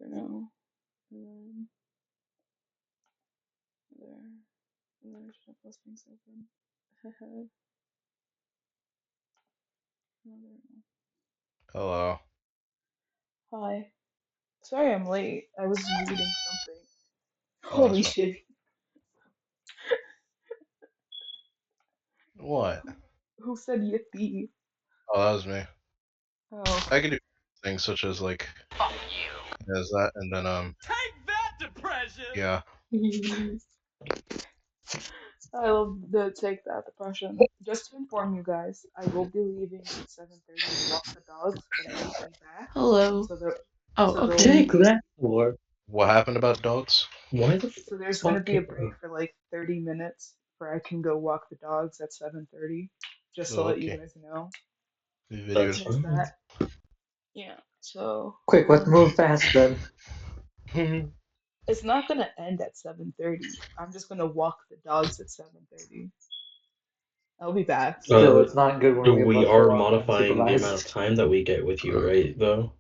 for now. And then there. And there's those things open. No, there we go. Hello. Hi. Sorry I'm late. I was reading something. Oh, that's Holy fine. shit. What? Who said yippee? Oh, that was me. Oh. I can do things such as like as that, and then Take that, depression! yeah. I love the take that depression. Just to inform you guys, I will be leaving at 7:30 to walk the dogs, but I will be back. Hello. So there, Oh, so there'll okay. Take be, that for. What happened about dogs? Why the so there's gonna fuck? be a break for like 30 minutes where I can go walk the dogs at 7:30. Just to Oh, let you okay. guys know. The That's videos. There's fine. that. Yeah. So Quick, let's move fast then. it's not gonna end at 7:30. I'm just gonna walk the dogs at 7:30. I'll be back. Still, it's not good when we have We left are alone modifying the amount of unsupervised. time that we get with you, right? Though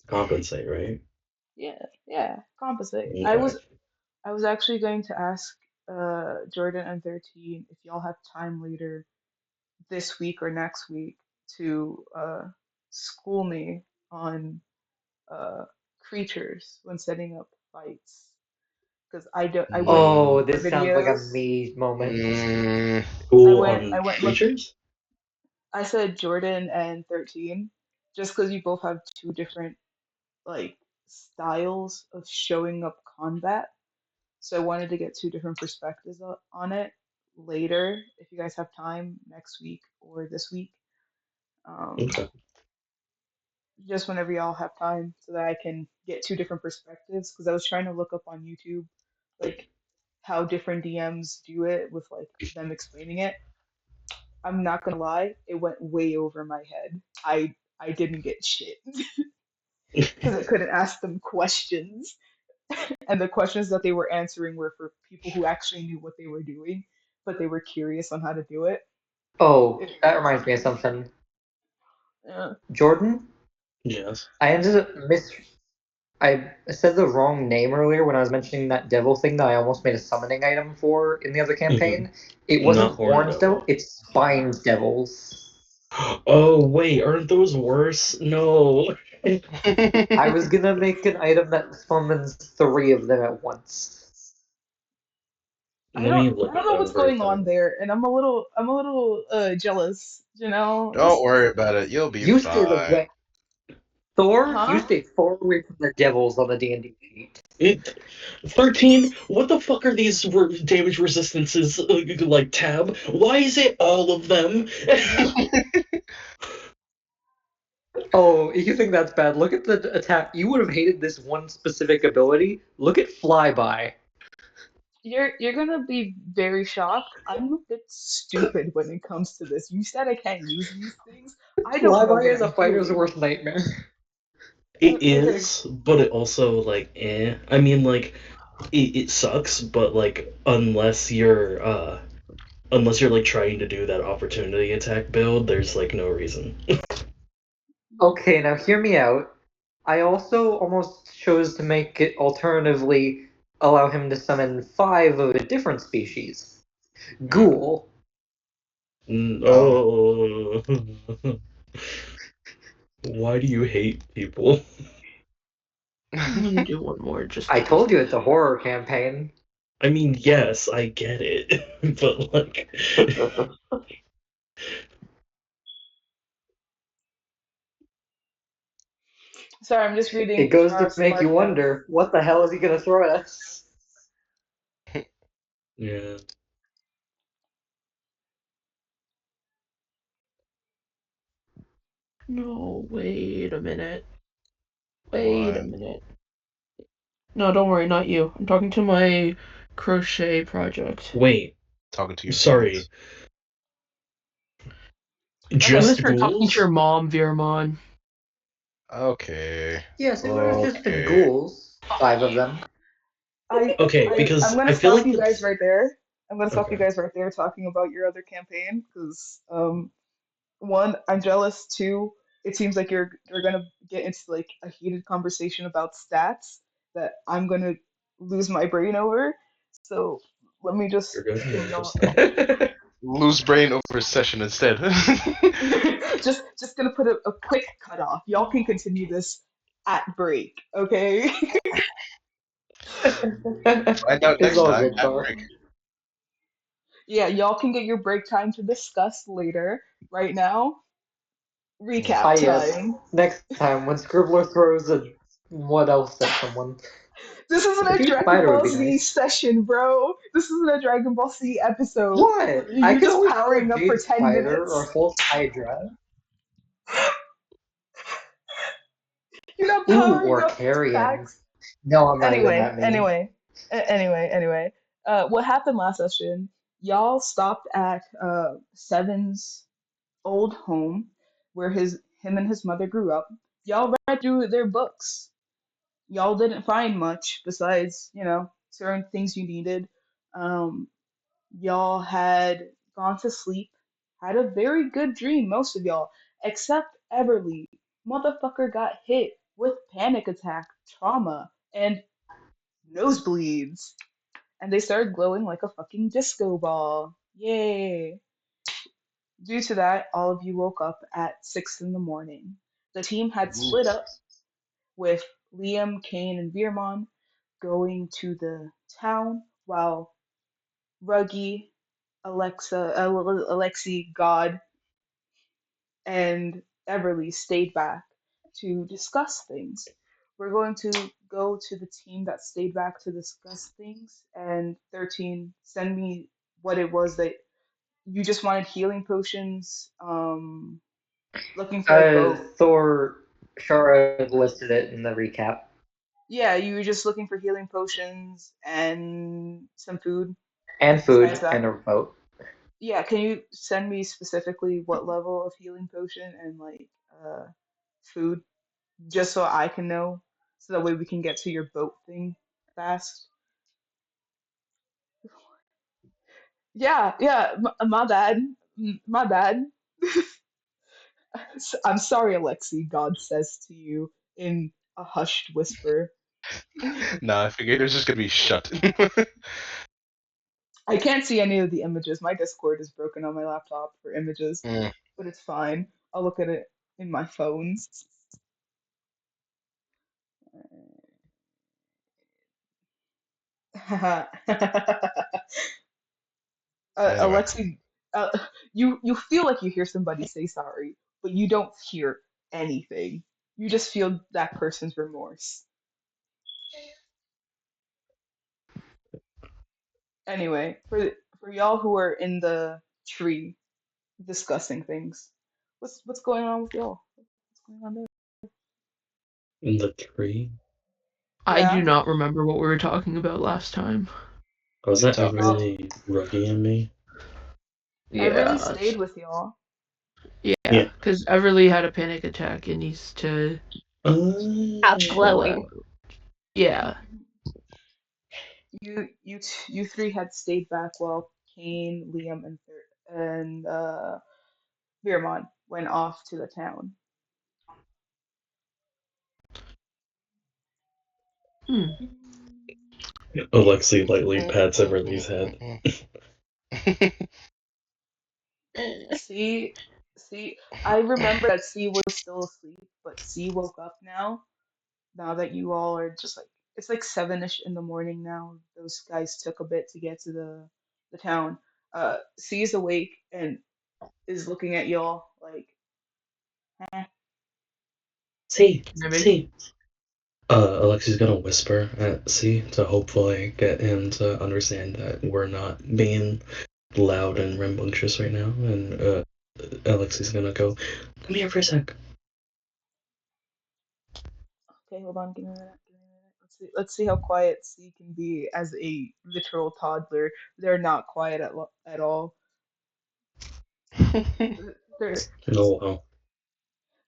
compensate, right? Yeah, yeah, compensate. Okay. I was actually going to ask Jordan and 13 if y'all have time later this week or next week to school me on uh creatures when setting up fights because I went looking Oh, Mm, for this sounds like a videos. me moment. Cool on I went look creatures. I said Jordan and 13 just because you both have two different like styles of showing up combat. So I wanted to get two different perspectives on it later, if you guys have time next week or this week. Um, Okay. just whenever y'all have time, so that I can get two different perspectives. Because I was trying to look up on YouTube, like how different DMs do it with like them explaining it. I'm not gonna lie, it went way over my head. I didn't get shit because I couldn't ask them questions. And the questions that they were answering were for people who actually knew what they were doing, but they were curious on how to do it. Oh, It that reminds me of something. uh, Jordan, Yes. I ended up I said the wrong name earlier when I was mentioning that devil thing that I almost made a summoning item for in the other Hmm. campaign. It Not wasn't horn horns though, devil. it's spined devils. Oh wait, aren't those worse? No. I was gonna make an item that summons three of them at once. Let me I look don't at know that what's for a going on second. there, and I'm a little jealous. You know, Don't worry about it. You'll be You stayed fine. away. Thor, you huh? stayed far away from the devils on the D&D sheet. It 13. What the fuck are these damage resistances like tab? Why is it all of them? Oh, if you think that's bad, look at the attack. You would have hated this one specific ability. Look at Flyby. You're gonna be very shocked. I'm a bit stupid when it comes to this. You said I can't use these things. I don't know Flyby what is a I'm fighter's doing. worst nightmare. It Okay, is, but it also like eh. I mean like it sucks, but like unless you're like trying to do that opportunity attack build, there's like no reason. Okay, now hear me out. I also almost chose to make it alternatively allow him to summon five of a different species. Ghoul. Oh, Oh. Why do you hate people? I'm gonna do one more just I to be told you it's a safe. horror campaign. I mean, yes, I get it, but like, sorry, I'm just It reading goes to Ishar's make you Markdown. wonder, what the hell is he gonna throw at us? yeah. No, wait a minute. Wait a what? minute. No, don't worry, not you. I'm talking to my crochet project. Wait, Talking to your sorry. fans. I'm gonna Just start talking to your ghouls? mom, Viramon. Okay. Yes, it would have just been Okay. ghouls. Five of them. Okay, I'm because gonna I feel stop like you guys that's right there. I'm gonna stop you okay. guys right there talking about your other campaign because one, I'm jealous. Two, it seems like you're gonna get into like a heated conversation about stats that I'm gonna lose my brain over. So let me You're just good. give No, I'm y'all just kidding. Lose brain over session instead. just gonna put a quick cutoff. Y'all can continue this at break, okay? Find out It's next all time good, at Gar. break. Yeah, y'all can get your break time to discuss later. Right now, Mm. Ah, recap yes. time. Next time, when Scribbler throws a what else at someone. This isn't A a huge Dragon spider would Ball be Z nice. session, bro. This isn't a Dragon Ball Z episode. What? I You're could just always throw a powering up for Jade 10 Spider or minutes. a Hulk Hydra. You're not Ooh, powering or up Carrion. facts. No, I'm not even Anyway, that mean. anyway, anyway. What happened last session? Y'all stopped at Seven's old home, where him and his mother grew up. Y'all read through their books. Y'all didn't find much besides, certain things you needed. Um, y'all had gone to sleep, had a very good dream, most of y'all, except Everly. Motherfucker got hit with panic attack, trauma, and nosebleeds. And they started glowing like a fucking disco ball. Yay. Due to that, all of you woke up at 6 in the morning. The team had Ooh. split up with Liam, Kane, and Veermon going to the town while Ruggy, Alexi, God, and Everly stayed back to discuss things. We're going to go to the team that stayed back to discuss things, and 13, send me what it was that you just wanted healing potions, looking for a boat. Thor Shara listed it in the recap. Yeah, you were just looking for healing potions and some food And besides food and that. a boat. Yeah, can you send me specifically what level of healing potion and like food, just so I can know, so that way we can get to your boat thing fast. Yeah, my bad, my bad. I'm sorry, Alexi. God says to you in a hushed whisper. Nah, I figured it was just gonna be shut. I can't see any of the images. My Discord is broken on my laptop for images, Mm. but it's fine. I'll look at it in my phone. Anyway, Alexi, uh, you feel like you hear somebody say sorry, but you don't hear anything. You just feel that person's remorse. Anyway, for y'all who are in the tree discussing things, what's going on with y'all? What's going on there? In the tree. I do Yeah, not remember what we were talking about last time. Was we that talked. y'all. really Ruggy and me? Everly Yeah, stayed with y'all. yeah, Yeah. because Everly had a panic attack and needs to Stop chill glowing. out. Yeah. You three had stayed back while Kane, Liam, and Veermont went off to the town. Hmm. Alexi lightly Mm, pats mm, Everly's mm, head. mm, See, see, I remember that C was still asleep, but C woke up now. Now that you all are just like, it's like 7-ish in the morning now. Those guys took a bit to get to the town. C is awake and is looking at y'all like, eh. See, Maybe. see. Alexi's gonna whisper at C to hopefully get him to understand that we're not being loud and rambunctious right now, and Alexi's gonna go, come here for a sec. Okay, hold on, give me a minute, give me a minute. Let's see how quiet C can be as a literal toddler. They're not quiet at all. mm. They're Oh wow.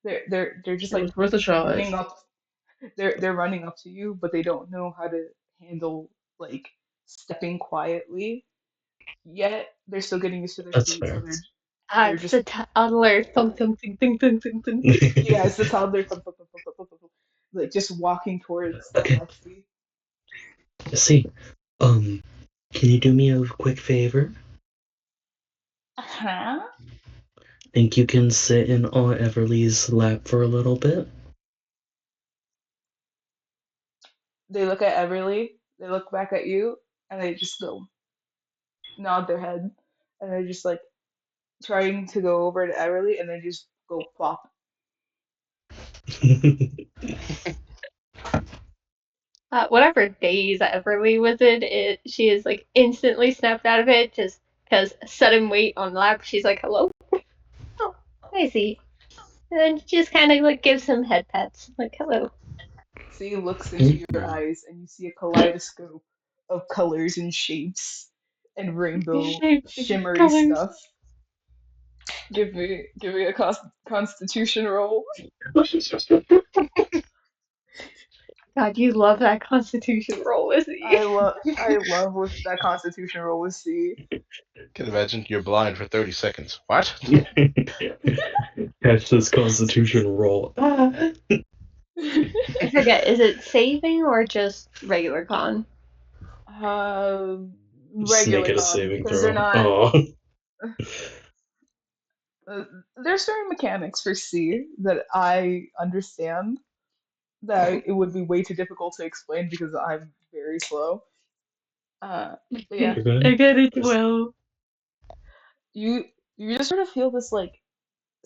they're just It like was worth a shot. running up. They're running up to you, but they don't know how to handle like stepping quietly yet. They're still getting used to their That's feet, so fair. They're It's just the toddler. Thunk, thunk, thunk, thunk, thunk, thunk, thunk. yeah, it's the toddler like just walking towards Okay, Alexi. see, can you do me a quick favor? Huh? Think you can sit in Aunt Everly's lap for a little bit? They look at Everly, they look back at you, and they just go nod their head, and they're just like trying to go over to Everly, and they just go plop. Whatever daze Everly was in, she is like instantly snapped out of it just because sudden weight on the lap. She's like, "Hello, oh, I see," and then just kind of like gives him head pats, like, "Hello." See looks into your eyes, and you see a kaleidoscope of colors and shapes and rainbow Shapes and shimmery colors. stuff. Give me a constitution roll. God, you love that Constitution roll, isn't you? I love what that constitution roll with C. Can imagine you're blind for 30 seconds. What? Catch this constitution roll. I forget. Is it saving or just regular con? Just make Regular it a con saving because they're throw. not. Oh. There's certain mechanics for C that I understand that it would be way too difficult to explain because I'm very slow. But yeah, You're I good? get it Just- well. you you just sort of feel this like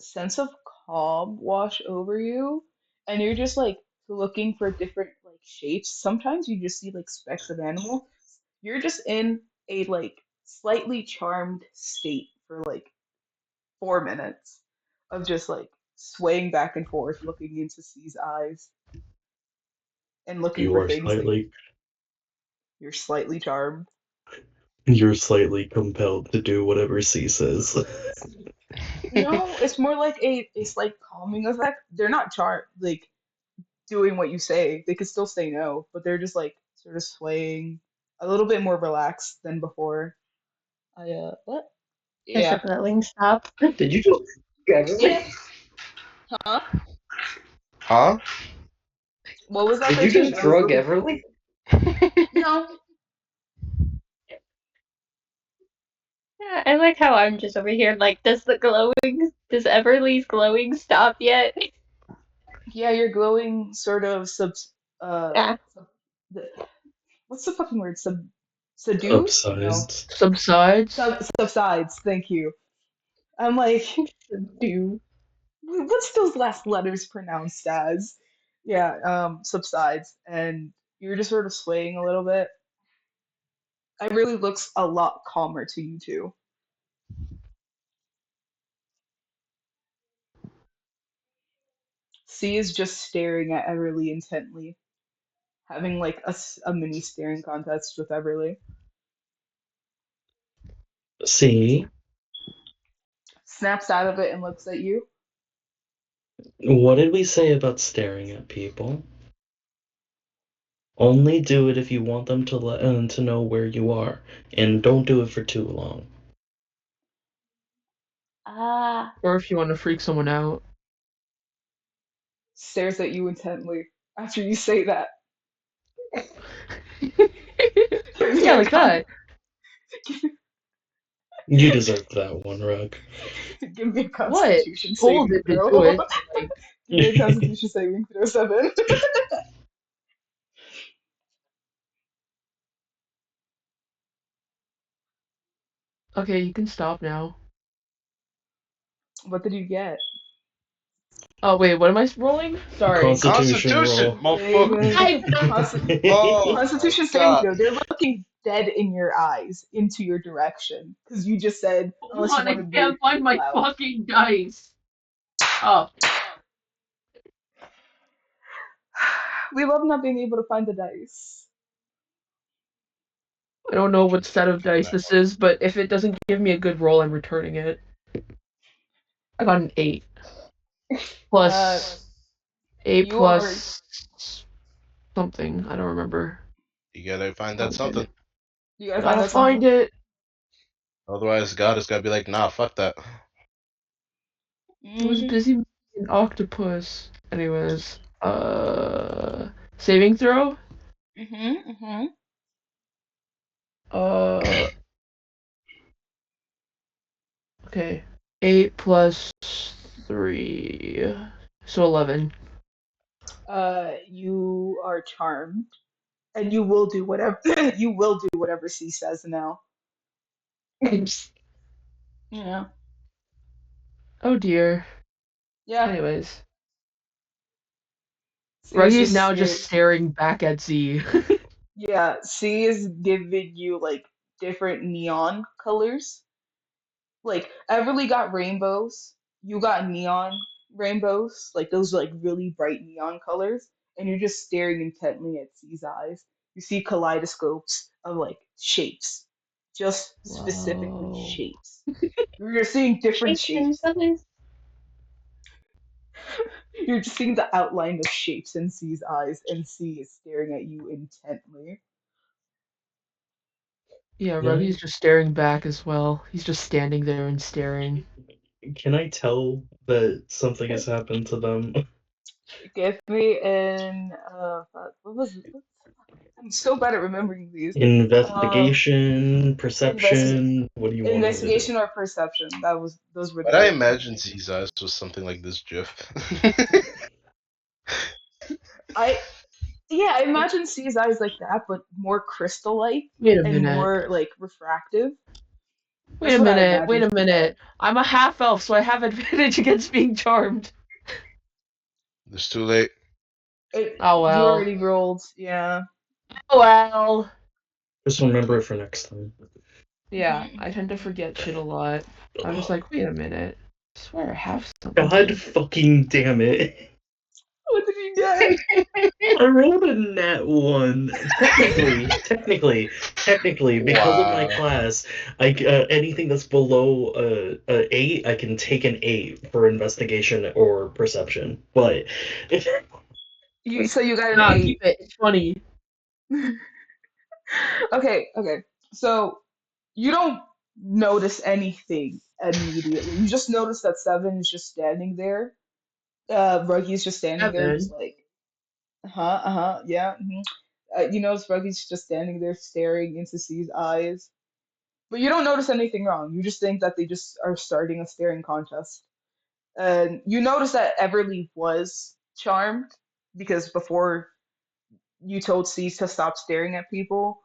sense of calm wash over you, and you're just like looking for different like shapes. Sometimes you just see like specks of animal. You're just in a like slightly charmed state for like 4 minutes of just like swaying back and forth, looking into C's eyes and looking You for are things that slightly you're slightly charmed. you're slightly compelled to do whatever C says. No, it's more like a slight calming effect. They're not charmed like doing what you say. They could still say no, but they're just like sort of swaying a little bit more relaxed than before. What? Does the Yeah. glowing stop? Did you just Yeah. Everly? Huh? Huh? What was that, Did you 13? just I was drug looking. Everly? No. Yeah, I like how I'm just over here. Like, does Everly's glowing stop yet? Yeah, you're glowing sort of Yeah, sub, what's the fucking word? Subdues? No. Upsized. Subsides. Subsides. Thank you. I'm like, do. what's those last letters pronounced as? Yeah, subsides, and you're just sort of swaying a little bit. It really looks a lot calmer to you too. C is just staring at Everly intently, having like a mini staring contest with Everly. See, Snaps out of it and looks at you. what did we say about staring at people? Only do it if you want them to know where you are, and don't do it for too long. Ah. Or if you want to freak someone out. Stares at you intently after you say that. Give me Yeah, a like that. You deserve that one, Rug. give me a What? Constitution Told saving it to do throw. it. Like, Give me a Constitution saving throw 7. okay, you can stop now. What did you get? Oh wait, what am I rolling? Sorry. Constitution Constitution, roll. motherfucker. I Oh my Constitution saving god. throw. They're looking dead in your eyes into your direction because you just said Hold unless you on, want I to be can't find my loud. fucking dice. Oh, We love not being able to find the dice. I don't know what set of dice this is, but if it doesn't give me a good roll, I'm returning it. I got an 8. Uh, Plus 8 you are plus something. I don't remember. You gotta find that Okay. something. you gotta find Gotta out find something. it. Otherwise, God is gonna be like, nah, fuck that. I was busy making an octopus. Anyways, saving throw? Uh, okay. 8 plus 3. So 11. You are charmed, and you will do whatever you will do whatever C says now. Yeah. Oh dear. Yeah. Anyways. C is Ruggy's just now stare. just staring back at Z. Yeah, C is giving you like different neon colors. Like Everly got rainbows, you got neon rainbows, like those like really bright neon colors, and you're just staring intently at C's eyes. You see kaleidoscopes of like shapes, just specifically Wow. shapes. You're seeing different Shapes and shapes. colors. You're just seeing the outline of shapes in C's eyes, and C is staring at you intently. Yeah, Can Ruggy's I just staring back as well. He's just standing there and staring. can I tell that something has happened to them? Give me an what was it? I'm so bad at remembering these. Um, Investigation, investi perception. What do you want me to do? Investigation or perception. Those were the But I variables. imagine Z's eyes was something like this GIF. I Yeah, I imagine C's eyes like that, but more crystal-like Wait a and minute. more like refractive. Wait That's a what I minute. imagine Wait a C's eyes. minute. I'm a half elf, so I have advantage against being charmed. It's too late. Oh You well. already rolled, yeah. Oh well. Just remember it for next time. Yeah, I Mhm. tend to forget shit a lot. I'm just like, wait a minute. I swear I have God something. fucking damn it. What did you get? I rolled a nat one. Technically, because of my Wow. class, anything that's below a 8, I can take an 8 for investigation or perception. But So you got an Nah, 8. keep it. It's funny. Okay. So you don't notice anything immediately. You just notice that Seven is just standing there. Ruggy's just standing there, just Seven. like, yeah. You notice Ruggy's just standing there staring into C's eyes. But you don't notice anything wrong. You just think that they just are starting a staring contest. And you notice that Everly was charmed because before you told C to stop staring at people,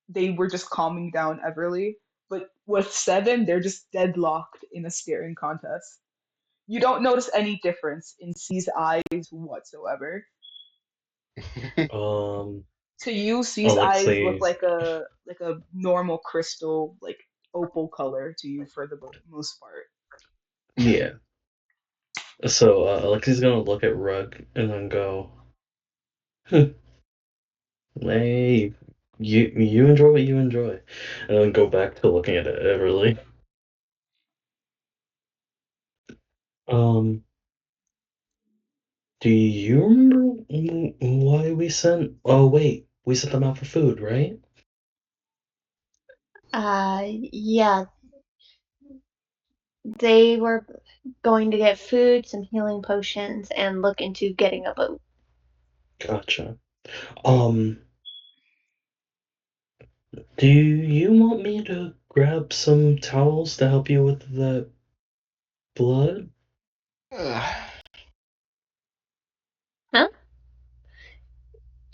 they were just calming down Everly. But with Seven, they're just deadlocked in a staring contest. You don't notice any difference in C's eyes whatsoever. um To you, C's eyes look Alexei, like a normal crystal, like opal color to you for the most part. yeah. So Alexei's gonna look at Rug and then go, "Hey, you enjoy what you enjoy," and then go back to looking at it Everly. Um, do you remember why we sent? Oh wait, we sent them out for food, right? Yeah, they were going to get food, some healing potions, and look into getting a boat. Gotcha. Um, do you want me to grab some towels to help you with the blood? Huh?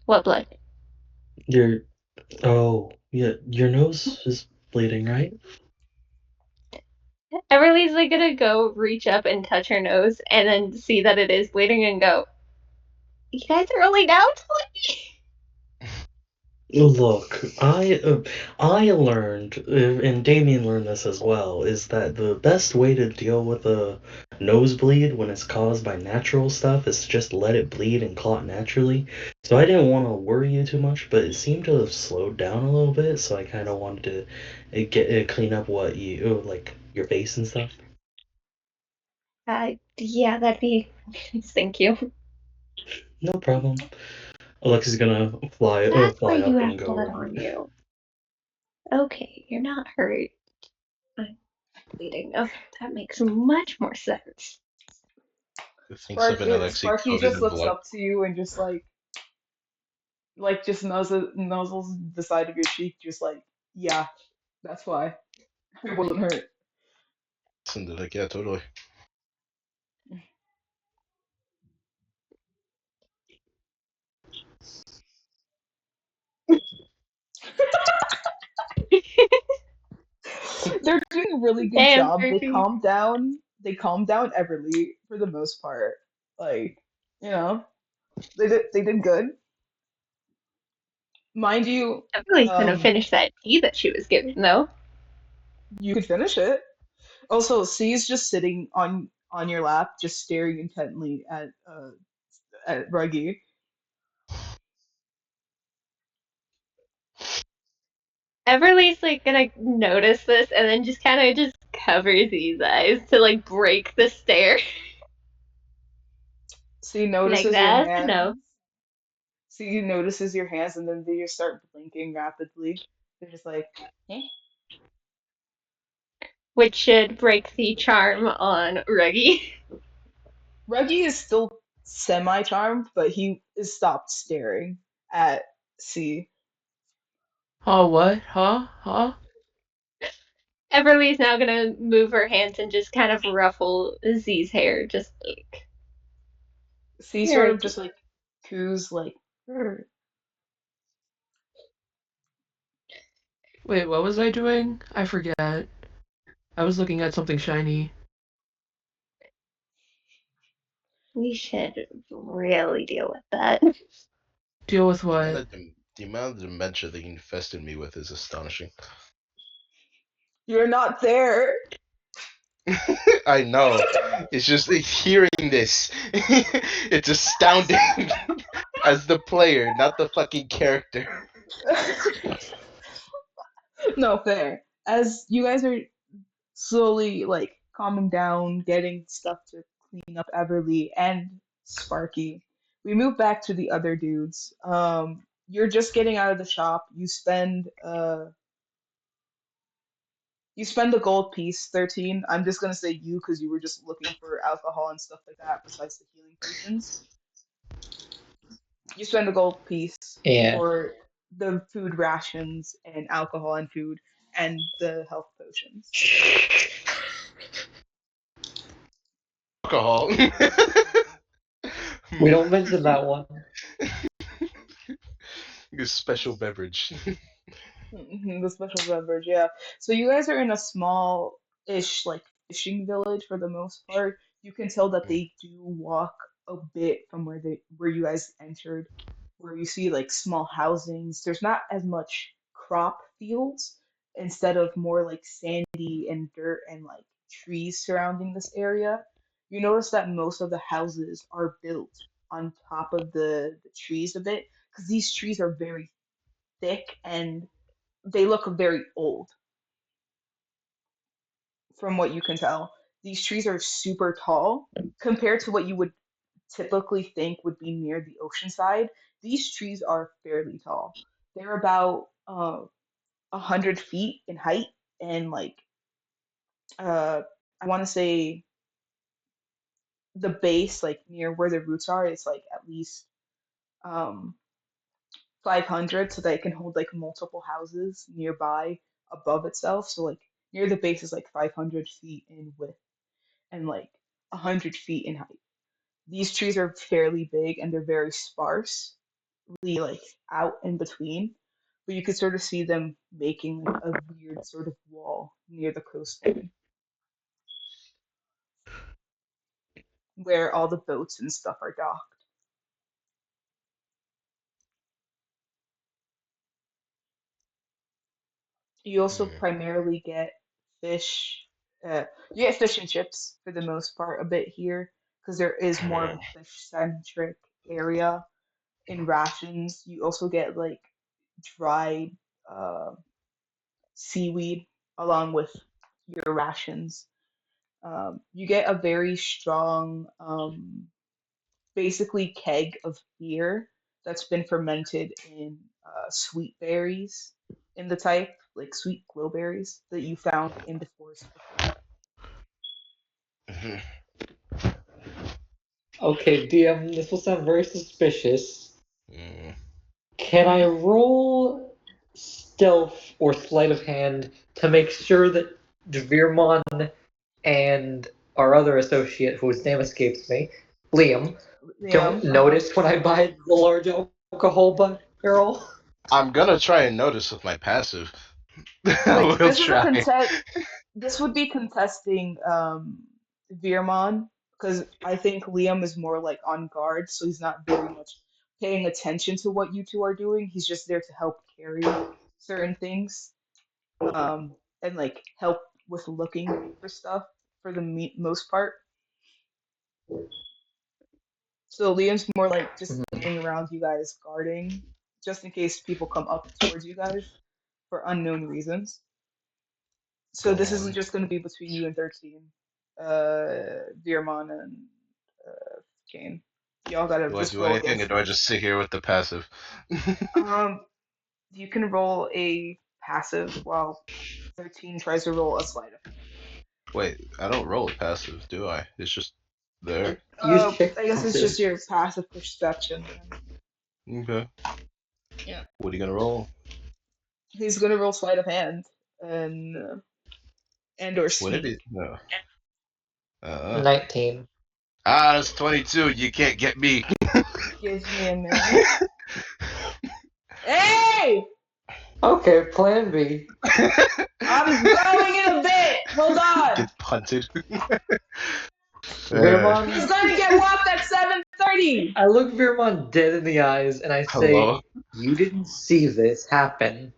What blood? Your Oh, yeah, your nose is bleeding, right? Everly's like gonna go reach up and touch her nose and then see that it is bleeding and go, "You guys are only now telling me?" Look, I learned, and Damien learned this as well, is that the best way to deal with a nosebleed when it's caused by natural stuff is to just let it bleed and clot naturally. So I didn't want to worry you too much, but it seemed to have slowed down a little bit, so I kind of wanted to clean up what like your face and stuff. Yeah, that'd be. Thank you. No problem. Alexa's gonna That's why fly you up have and go blood over. on you. Okay, you're not hurt. I'm bleeding. Okay, that makes much more sense. Thinks of an Alexei Sparky coated just in looks blood. up to you and just like just nuzzles the side of your cheek, just like, yeah, that's why it wasn't hurt. And they're like, yeah, totally. They're doing a really good Damn, job. They creepy. calm down. They calm down Everly for the most part. Like, you know, they did good. Mind you, I really couldn't um, finish that tea that she was given, though. you could finish it. Also, C's just sitting on your lap, just staring intently at Ruggy. Everly's like gonna notice this and then just kind of just covers these eyes to like break the stare. C Like notices your that's enough. hands. C notices your hands, and then they just start blinking rapidly. They're just like, eh. Which should break the charm on Ruggy. Ruggy is still semi-charmed, but he is stopped staring at C. Oh, what? Huh? Huh? Everly's now gonna move her hands and just kind of ruffle Z's hair, just like C you're sort a of just like coos like, "Grr." Wait, what was I doing? I forget. I was looking at something shiny. We should really deal with that. Deal with The amount what? of, the amount of dementia they infested me with is astonishing. You're not there. I know. It's just hearing this. It's astounding. As the player, not the fucking character. No, fair. As you guys are slowly like calming down, getting stuff to clean up Everly and Sparky, we move back to the other dudes. You're just getting out of the shop. You spend the gold piece, 13. I'm just gonna say you because you were just looking for alcohol and stuff like that besides the healing potions. You spend a gold piece Yeah. for the food rations and alcohol and food and the health potions. Alcohol. We don't mention that one. A special beverage. The special beverage, yeah. So you guys are in a small-ish like fishing village for the most part. You can tell that they do walk a bit from where you guys entered, where you see like small housings. There's not as much crop fields, instead of more like sandy and dirt and like trees surrounding this area. You notice that most of the houses are built on top of the trees a bit, because these trees are very thick and they look very old from what you can tell. These trees are super tall compared to what you would typically think would be near the ocean side. These trees are fairly tall. They're about 100 feet in height, and like uh, I want to say the base, like near where the roots are, is like at least um, 500, so that it can hold like multiple houses nearby above itself. So like near the base is like 500 feet in width and like 100 feet in height. These trees are fairly big and they're very sparsely like out in between, but you could sort of see them making like a weird sort of wall near the coastline where all the boats and stuff are docked. You also Mm. primarily get fish. You get fish and chips for the most part a bit here because there is more of a fish centric area in rations. You also get like dried uh, seaweed along with your rations. You get a very strong, basically keg of beer that's been fermented in sweet berries in the type, like sweet glowberries that you found in the forest before. Mhm. Okay, DM, this will sound very suspicious. Mm. Can I roll stealth or sleight of hand to make sure that Dvirmon and our other associate, whose name escapes me, Liam, don't Uh-huh. notice when I buy the large alcohol barrel? I'm gonna try and notice with my passive. Like We'll try. this would be contesting Veerman because I think Liam is more like on guard, so he's not very much paying attention to what you two are doing. He's just there to help carry certain things, and like help with looking for stuff for the most part. So Liam's more like just standing around you guys guarding, just in case people come up towards you guys for unknown reasons. So Go this is on. just going to be between you and 13, Veerman and Kane. Y'all gotta Do I just do roll anything, or against do I me. just sit here with the passive? Um, you can roll a passive while 13 tries to roll a sleight of Wait, I don't roll a passive, do I? It's just there. Use hand. check I guess it's passive. just your passive perception then. Okay. Yeah. What are you gonna roll? He's gonna roll sleight of hand and or Would it sneak. be no? Uh. 19. That's 22. You can't get me. Give me a minute. Hey! Okay, plan B. I'm going in a bit! Hold on! Get punted. He's Virmon, gonna get whopped at 7:30! I look Virmon dead in the eyes and I say, Hello. "You didn't see this happen."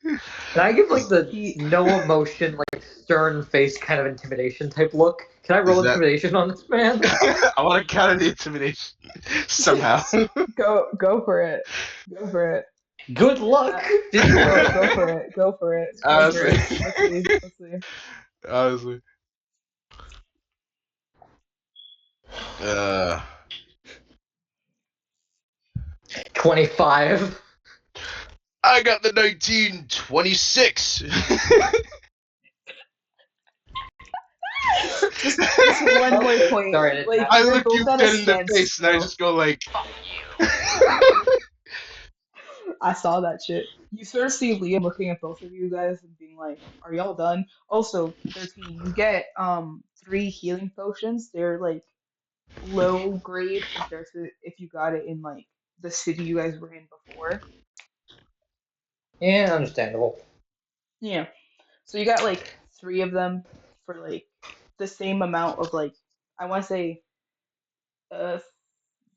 And I give like the He no emotion, like stern face kind of intimidation type look. Can I roll Is that? intimidation on this man? I want to counter the intimidation somehow. go for it. Go for it. Good luck. Uh, Did you go win? for it. Go for it. Go for Honestly, it. Let's see. Let's see. honestly. Uh, 25. I got the 1926. Just one more point. Sorry, I didn't Like have I you're look both you at a dead in the face and I standstill. just go like, I saw that shit. You sort of see Liam looking at both of you guys and being like, "Are y'all done?" Also, 13. You get 3 healing potions. They're like low grade compared to if you got it in like the city you guys were in before. Yeah, understandable. Yeah. So you got like 3 of them for like the same amount of like I want to say uh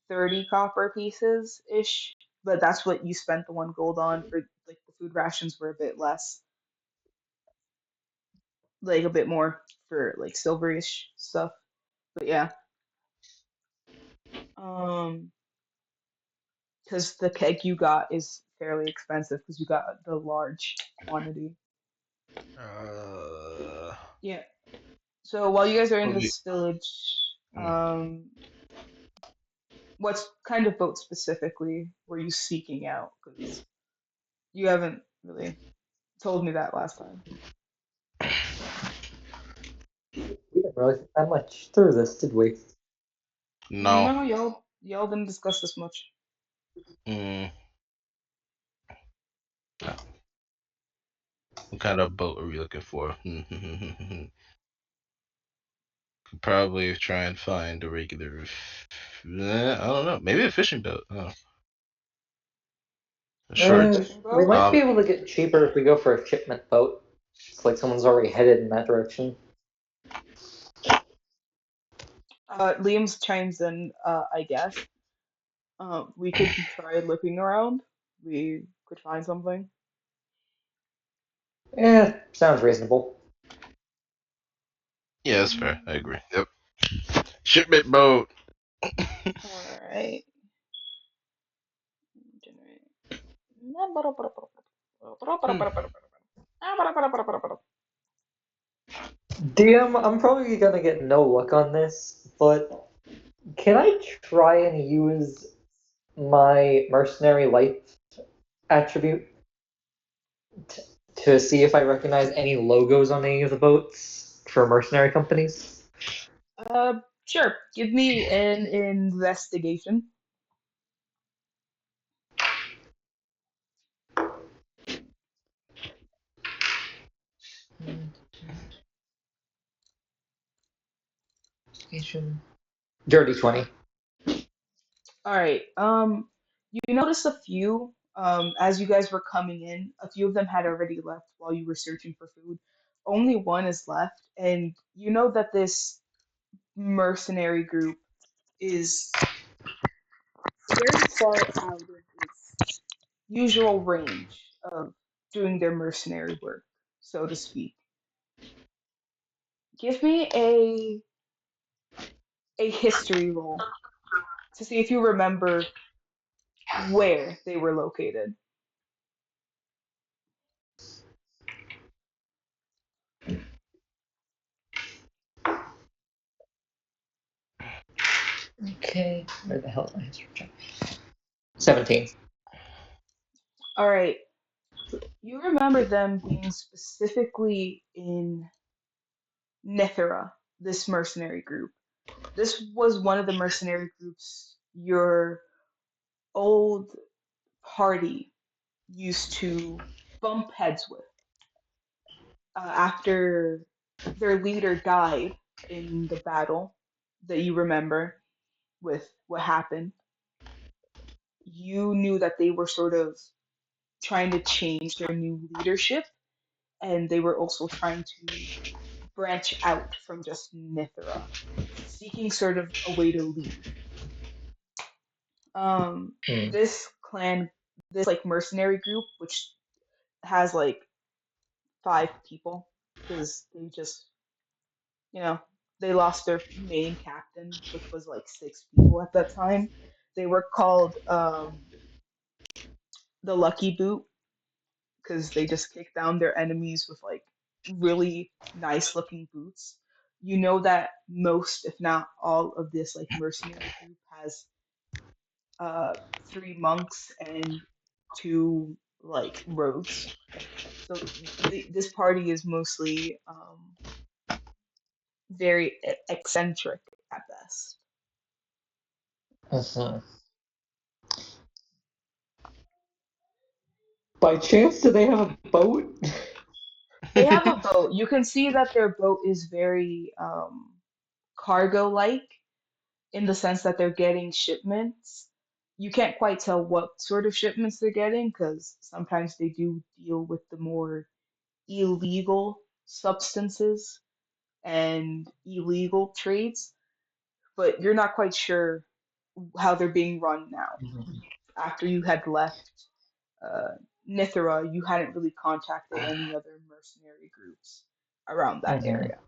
30 copper pieces ish, but that's what you spent the 1 gold on. For like the food rations were a bit less, like a bit more for like silverish stuff. But yeah, um, because the keg you got is fairly expensive because you got the large quantity. uh, Yeah. So while you guys are in probably, this village, mm. what kind of boat specifically were you seeking out? Because you haven't really told me that last time. We didn't really think that much through this, did we? No. No, y'all didn't discuss this much. Mm. What kind of boat are we looking for? Could probably try and find a regular. I don't know. Maybe a fishing boat. Oh, a short. Fishing We boat? might be Um. able to get cheaper if we go for a shipment boat. It's like someone's already headed in that direction. Liam's chimes in, I guess. We could try looking around. We could find something. Sounds reasonable. Yeah, that's fair. I agree. Yep. Shipment boat. Alright. DM, I'm probably gonna get no luck on this, but can I try and use my mercenary life attribute to see if I recognize any logos on any of the boats for mercenary companies? Sure. Give me an investigation. Dirty 20. All right. You notice a few. As you guys were coming in, a few of them had already left while you were searching for food. Only one is left, and you know that this mercenary group is very far out of its usual range of doing their mercenary work, so to speak. Give me a history roll to see if you remember where they were located. Okay. Where the hell is my history check? 17. All right. You remember them being specifically in Nithera, this mercenary group. This was one of the mercenary groups your old party used to bump heads with. After their leader died in the battle that you remember with what happened, you knew that they were sort of trying to change their new leadership, and they were also trying to branch out from just Nithera, seeking sort of a way to leave. Hmm. This clan, this like mercenary group, which has like 5 people, because they just, you know, they lost their main captain, which was like 6 people at that time. They were called the Lucky Boot because they just kicked down their enemies with like really nice looking boots. You know that most, if not all, of this like mercenary group has uh 3 monks and 2 like rogues. So this party is mostly very eccentric at best. Mhm. By chance, do they have a boat? They have a boat. You can see that their boat is very cargo like in the sense that they're getting shipments. You can't quite tell what sort of shipments they're getting because sometimes they do deal with the more illegal substances and illegal trades, but you're not quite sure how they're being run now. Mhm. After you had left uh, Nithera, you hadn't really contacted any other mercenary groups around that Mhm. area.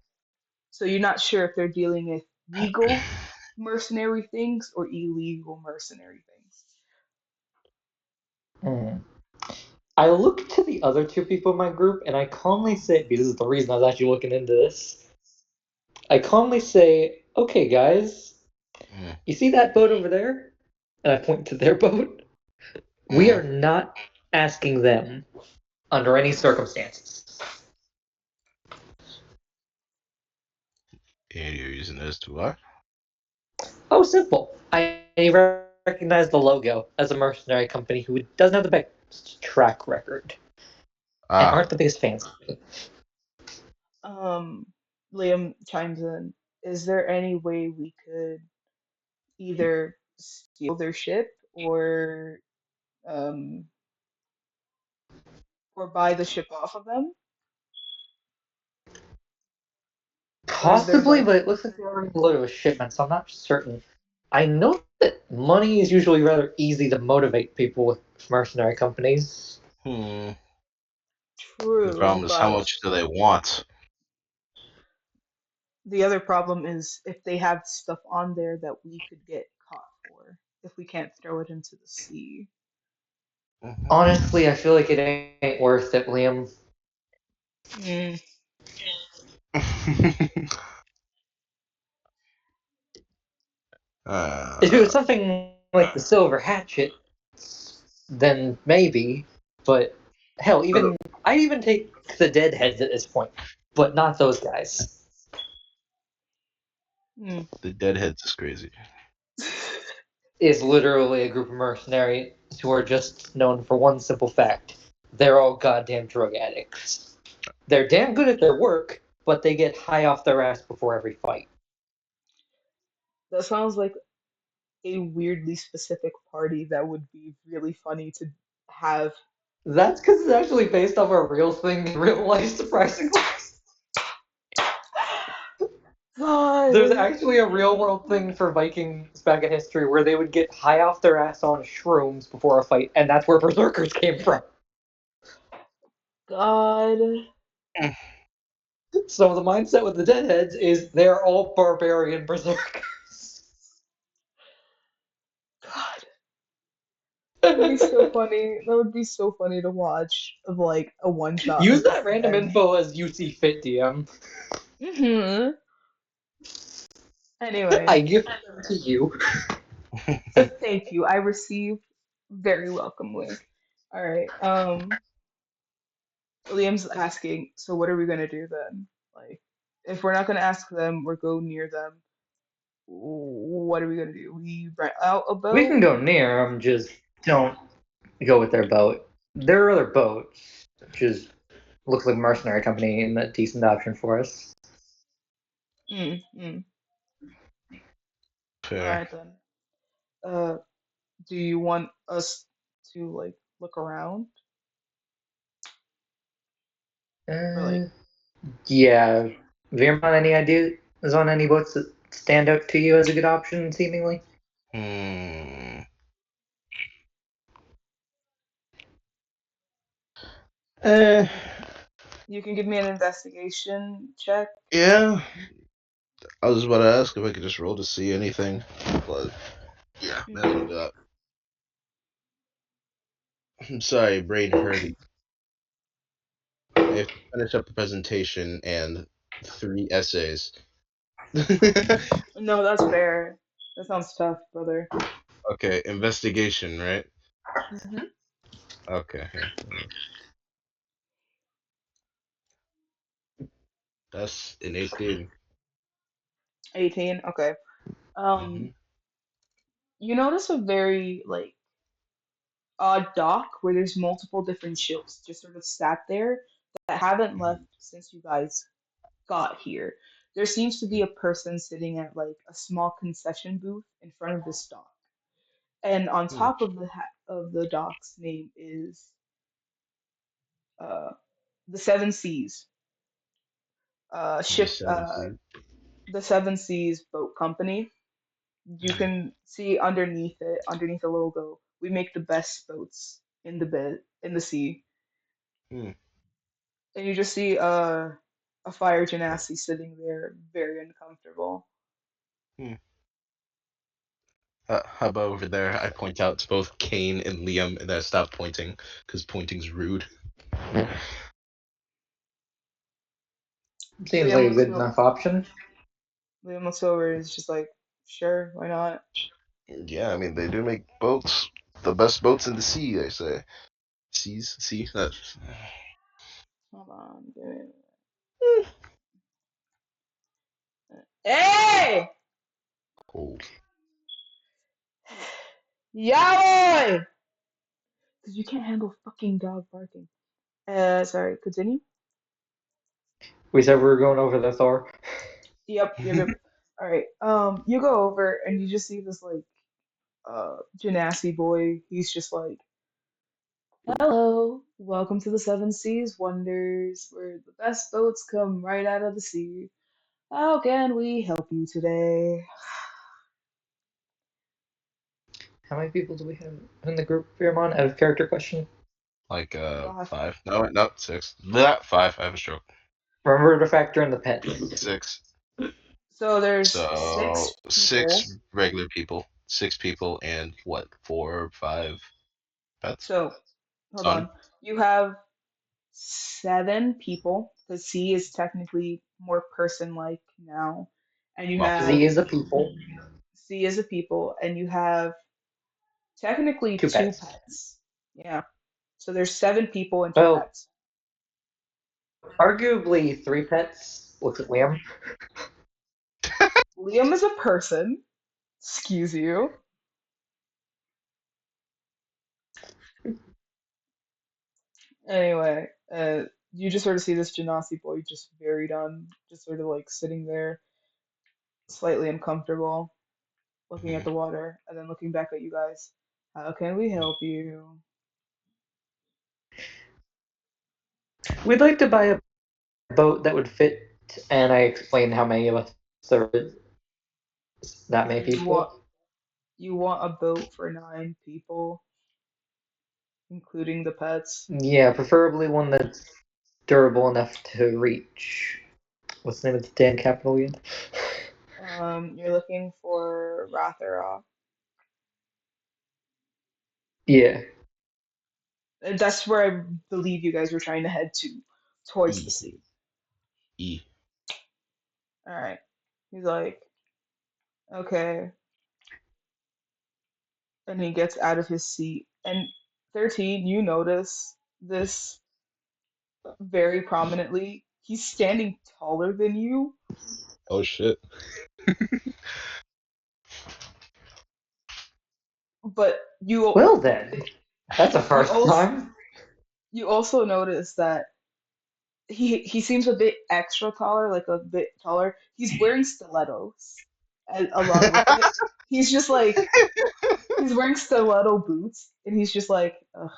So you're not sure if they're dealing with legal mercenary things or illegal mercenary things. Mhm. I look to the other two people in my group, and I calmly say, because this is the reason I was actually looking into this. I calmly say, "Okay, guys, Mm, you see that boat over there?" And I point to their boat. We mm. are not asking them under any circumstances. Any reason as to why? Oh, simple. I recognize the logo as a mercenary company who doesn't have the best track record and Ah, aren't the biggest fans. Um, Liam chimes in. Is there any way we could either steal their ship um, or buy the ship off of them? Or is there Possibly, like, but it looks like they're already loaded with shipments, so I'm not certain. I know that money is usually rather easy to motivate people with mercenary companies. hmm. The true, problem is how but much do they want? the other problem is if they have stuff on there that we could get caught for if we can't throw it into the sea. Hmm. Honestly, I feel like it ain't worth it, Liam. Mm, If it was uh, something like the Silver Hatchet, then maybe. But hell, even I'd even take the Deadheads at this point, but not those guys. Hmm. The Deadheads is crazy. Is literally a group of mercenaries who are just known for one simple fact: they're all goddamn drug addicts. They're damn good at their work, but they get high off their ass before every fight. That sounds like a weirdly specific party that would be really funny to have. That's because it's actually based off a real thing in real life, surprisingly. There's God. actually a real world thing for Vikings back in history where they would get high off their ass on shrooms before a fight, and that's where berserkers came from. God. So the mindset with the deadheads is they're all barbarian berserkers. God. That would be so funny. That would be so funny to watch of like a one shot Use of that just random them. info as you see fit, DM. Hmm. I Anyway, give them to you. thank you. I received very welcomely. All right. Liam's asking, so what are we gonna do then? Like, if we're not gonna ask them or go near them, what are we gonna do? We rent out a We can boat? go near them, just don't go with their boat. There are other boats, which is looks like a mercenary company and a decent option for us. Mm, mm. All Fair. right then. Uh, do you want us to like look around or like? Uh, yeah. Veermont, any ideas on any boats that stand out to you as a good option, seemingly? Hmm. Eh. You can give me an investigation check. Yeah. I was about to ask if I could just roll to see anything, but yeah, may as well Hmm. do that. I'm sorry, brain hurting. I have to finish up a presentation and 3 essays. No, that's fair. That sounds tough, brother. Okay, investigation, right? Hmm. Okay, here. That's an 18. 18. Okay. Um, Hmm. you notice a very like odd dock where there's multiple different ships just sort of sat there that haven't left since you guys got here. There seems to be a person sitting at like a small concession booth in front of this dock, and on Hmm. top of the dock's name is uh the Seven Seas The ship, seven C. the Seven Seas Boat Company. You can see underneath the logo, we make the best boats in the sea. Hmm. And you just see a fire genasi sitting there, very uncomfortable. Hmm. How about over there? I point out to both Kane and Liam, and then I stop pointing because pointing's rude. Seems like Liam a looks good o- enough option. Liam looks over and is just like, sure, why not? Yeah, I mean they do make boats, the best boats in the sea. They say seas, sea. That's Hold on, dude. Hey, cool. yaoi! Because you can't handle fucking dog barking. Sorry, continue. We said we were going over the Thor. Yep. All right. You go over and you just see this like Genasi boy. He's just like, hello, welcome to the Seven Seas Wonders, where the best boats come right out of the sea. How can we help you today? How many people do we have in the group, Veermont? Out of character question. Like Five. 5. No, not 6. Not 5. I have a stroke. Remember to factor in the pets. 6. So there's So six 6 people. regular people, 6 people, and what 4 or 5 pets? So hold Son. on. You have seven people because C is technically more person-like now, and you Well, have Z is a people. C as a people, and you have technically Two two pets. pets. Yeah. So there's seven people and two Well, pets. arguably three pets. Looks at Liam. Liam is a person. Excuse you. Anyway, you just sort of see this Genasi boy just very done, just sort of like sitting there, slightly uncomfortable, looking at Mhm. the water, and then looking back at you guys. How can we help you? We'd like to buy a boat that would fit, and I explained how many of us there is that many You want people. you want a boat for 9 people, including the pets. Yeah, preferably one that's durable enough to reach. What's the name of the damn capital again? You're looking for Ratharock. Yeah. That's where I believe you guys were trying to head to, towards the E. sea. E. All right. He's like, okay, and he gets out of his seat. And 13, you notice this very prominently. He's standing taller than you, Oh shit. but Well then, that's a you first also time. you also notice that he seems a bit extra taller, like a bit taller. He's wearing stilettos, and along with it, he's just like he's wearing stiletto boots, and he's just like ugh,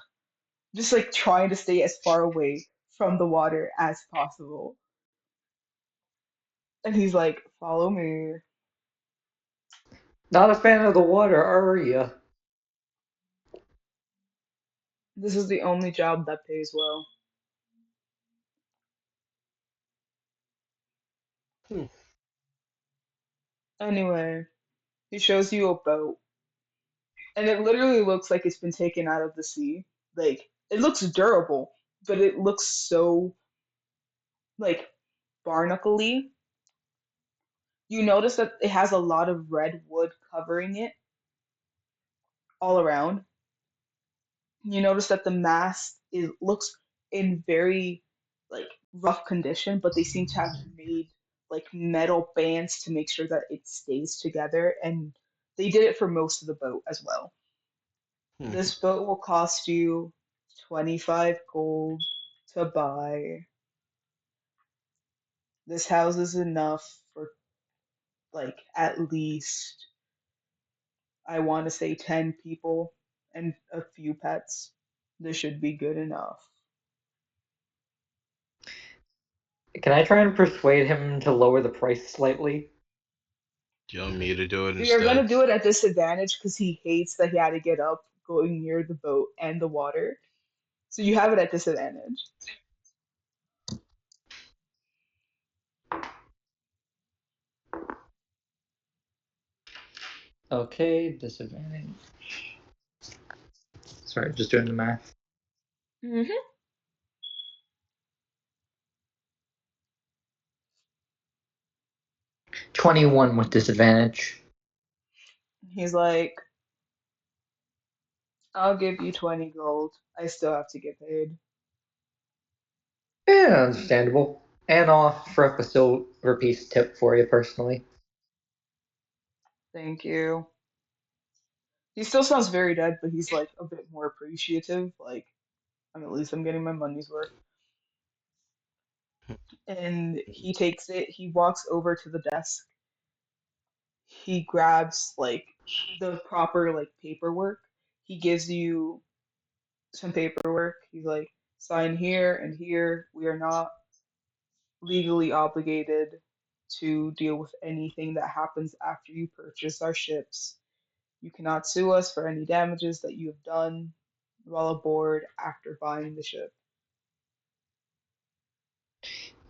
just like trying to stay as far away from the water as possible. And he's like, "Follow me." Not a fan of the water, are you? This is the only job that pays well. Hmm. Anyway, he shows you a boat, and it literally looks like it's been taken out of the sea. Like it looks durable, but it looks so like barnacle-y. You notice that it has a lot of red wood covering it all around. You notice that the mast is looks in very like rough condition, but they seem to have made like metal bands to make sure that it stays together, and they did it for most of the boat as well. Hmm. This boat will cost you 25 gold to buy. This house is enough for like at least I want to say 10 people and a few pets. This should be good enough. Can I try and persuade him to lower the price slightly? Do you want me to do it You're instead? gonna do it at disadvantage because he hates that he had to get up going near the boat and the water. So you have it at disadvantage. Okay, disadvantage. Sorry, just doing the math. hmm 21 with disadvantage. He's like, I'll give you 20 gold. I still have to get paid. Yeah, understandable. And I'll offer up a silver piece tip for you personally. Thank you. He still sounds very dead, but he's like a bit more appreciative. Like, at least I'm getting my money's worth. And he takes it, he walks over to the desk, he grabs like the proper like paperwork. He gives you some paperwork. He's like, sign here and here. We are not legally obligated to deal with anything that happens after you purchase our ships. You cannot sue us for any damages that you have done while aboard after buying the ship.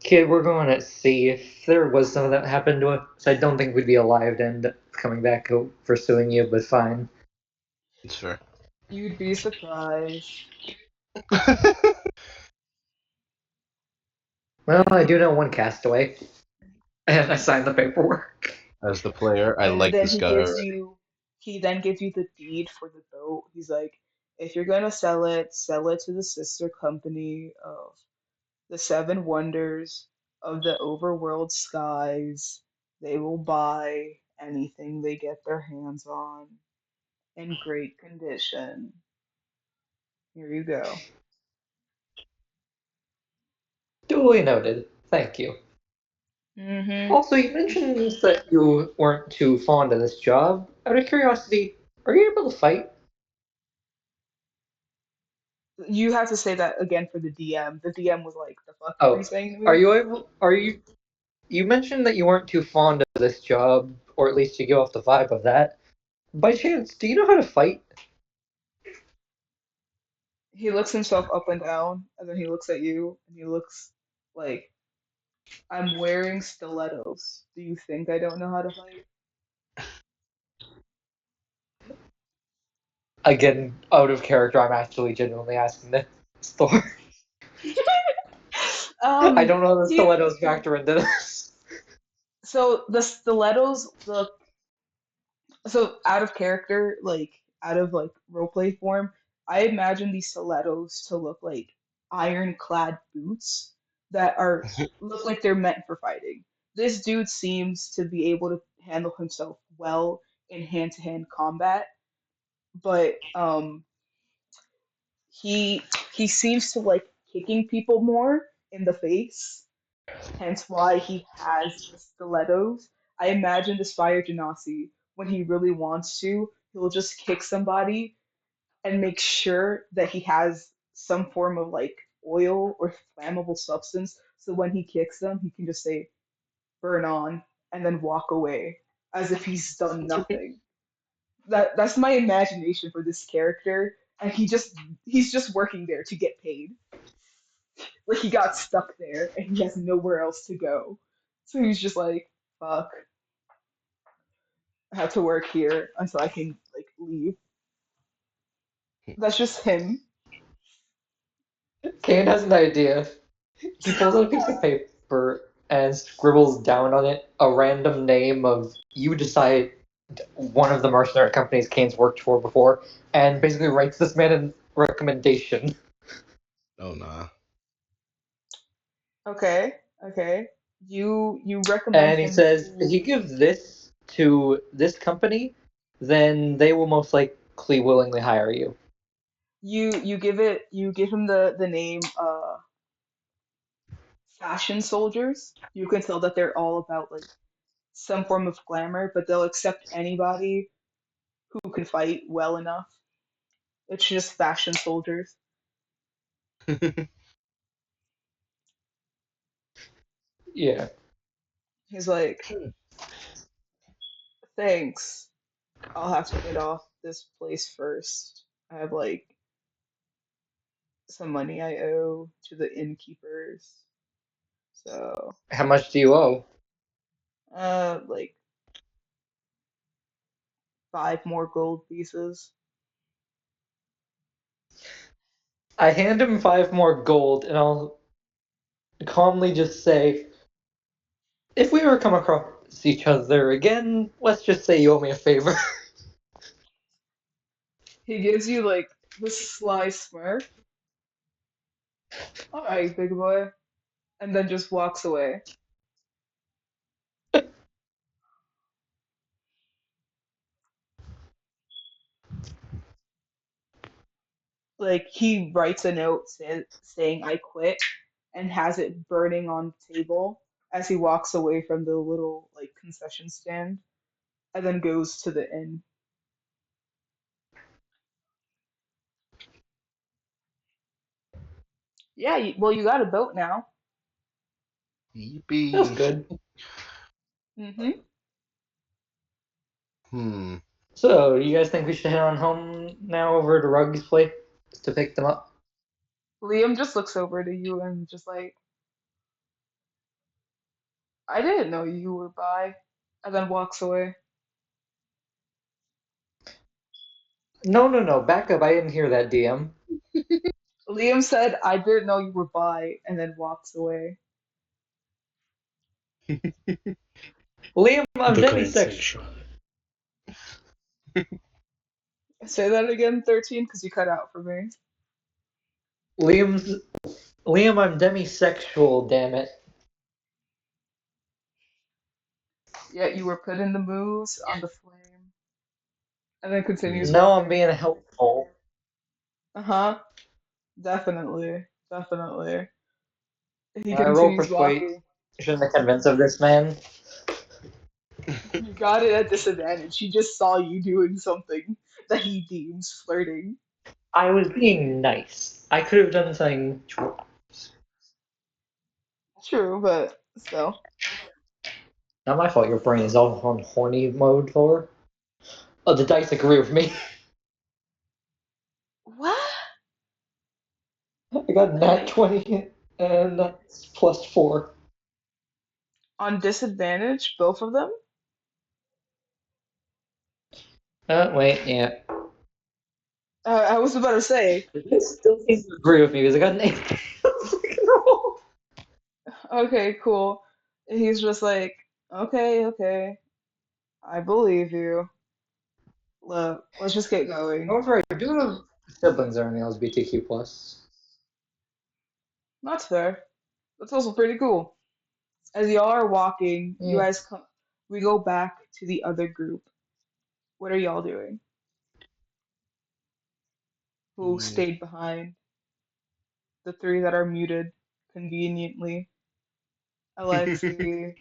Kid, we're going at sea. If there was something that happened to us, I don't think we'd be alive to end up coming back pursuing you, but fine. It's fair. You'd be surprised. Well, I do know one castaway. And I signed the paperwork. As the player, I And like then this guy already. he then gives you the deed for the boat. He's like, if you're gonna sell it to the sister company of the Seven Wonders of the Overworld Skies. They will buy anything they get their hands on in great condition. Here you go. Duly noted. Thank you. Mm-hmm. Also, you mentioned that you weren't too fond of this job. Out of curiosity, are you able to fight? You have to say that again for the DM. The DM was like, "The fuck were you Oh, saying to are me?" you able? Are you? You mentioned that you weren't too fond of this job, or at least you give off the vibe of that. By chance, do you know how to fight? He looks himself up and down, and then he looks at you, and he looks like, "I'm wearing stilettos. Do you think I don't know how to fight?" Again, out of character, I'm actually genuinely asking this Thor. I um, don't know the he stilettos factor into this. so the stilettos, the so out of character, like out of like roleplay form, I imagine these stilettos to look like ironclad boots that are look like they're meant for fighting. This dude seems to be able to handle himself well in hand-to-hand combat, but he he seems to like kicking people more in the face, hence why he has the stilettos. I imagine this Fire Genasi, when he really wants to, he'll just kick somebody and make sure that he has some form of like oil or flammable substance. So when he kicks them, he can just say, burn on, and then walk away as if he's done nothing. That's my imagination for this character. And he's just working there to get paid. Like he got stuck there and he has nowhere else to go. So he's just like, fuck, I have to work here until I can like leave. That's just him. Kane has an idea. He pulls out a piece of paper and scribbles down on it a random name of you decide one of the mercenary companies Kane's worked for before, and basically writes this man a recommendation. Oh nah. Okay, okay. You recommend And he him says if to you give this to this company, then they will most likely willingly hire you. you give him the name fashion soldiers. You can tell that they're all about like some form of glamour, but they'll accept anybody who can fight well enough. It's just fashion soldiers. Yeah. He's like, thanks. I'll have to get off this place first. I have like some money I owe to the innkeepers. So, How much do you owe? like 5 more gold pieces. I hand him 5 more gold, and I'll calmly just say, if we ever come across each other again, let's just say you owe me a favor. He gives you like this sly smirk. All right, big boy, and then just walks away. Like he writes a note saying I quit and has it burning on the table as he walks away from the little like concession stand and then goes to the inn. Yeah, well you got a boat now. That's Yippee. good. Mhm. Hmm. So, you guys think we should head on home now over to Rug's place to pick them up? Liam just looks over to you and just like, I didn't know you were by, and then walks away. No, no, no. Back up. I didn't hear that, DM. Liam said, I didn't know you were by, and then walks away. Liam, I'm The kind demisexual. sexual. Say that again, 13, because you cut out for me. Liam's Liam, I'm demisexual. Damn it. Yet you were putting the moves on the flame. And then continues No, I'm walking. being helpful. Uh-huh. Definitely. Definitely. He Can I roll continues persuasion walking. to convince of this man? You got it at disadvantage. He just saw you doing something that he deems flirting. I was being nice. I could have done something. True, but still. Not my fault. Your brain is all on horny mode, Thor. Oh, the dice agree with me. What? I got nat Okay. 20, and that's +4. On disadvantage, both of them? Wait, yeah. I was about to say. This still seems to agree with me because I got an 8. Freaking roll. Okay, cool. He's just like, okay, okay. I believe you. Look, let's just get going. However, I do have siblings that are in the LGBTQ+. That's fair. That's also pretty cool. As y'all are walking, you Yeah. guys come. We go back to the other group. What are y'all doing? Who Mm. stayed behind? The three that are muted conveniently. Alexi,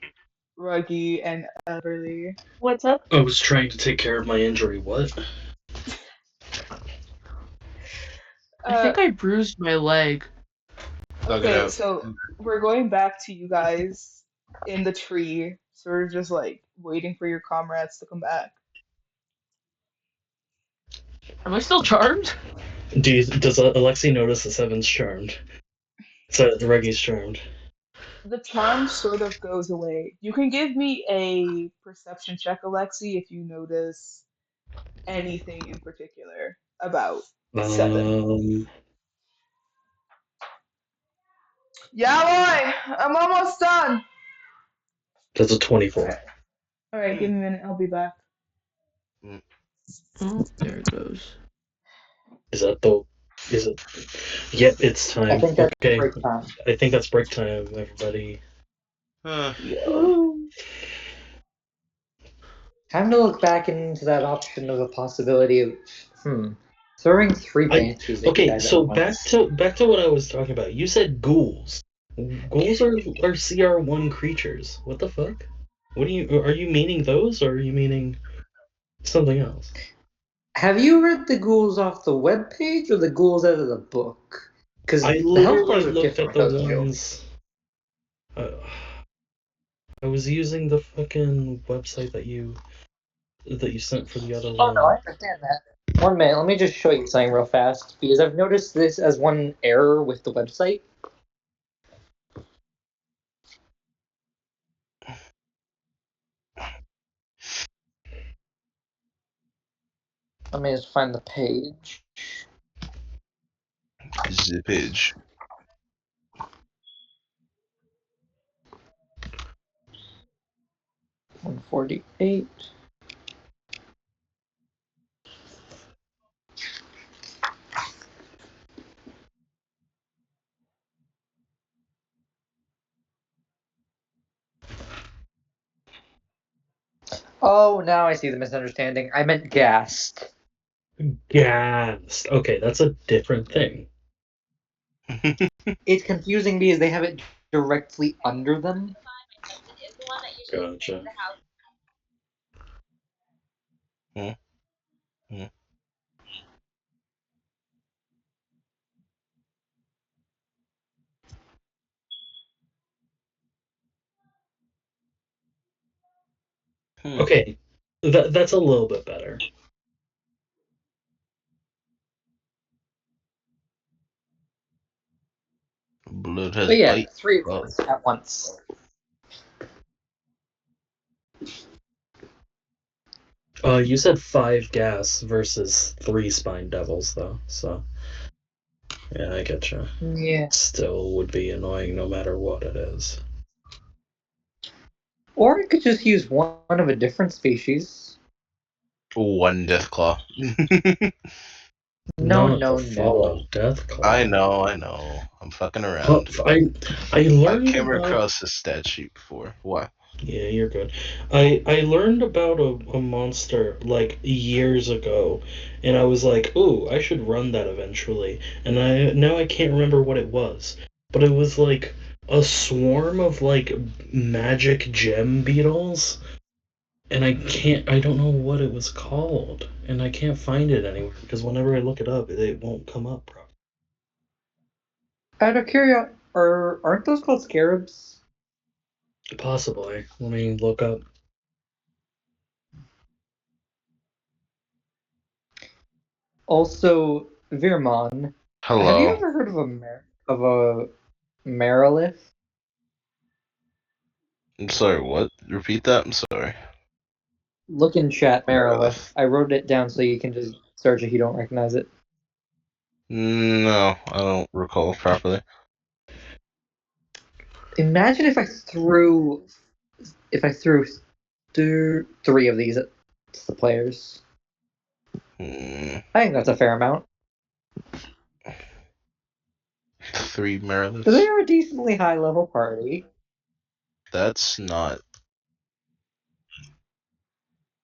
Ruggy, and Everly. What's up? I was trying to take care of my injury. What? I Uh, think I bruised my leg. Dug it okay, out. so we're going back to you guys in the tree. So we're just like waiting for your comrades to come back. Am I still charmed? Does Alexi notice the seven's charmed? So Reggie's charmed. The charm sort of goes away. You can give me a perception check, Alexi, if you notice anything in particular about Seven. Um, Yeah, boy, I'm almost done. that's a All 24. right, all right, give me a minute. I'll be back. Mm. Oh, there it goes. Is that the? Is it? Yep, it's I time. think that's Okay, break time. I think that's break time, everybody. Yo. Woo. Time to look back into that option of a possibility of, throwing 3 I banshees at you okay. guys at So back once. to what I was talking about. You said ghouls. Ghouls are CR1 creatures. What the fuck? What are you meaning those, or are you meaning something else? Have you read the ghouls off the webpage or the ghouls out of the book? Because I the health literally bars are looked at different, the those two. ones. Uh, I was using the fucking website that you sent for the other Oh no, I one. understand that. 1 minute, let me just show you something real fast, because I've noticed this as one error with the website. Let me just find the page. Zippage. 148. Oh, now I see the misunderstanding. I meant gassed. Gassed. Okay, that's a different thing. It's confusing because they have it directly under them. Gotcha. Hmm. Hmm. Hmm. Okay, that's a little bit better. Blood has But yeah, bite. 3 of Oh. those at once. You said 5 gas versus 3 spine devils, though. So yeah, I get you. Yeah. Still would be annoying no matter what it is. Or I could just use one of a different species. One deathclaw. No, Not no, the no. fallen death I claw. know, I know. I'm fucking Huh, around. I I learned came about across this stat sheet before. What? Yeah, you're good. I learned about a monster like years ago, and I was like, "Ooh, I should run that eventually." And I can't remember what it was, but it was like a swarm of like magic gem beetles, and I don't know what it was called, and I can't find it anywhere because whenever I look it up, it won't come up properly. Out of curiosity, aren't those called scarabs? Possibly. Let me look up. Also, Virmon, have you Hello. ever heard of a Marilith? I'm sorry, what? Repeat that? I'm sorry. Look in chat, Marilith. Meredith. I wrote it down so you can just search if you don't recognize it. No, I don't recall properly. Imagine if I threw three of these at the players. Hmm. I think that's a fair amount. 3 They Merediths. are a decently high level party. That's not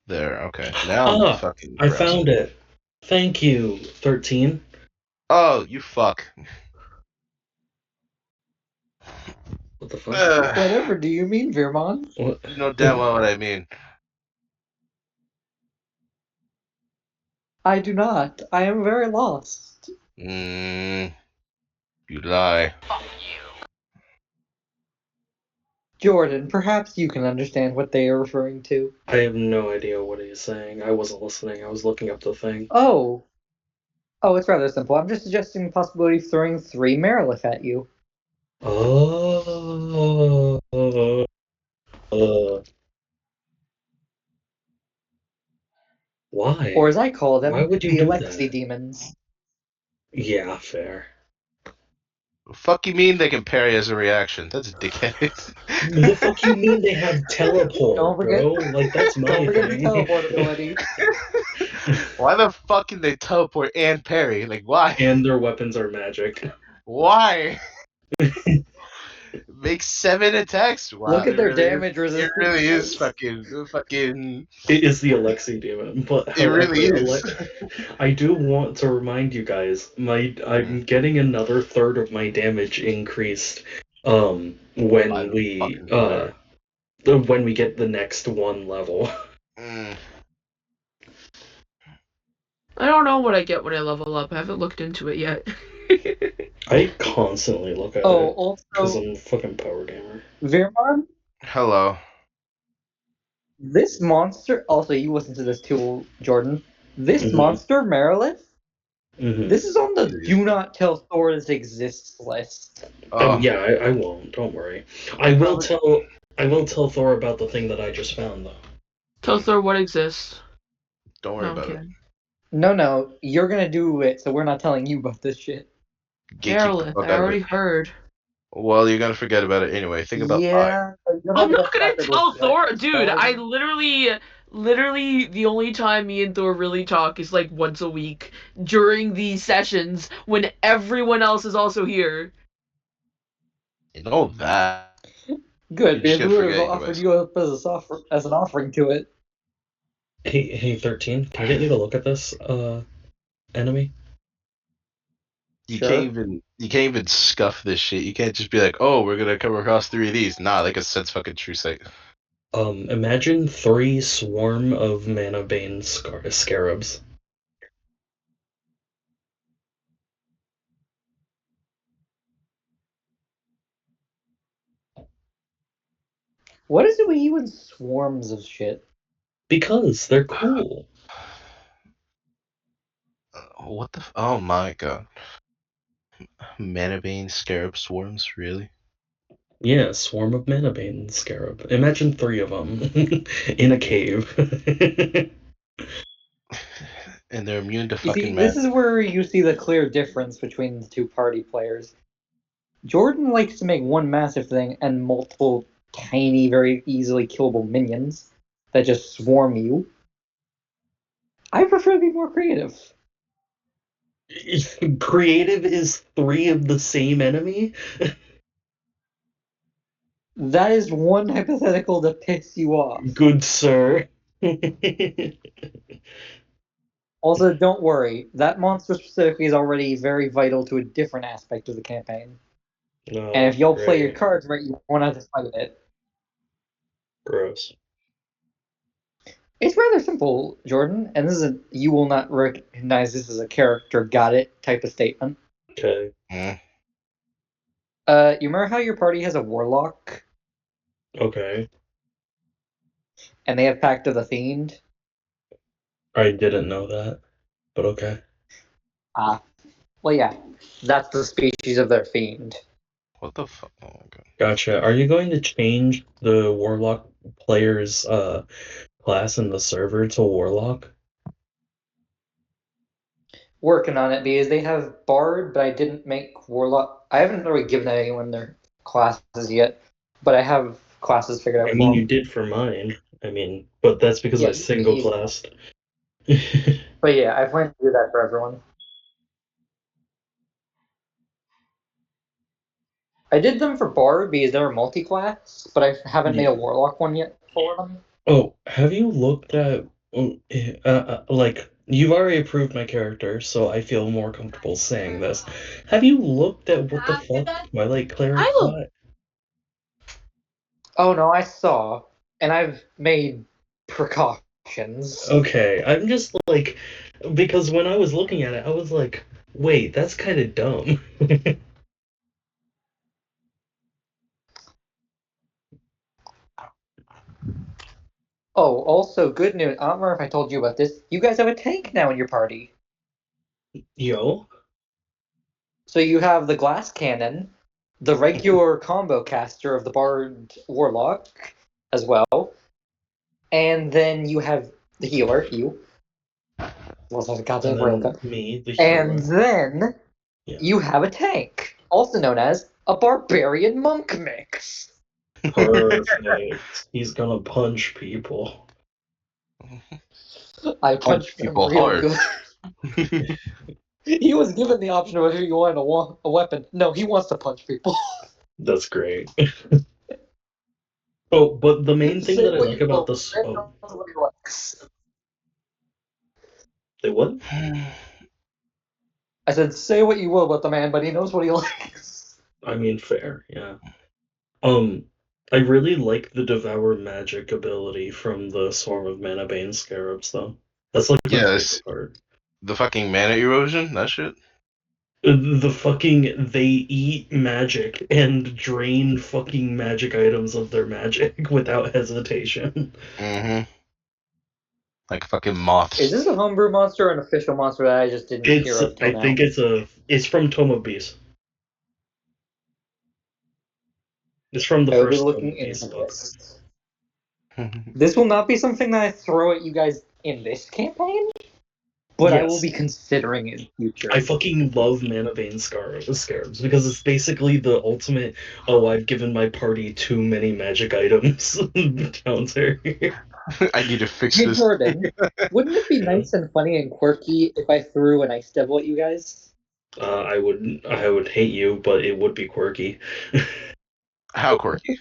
there. Okay, now I'm Ah, fucking I impressed. found it. Thank you, 13. Oh, you fuck. What the fuck? Whatever do you mean, Virmon? What? You know damn well what I mean. I do not. I am very lost. You lie. Jordan, perhaps you can understand what they are referring to. I have no idea what he's saying. I wasn't listening. I was looking up the thing. Oh. Oh, it's rather simple. I'm just suggesting the possibility of throwing three Marilith at you. Oh. Or Why? as I call Why them, would you the do Alexi that? demons. Yeah, fair. Fuck you mean they can parry as a reaction? That's dickhead. The fuck you mean they have Don't teleport, forget bro? Like, that's don't my forget the thing. teleport ability. Why the fuck can they teleport and parry? Like, why? And their weapons are magic. Why? Make 7 attacks. Look Wow, at it their really is. damage It really is resistances. fucking. It is the Alexi demon, but It really however, is. I do want to remind you guys, I'm getting another third of my damage increased By the fucking player. when we get the next one level. Mm. I don't know what I get when I level up. I haven't looked into it yet. I constantly look at Oh, it because also, I'm a fucking power gamer. Virmon, Hello. this monster. Also, you listen to this too, Jordan. This Mm-hmm. monster, Marilith, Mm-hmm. this is on the Idiot. do not tell Thor this exists list. Oh Oh, yeah, I won't. Don't worry. I will tell Thor about the thing that I just found though. Tell Thor what exists. don't worry No, I'm about it. kidding. No, you're gonna do it, so we're not telling you about this shit. Get kicked the Marilith, fuck I out of it. already heard. Well, you're gonna forget about it anyway. Think about 5. Yeah, but you don't I'm have not enough gonna time to tell reflect, Thor, dude. I Spelling. literally, the only time me and Thor really talk is like once a week during these sessions when everyone else is also here. You know that. Good, You just because we gotta would have forget offered anyways. you up as an offering to it. Hey, 13, can I get you to look at this enemy? Sure. You can't even scuff this shit. You can't just be like, oh, we're gonna come across 3 of these. Nah, like a sense fucking true sight. Imagine 3 swarm of mana bane scarabs. What is it with you and swarms of shit? Because they're cool. What the? Oh my god. Manabane scarab swarms, really? Yeah, swarm of mana bane scarab. Imagine 3 of them in a cave. And they're immune to You see, fucking this is magic. where you see the clear difference between the two party players. Jordan likes to make one massive thing and multiple tiny, very easily killable minions that just swarm you. I prefer to be more creative. Creative is 3 of the same enemy? That is one hypothetical to piss you off. Good sir. Also, don't worry. That monster specifically is already very vital to a different aspect of the campaign. No, And if you'll play your great. cards right, you won't have to fight it. Gross. It's rather simple, Jordan, and this is a you will not recognize this as a character got it type of statement. Okay. Mm. You remember how your party has a warlock Okay. and they have Pact of the Fiend? I didn't know that, but okay. Ah, well, yeah, that's the species of their fiend. What the fuck? Oh my god. Gotcha. Are you going to change the Warlock player's class in the server to Warlock? Working on it because they have Bard, but I didn't make Warlock. I haven't really given anyone their classes yet, but I have classes figured I out mean, for you them. did for mine. I mean, but that's because I Yeah, single classed. but yeah, I plan to do that for everyone. I did them for Bard because they're multi-class, but I haven't made a Yeah. Warlock one yet for them. Oh, have you looked at like you've already approved my character, so I feel more comfortable saying this. Have you looked at what the fuck Twilight Cleric I look. got? Oh no, I saw, and I've made precautions. Okay, I'm just like because when I was looking at it, I was like, wait, that's kind of dumb. Oh, also good news. I don't remember if I told you about this. You guys have a tank now in your party. Yo, So you have the glass cannon, the regular combo caster of the Bard Warlock as well, and then you have the healer, you. Was that a and goddamn then robot? me, the And hero. then Yeah, you have a tank, also known as a barbarian monk mix. perfect. He's gonna punch people. I Punch punched them people real hard. good. He was given the option of if he wanted a weapon. No, he wants to punch people. That's great. Oh, but the main thing Say that I what like you about will, this, man oh, knows what he likes. they what? I said, say what you will about the man, but he knows what he likes. I mean, fair, yeah. Um, I really like the Devour Magic ability from the Swarm of Manabane Scarabs, though. That's like my Yes, favorite part. the fucking mana erosion. That shit. The fucking they eat magic and drain fucking magic items of their magic without hesitation. Mm-hmm. Like fucking Is moths. this a homebrew monster or an official monster that I just didn't hear It's of till I now? think it's from Tome of Beasts. It's from the I will be first Tome looking of Beasts into book. this. This will not be something that I throw at you guys in this campaign, but I will Yes. be considering in I future. fucking love Manabane Scarabs because it's basically the ultimate, oh, I've given my party too many magic items counter. I need to fix Hey this. Jordan, wouldn't it be Yeah. nice and funny and quirky if I threw an ice devil at you guys? I would hate you, but it would be quirky. How quirky.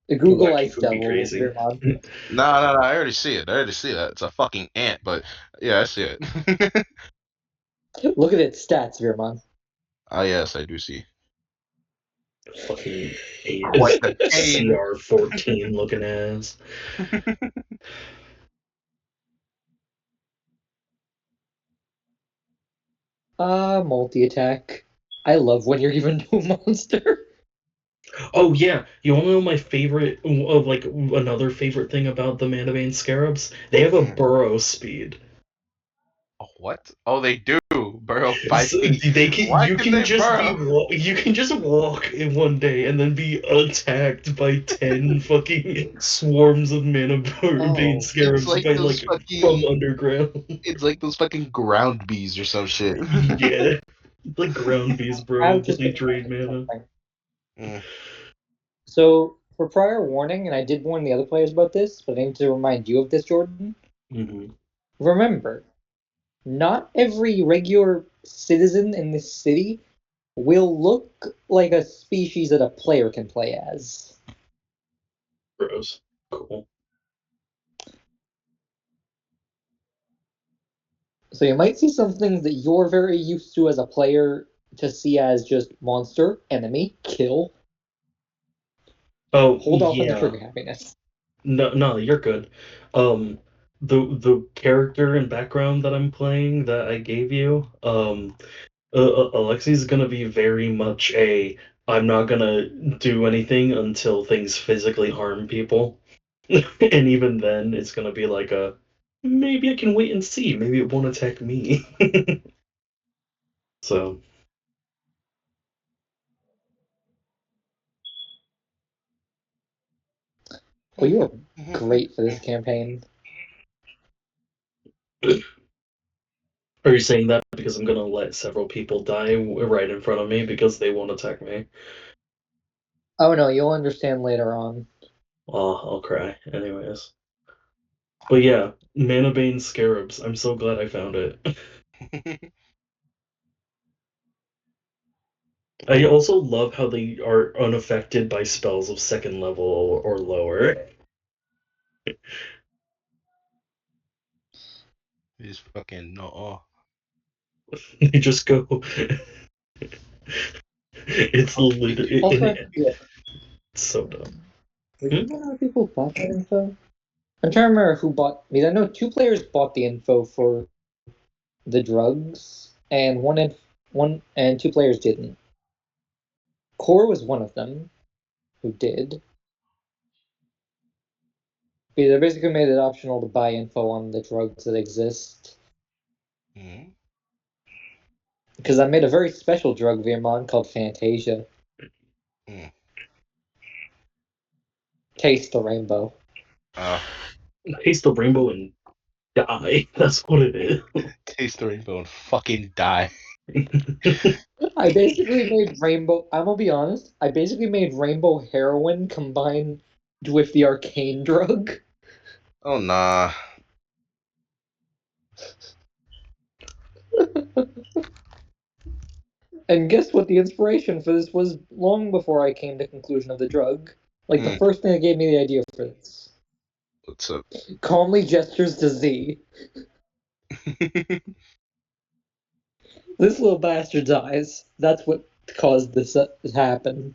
The Google Wacky, Ice kooky, Devil, crazy. Virmon. No, no, no. I already see it. I already see that. It's a fucking ant, but yeah, I see it. Look at its stats, Virmon. Ah, yes, I do see. Fucking Quite the pain. CR14 looking ass. Multi-attack. I love when you're even to a monster. Oh yeah, you wanna know my favorite of like another favorite thing about the Manabane Scarabs? They have a Hmm. burrow speed. What? Oh, they do burrow five So feet. they can Why you can can they just burrow? you can just walk in one day and then be attacked by 10 fucking swarms of Manabane Oh. It's Scarabs like by those like from fucking. underground. It's like those fucking ground bees or some shit. Yeah, like ground bees, bro, I've but just they been drain imagining mana. something. Mm. So, for prior warning, and I did warn the other players about this, but I need to remind you of this, Jordan. Hmm. Remember, not every regular citizen in this city will look like a species that a player can play as. Gross. Cool. So you might see some things that you're very used to as a player to see as just monster, enemy, kill. Oh, Hold off on the yeah. trigger happiness. No, you're good. The character and background that I'm playing that I gave you, Alexi's gonna be very much I'm not gonna do anything until things physically harm people. And even then, it's gonna be like maybe I can wait and see. Maybe it won't attack me. So, Well, you are great for this campaign. are you saying that because I'm gonna let several people die right in front of me because they won't attack me? Oh no, you'll understand later on. Oh, I'll cry. Anyways. But yeah, Mana Bane Scarabs. I'm so glad I found it. I also love how they are unaffected by spells of second level or lower. He's fucking no. You just go. It's literally. Also, I forget. It's so dumb. Remember how people bought that info? I'm trying to remember who bought, because I know two players bought the info for the drugs, and one and two players didn't. Core was one of them who did. Because they basically made it optional to buy info on the drugs that exist. Mm. Because I made a very special drug Veermon called Fantasia. Mm. Taste the rainbow. Taste the rainbow and die. That's what it is. Taste the rainbow and fucking die. I basically made rainbow. I'm gonna be honest. I basically made rainbow heroin combined with the arcane drug. Oh nah. And guess what? The inspiration for this was long before I came to conclusion of the drug. Like the Mm. first thing that gave me the idea for this. What's up? Calmly gestures to Z. This little bastard dies. That's what caused this to happen.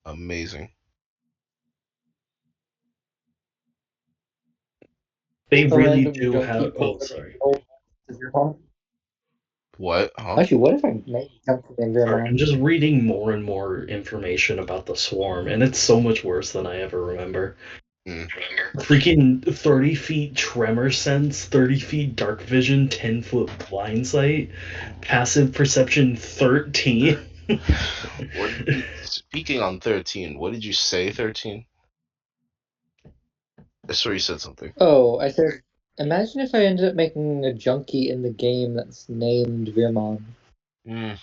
Amazing. They A really random do junkie have. Oh, pulls up sorry. to your mom. What? Huh? Actually, what if I make junkie in your Sorry, I'm mom? just reading more and more information about the swarm, and it's so much worse than I ever remember. Mm. Freaking 30 feet tremor sense, 30 feet dark vision, 10-foot blind sight, passive perception 13. What? Speaking on 13, what did you say? 13? I swear you said something. Oh, I said, imagine if I ended up making a junkie in the game that's named Veermon. Mm.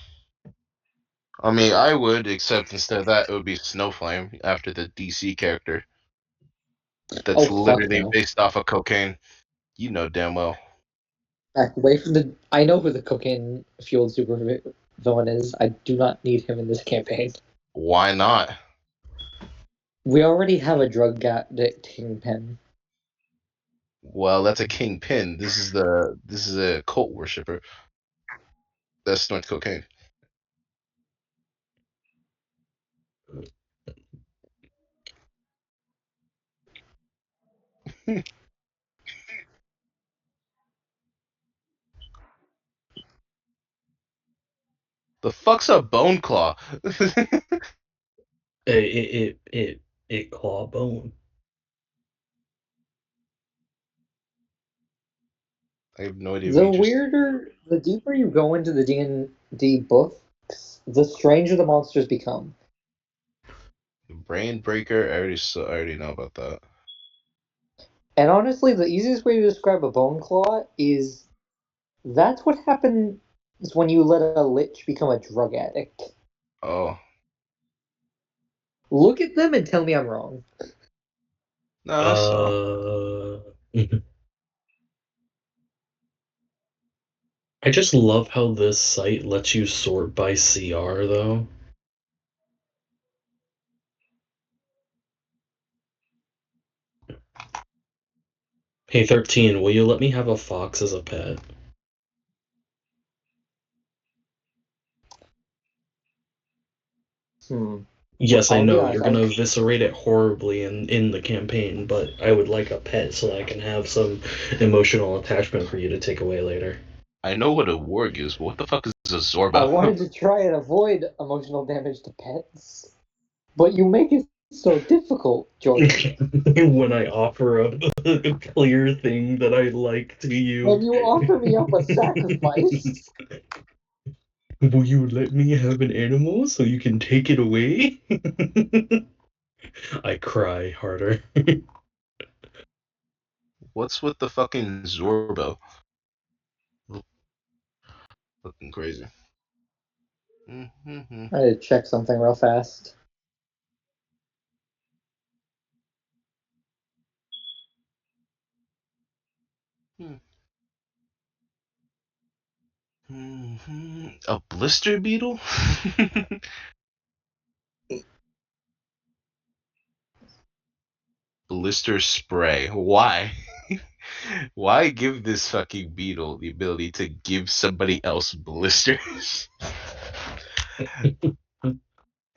I mean, I would, except instead of that, it would be Snowflame after the DC character. Oh, That's fuck literally no. based off of cocaine. You know damn well. Back away from the. I know who the cocaine fueled super villain is. I do not need him in this campaign. Why not? We already have a drug addict kingpin. Well, that's a kingpin. This is a cult worshiper. That snorts cocaine. The fuck's a bone claw? It claw bone. I have no idea what you just. The deeper you go into the D&D books, the stranger the monsters become. Brain breaker. I already know about that. And honestly, the easiest way to describe a bone claw is that's what happens when you let a lich become a drug addict. Oh, Look at them and tell me I'm wrong. no, I saw. Uh, I just love how this site lets you sort by CR, though. Hey, 13, will you let me have a fox as a pet? Yes, I I'll be know, honest. you're gonna eviscerate it horribly in the campaign, but I would like a pet so that I can have some emotional attachment for you to take away later. I know what a warg is, but what the fuck is a I Zorba? wanted to try and avoid emotional damage to pets, but you make it so difficult, Jordan. When I offer a clear thing that I like to When you, you offer me up a sacrifice, will you let me have an animal so you can take it away? I cry harder. What's with the fucking Zorba? Looking crazy. Mm-hmm. I had to check something real fast. A blister beetle? Blister spray. Why? Why give this fucking beetle the ability to give somebody else blisters?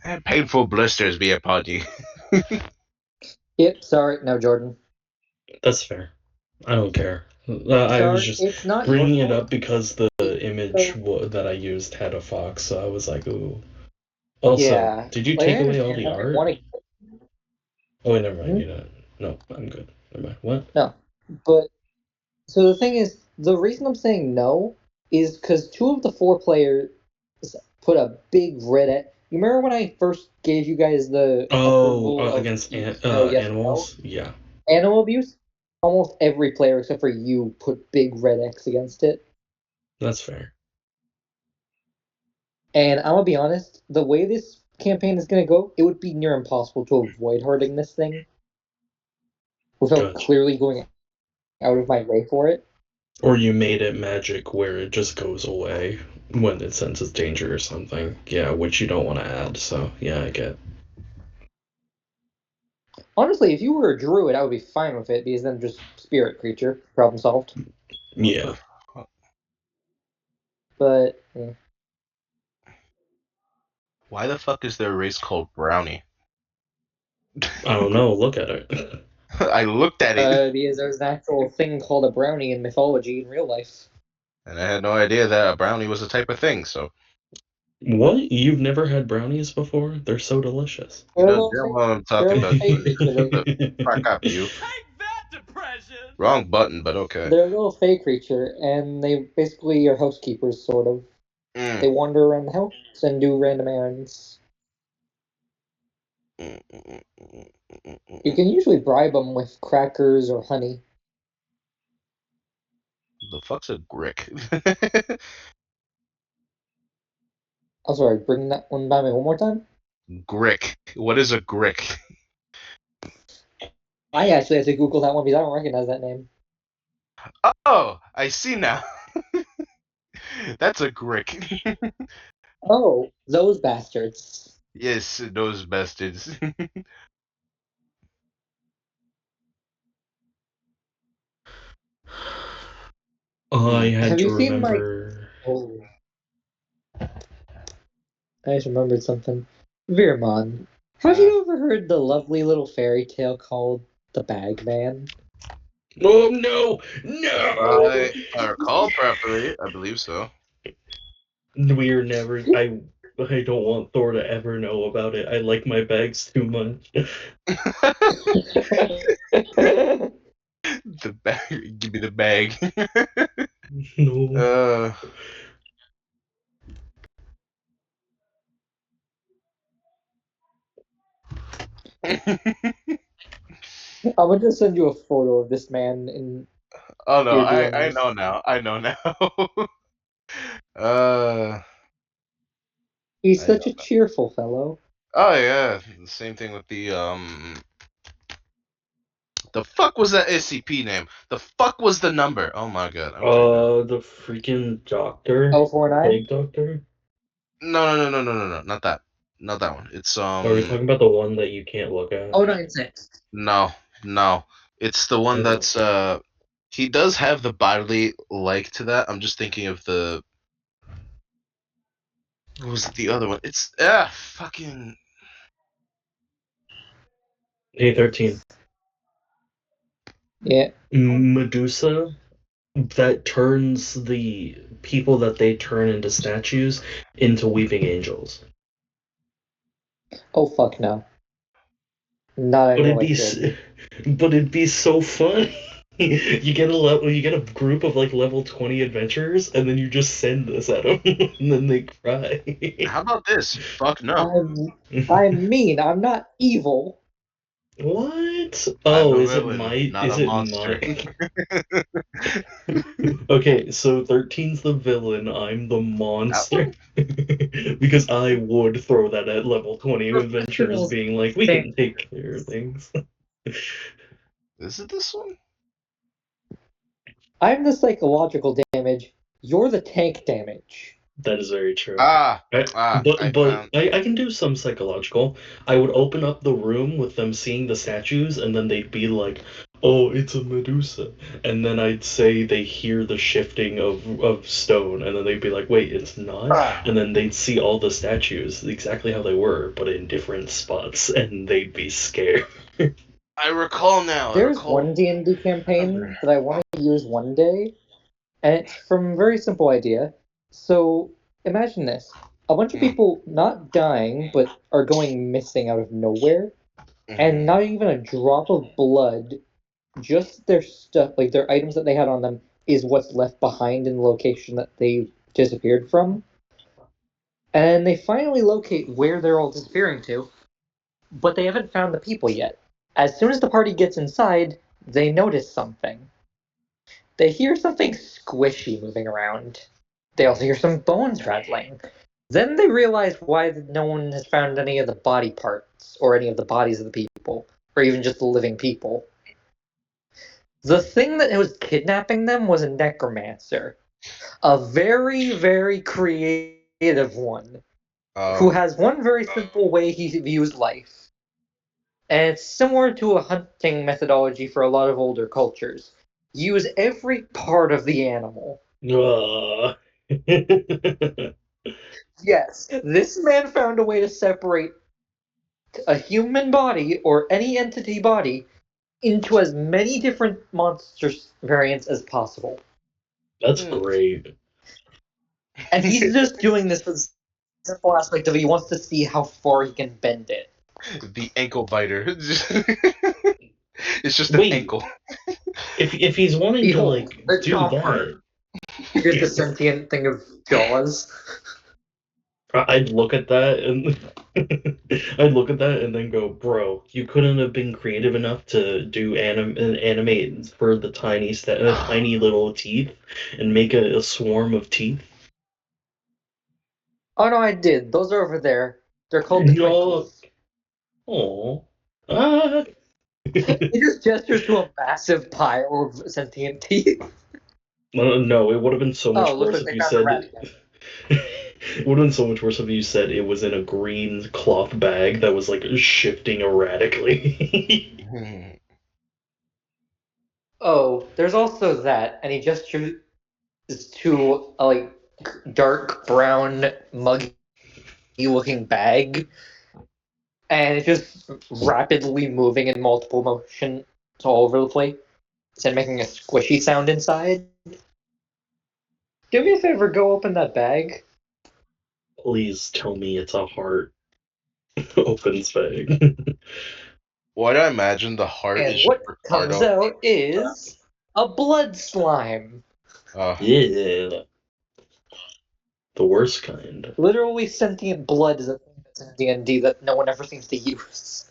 And painful blisters be upon you. Yep, sorry, no, Jordan. That's fair. I don't care. I was Sorry, just it's not your bringing it fault. up because the image So, that I used had a fox, so I was like, ooh. Also, yeah, did you like I take away all understand the how you art? want to. Oh, wait, never mind. Hmm? You don't. No, I'm good. Never mind. What? No, but so the thing is, the reason I'm saying no is because two of the four players put a big red X. You remember when I first gave you guys the Oh, approval of against yes or no? animals? Yeah, Animal abuse? Almost every player except for you put big red X against it. that's fair. And I'm gonna be honest, the way this campaign is gonna go, it would be near impossible to avoid hurting this thing without Gotcha. clearly going out of my way for it. Or you made it magic where it just goes away when it senses danger or something. Yeah, which you don't want to add, so yeah, I get. Honestly, if you were a druid, I would be fine with it because then just spirit creature, problem solved. What the Yeah. fuck? But Why the fuck is there a race called Brownie? I don't know, look at it. I looked at it because there's an actual thing called a brownie in mythology in real life. and I had no idea that a brownie was a type of thing, so What? You've never had brownies before? They're so delicious. you They're a know little damn fake. well I'm They're a talking little about fake creature. the fuck up you. Wrong button, but okay. They're a little fey creature, and they basically are housekeepers, sort of. Mm. They wander around the house and do random errands. You can usually bribe them with crackers or honey. The fuck's a grick? I'm sorry, bring that one by me one more time. Grick. What is a grick? I actually had to Google that one because I don't recognize that name. Oh, I see now. That's a grick. Oh, those bastards. Yes, those bastards. I had Have to you seen my? remember. Oh, I just remembered something. Virmon, have Mm. you ever heard the lovely little fairy tale called The Bagman? Oh no! No! If I recall properly, I believe so. We're never. I don't want Thor to ever know about it. I like my bags too much. The bag. Give me the bag. No. uh. I'm gonna just send you a photo of this man in Oh no, your I know DMs. now. I know now. uh. He's I know such a now. cheerful fellow. Oh yeah, the same thing with The fuck was that SCP name? The fuck was the number? Oh my god, I'm tripping. The freaking doctor, 049? big doctor. No, not that. Not that one. It's Are we talking about the one that you can't look at? 096. no, no. It's the one Oh. that's he does have the bodily like to that. I'm just thinking of the what was the other one? It's fucking A13. Yeah. Medusa that turns the people that they turn into statues into weeping angels. Oh, fuck no. Not But anyone it'd like be, good. but it'd be so fun. You get you get a group of like level 20 adventurers, and then you just send this at them, and then they cry. how about this? Fuck no. I'm mean. I'm not evil. What? I'm Oh, a villain, not is a it monster. my? Okay, so 13's the villain, I'm the That monster. one? Because I would throw that at level 20 adventurers Professionals being like, we can think take care of things. Is it this one? I'm the psychological damage. You're the tank damage. That is very true. Ah, I, I but found. I can do some psychological. I would open up the room with them seeing the statues, and then they'd be like, "Oh, it's a Medusa," and then I'd say they hear the shifting of stone, and then they'd be like, "Wait, it's not," and then they'd see all the statues exactly how they were, but in different spots, and they'd be scared. I recall now. I There's recall. one D&D Remember. campaign that I want to use one day, and it's from a very simple idea. So imagine this: a bunch of Mm, people not dying but are going missing out of nowhere, and mhm. not even a drop of blood, just their stuff, like their items that they had on them, is what's left behind in the location that they disappeared from. And they finally locate where they're all disappearing to, but they haven't found the people yet. As soon as the party gets inside, they notice something. They hear something squishy moving around. They also hear some bones rattling. Then they realize why no one has found any of the body parts, or any of the bodies of the people, or even just the living people. The thing that was kidnapping them was a necromancer. A very, very creative one, Oh, who has one very simple way he views life. And it's similar to a hunting methodology for a lot of older cultures. Use every part of the animal. Ah. Yes, this man found a way to separate a human body or any entity body into as many different monster variants as possible. That's hmm. great. And he's just doing this for the simple aspect of he wants to see how far he can bend it. The ankle biter. It's just an Wait, ankle. if he's wanting to Behold, like the do chomper. that, Here's the sentient thing of Jaws. I'd look at that and I'd look at that and then go, bro, you couldn't have been creative enough to do animate for the tiny little teeth and make a swarm of teeth. Oh no, I did. Those are over there. They're called the No, Twinklies. oh, ah. He just gestures to a massive pile of sentient teeth. No, it would have been so Oh, much looks worse like if they you found the said. rat again. It would have been so much worse if you said it was in a green cloth bag that was like shifting erratically. Hmm. Oh, there's also that, and he gestures to a like dark brown, muggy-looking bag, and it's just rapidly moving in multiple motions all over the place, and making a squishy sound inside. Do me a favor, go open that bag. Please tell me it's a heart opens bag. What I imagine the heart And is just what comes Ricardo. out is a blood slime. Uh, Yeah, the worst kind. Literally sentient blood is a thing that's in D&D that no one ever seems to use.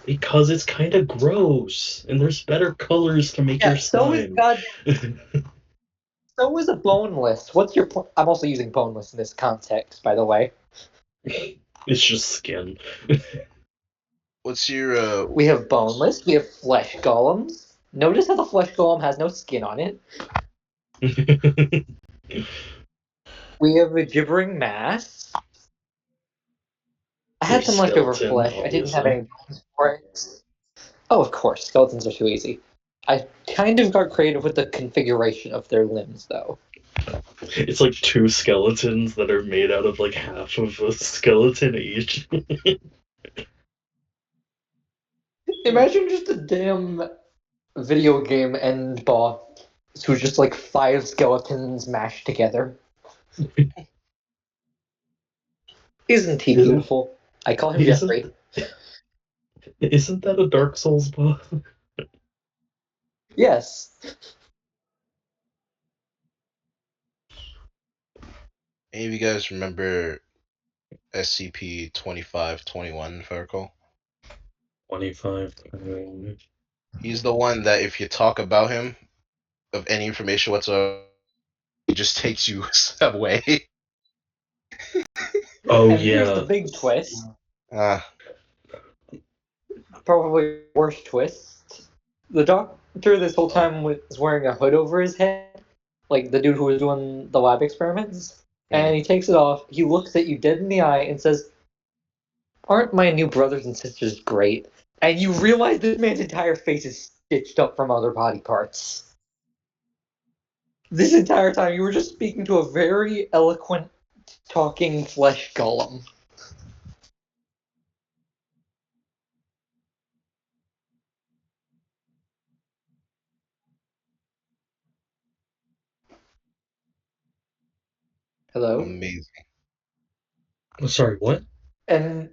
Because it's kind of gross, and there's better colors to make your Yeah, so is slime. God. So is a boneless. What's your point? I'm also using boneless in this context, by the way. It's just skin. What's your We have boneless. We have flesh golems. Notice how the flesh golem has no skin on it. We have a gibbering mass. I Free had some leftover skeleton, flesh. I didn't have obviously. any bones for it. Oh, of course, skeletons are too easy. I kind of got creative with the configuration of their limbs, though. It's like two skeletons that are made out of like half of a skeleton each. Imagine just a damn video game end boss who's just like 5 skeletons mashed together. Isn't he Isn't beautiful? I call him isn't Jeffrey. isn't that a Dark Souls boss? Yes. any of you guys remember SCP-2521, if I recall? 25. He's the one that if you talk about him of any information whatsoever, he just takes you away. Oh And here's the yeah. big twist. Ah, Probably worst twist. The doctor this whole time was wearing a hood over his head, like the dude who was doing the lab experiments. And he takes it off, he looks at you dead in the eye and says, "Aren't my new brothers and sisters great?" And you realize this man's entire face is stitched up from other body parts. This entire time you were just speaking to a very eloquent talking flesh golem. Hello? amazing. Sorry, what? And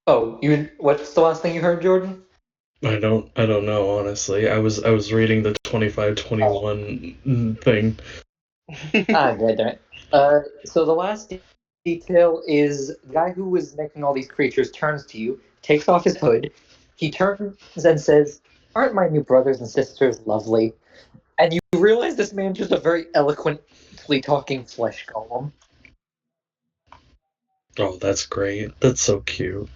oh, you what's the last thing you heard, Jordan? I don't know, honestly. I was reading the 2521 thing. Ah, right there. So the last detail is the guy who was making all these creatures turns to you, takes off his hood, he turns and says, "Aren't my new brothers and sisters lovely?" And you realize this man's just a very eloquently talking flesh golem. Oh, that's great. That's so cute.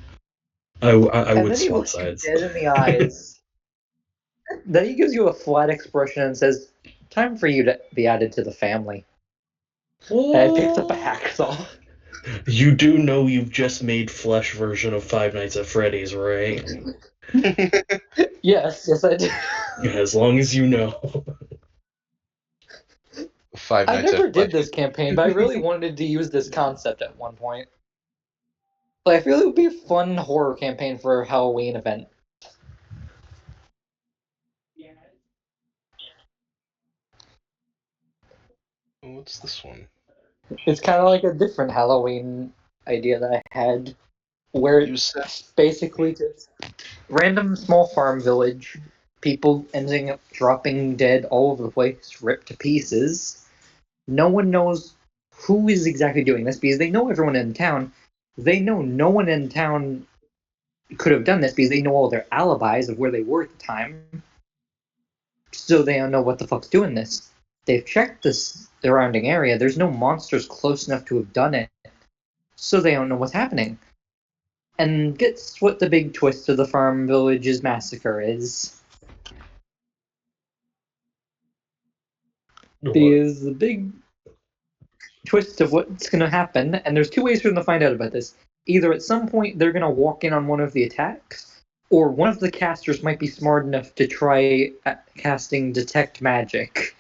I And would then he swap looks you sides. dead in the eyes. Then he gives you a flat expression and says, "Time for you to be added to the family." And picks up a hacksaw. You do know you've just made flesh version of Five Nights at Freddy's, right? Yes, I do. As long as you know. Five I Nights at never did this campaign, but I really wanted to use this concept at one point. Like, I feel it would be a fun horror campaign for a Halloween event. What's this one? It's kind of like a different Halloween idea that I had, where You said it's basically just random small farm village, people ending up dropping dead all over the place, ripped to pieces. No one knows who is exactly doing this because they know everyone in town. They know no one in town could have done this because they know all their alibis of where they were at the time. So they don't know what the fuck's doing this. They've checked the surrounding area. There's no monsters close enough to have done it. So they don't know what's happening. And guess what the big twist of the farm village's massacre is? What? Because the big twist of what's going to happen, and there's two ways for them to find out about this. Either at some point they're going to walk in on one of the attacks, or one of the casters might be smart enough to try casting Detect Magic.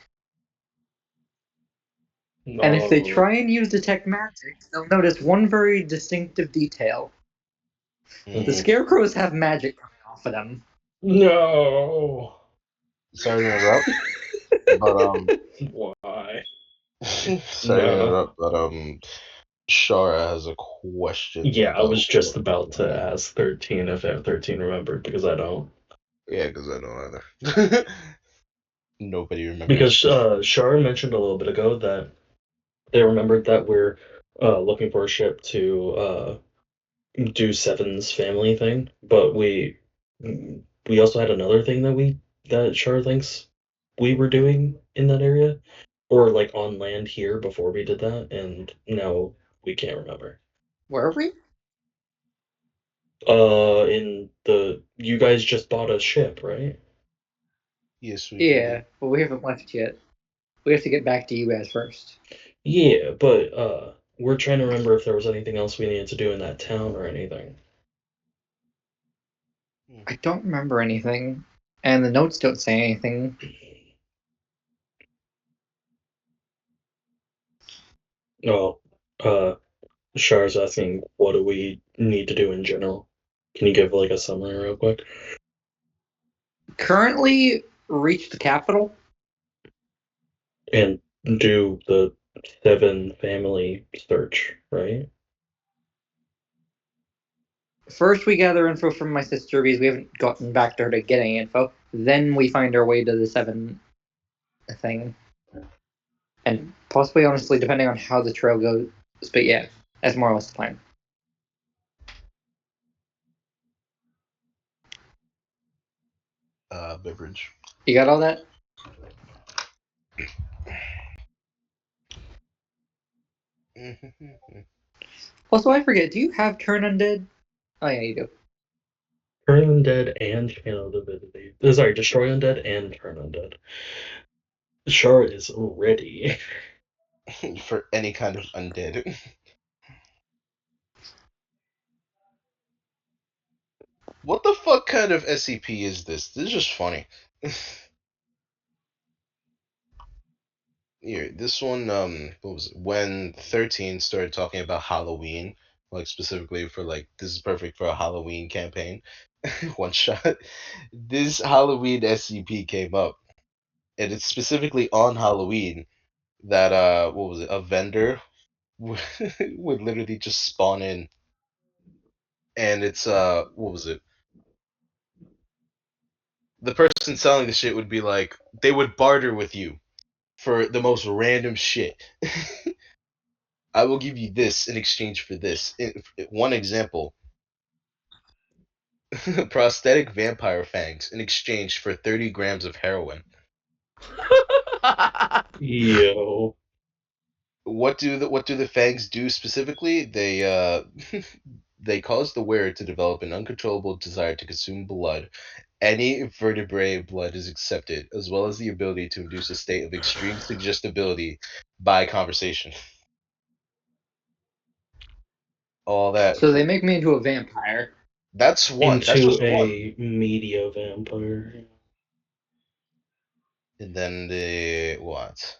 And if they try and use Detect Magic, they'll notice one very distinctive detail. The scarecrows have magic coming off of them. No. sorry to interrupt, but Why? sorry to No. interrupt, but Shara has a question Yeah, I about was just what. about to ask 13 if 13 remembered because I don't. Yeah, because I don't either. Nobody Because remembers. Shar mentioned a little bit ago that they remembered that we're looking for a ship to do Seven's family thing, but we also had another thing that Char thinks we were doing in that area, or like on land here before we did that, and now we can't remember. Were we? In the you guys just bought a ship, right? Yes, we Yeah, did. but we haven't left yet. We have to get back to you guys first. Yeah, but we're trying to remember if there was anything else we needed to do in that town or anything. Hmm. I don't remember anything, and the notes don't say anything. Oh, Char's asking what do we need to do in general. Can you give like a summary real quick? Currently, reach the capital. And do the seven family search, right? First, we gather info from my sister because we haven't gotten back to her to get any info. Then we find our way to the seven thing, and possibly, honestly, depending on how the trail goes. But yeah, that's more or less the plan. Beverage. You got all that? Also, I forget. Do you have turn undead? Oh yeah, you do. Turn undead and channel divinity. Sorry, destroy undead and turn undead. Char is ready. For any kind of undead. What the fuck kind of SCP is this? This is just funny. Here, this one, what was it? When 13 started talking about Halloween, like specifically for like, this is perfect for a Halloween campaign, one shot. This Halloween SCP came up, and it's specifically on Halloween that, what was it? A vendor would would literally just spawn in, and it's, what was it? The person selling the shit would be like, they would barter with you for the most random shit. I will give you this in exchange for this. One example: prosthetic vampire fangs in exchange for 30 grams of heroin. Yo. What do the fangs do specifically? They cause the wearer to develop an uncontrollable desire to consume blood. Any vertebrate blood is accepted, as well as the ability to induce a state of extreme suggestibility by conversation. All that So they for make me into a vampire. that's one. That's Into just one. a media vampire. And then the what?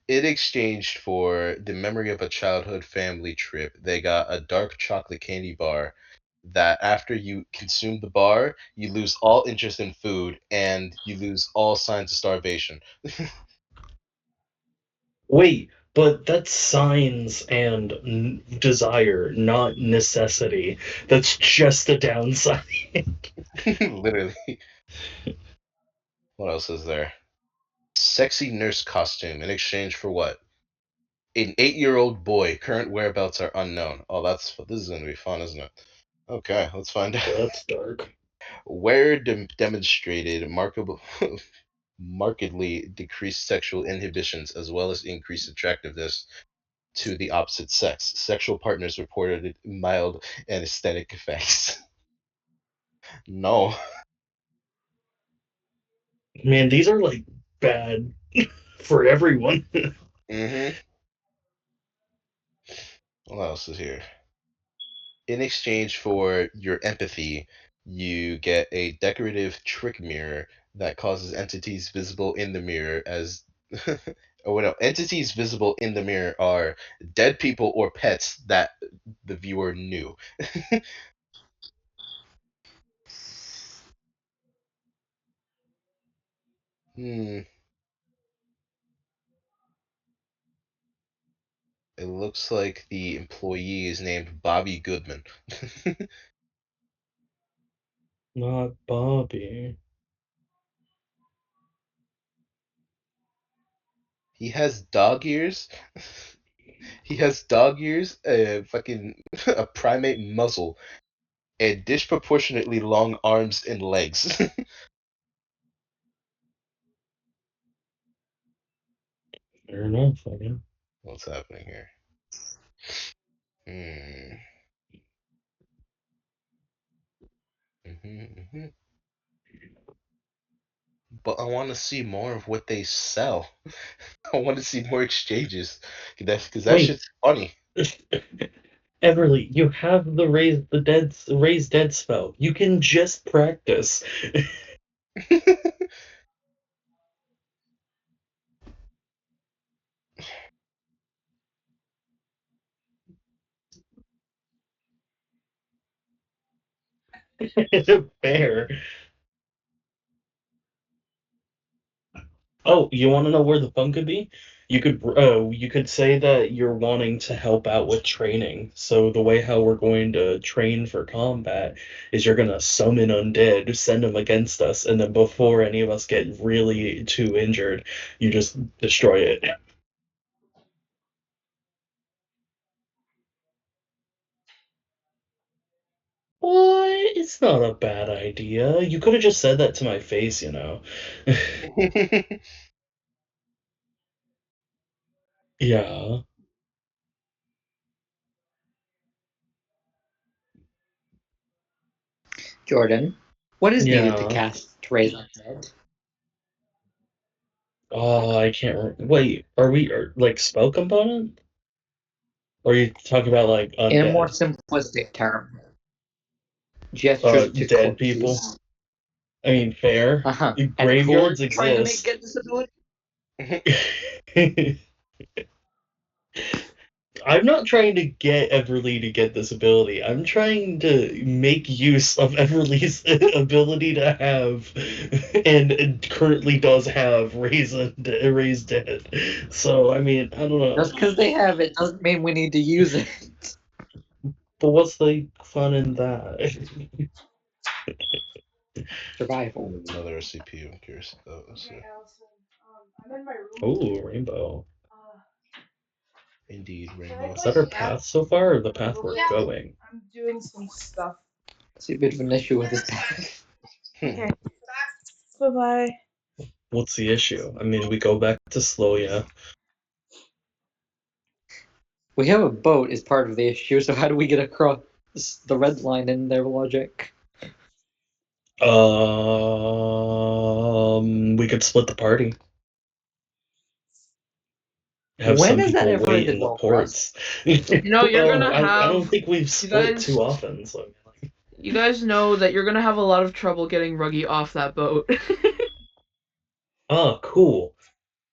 In exchange for the memory of a childhood family trip, they got a dark chocolate candy bar that after you consume the bar, you lose all interest in food and you lose all signs of starvation. Wait, but that's signs and desire, not necessity. That's just a downside. Literally. What else is there? Sexy nurse costume in exchange for what? An 8-year-old boy. Current whereabouts are unknown. Oh, this is gonna be fun, isn't it? Okay, let's find out. That's dark. Where demonstrated markable, markedly decreased sexual inhibitions as well as increased attractiveness to the opposite sex. Sexual partners reported mild anesthetic effects. No. Man, these are like bad for everyone. Mm-hmm. What else is here? In exchange for your empathy, you get a decorative trick mirror that causes entities visible in the mirror as oh no, entities visible in the mirror are dead people or pets that the viewer knew. Hmm. It looks like the employee is named Bobby Goodman. Not Bobby. He has dog ears. He has dog ears, a fucking a primate muzzle, and disproportionately long arms and legs. Fair enough, I guess. What's happening here? Hmm. Mhm. But I want to see more of what they sell. I want to see more exchanges. Because that Wait, shit's funny. Everly, you have the raise dead spell. You can just practice. Fair. Oh, you want to know where the fun could be? You could say that you're wanting to help out with training. So the way how we're going to train for combat is you're gonna summon undead, send them against us, and then before any of us get really too injured, you just destroy it. What? It's not a bad idea. You could have just said that to my face, you know. Yeah. Jordan, what is needed to Yeah. cast Raise Undead? Oh, I can't. Wait, are we like spell component? Or are you talking about like In a more undead? simplistic term, gestures to Dead people? corpses. I mean, fair. And who are Graveyards you trying to make exist. get this ability? I'm not trying to get Everly to get this ability. I'm trying to make use of Everly's ability to have, and it currently does have, raise dead. So, I mean, I don't know. Just because they have it doesn't mean we need to use it. But what's the fun in that? Survival. Another CPU. I'm curious. So, Okay, Allison. I'm in my room. Oh, rainbow. Uh, indeed, can I Rainbow. Is play that our Chat path so far, or the for a path little we're bit? going? I'm doing some stuff. See a bit of an issue with this path. Okay. Bye bye. What's the issue? I mean, we go back to Sloya. We have a boat as part of the issue, so how do we get across the red line in their logic? We could split the party. Have When some has that people ever wait ended in the well for us? ports. You know, you're Well, gonna I don't have think we've you split guys. too often, so. You guys know that you're gonna have a lot of trouble getting Ruggy off that boat. Ah, cool.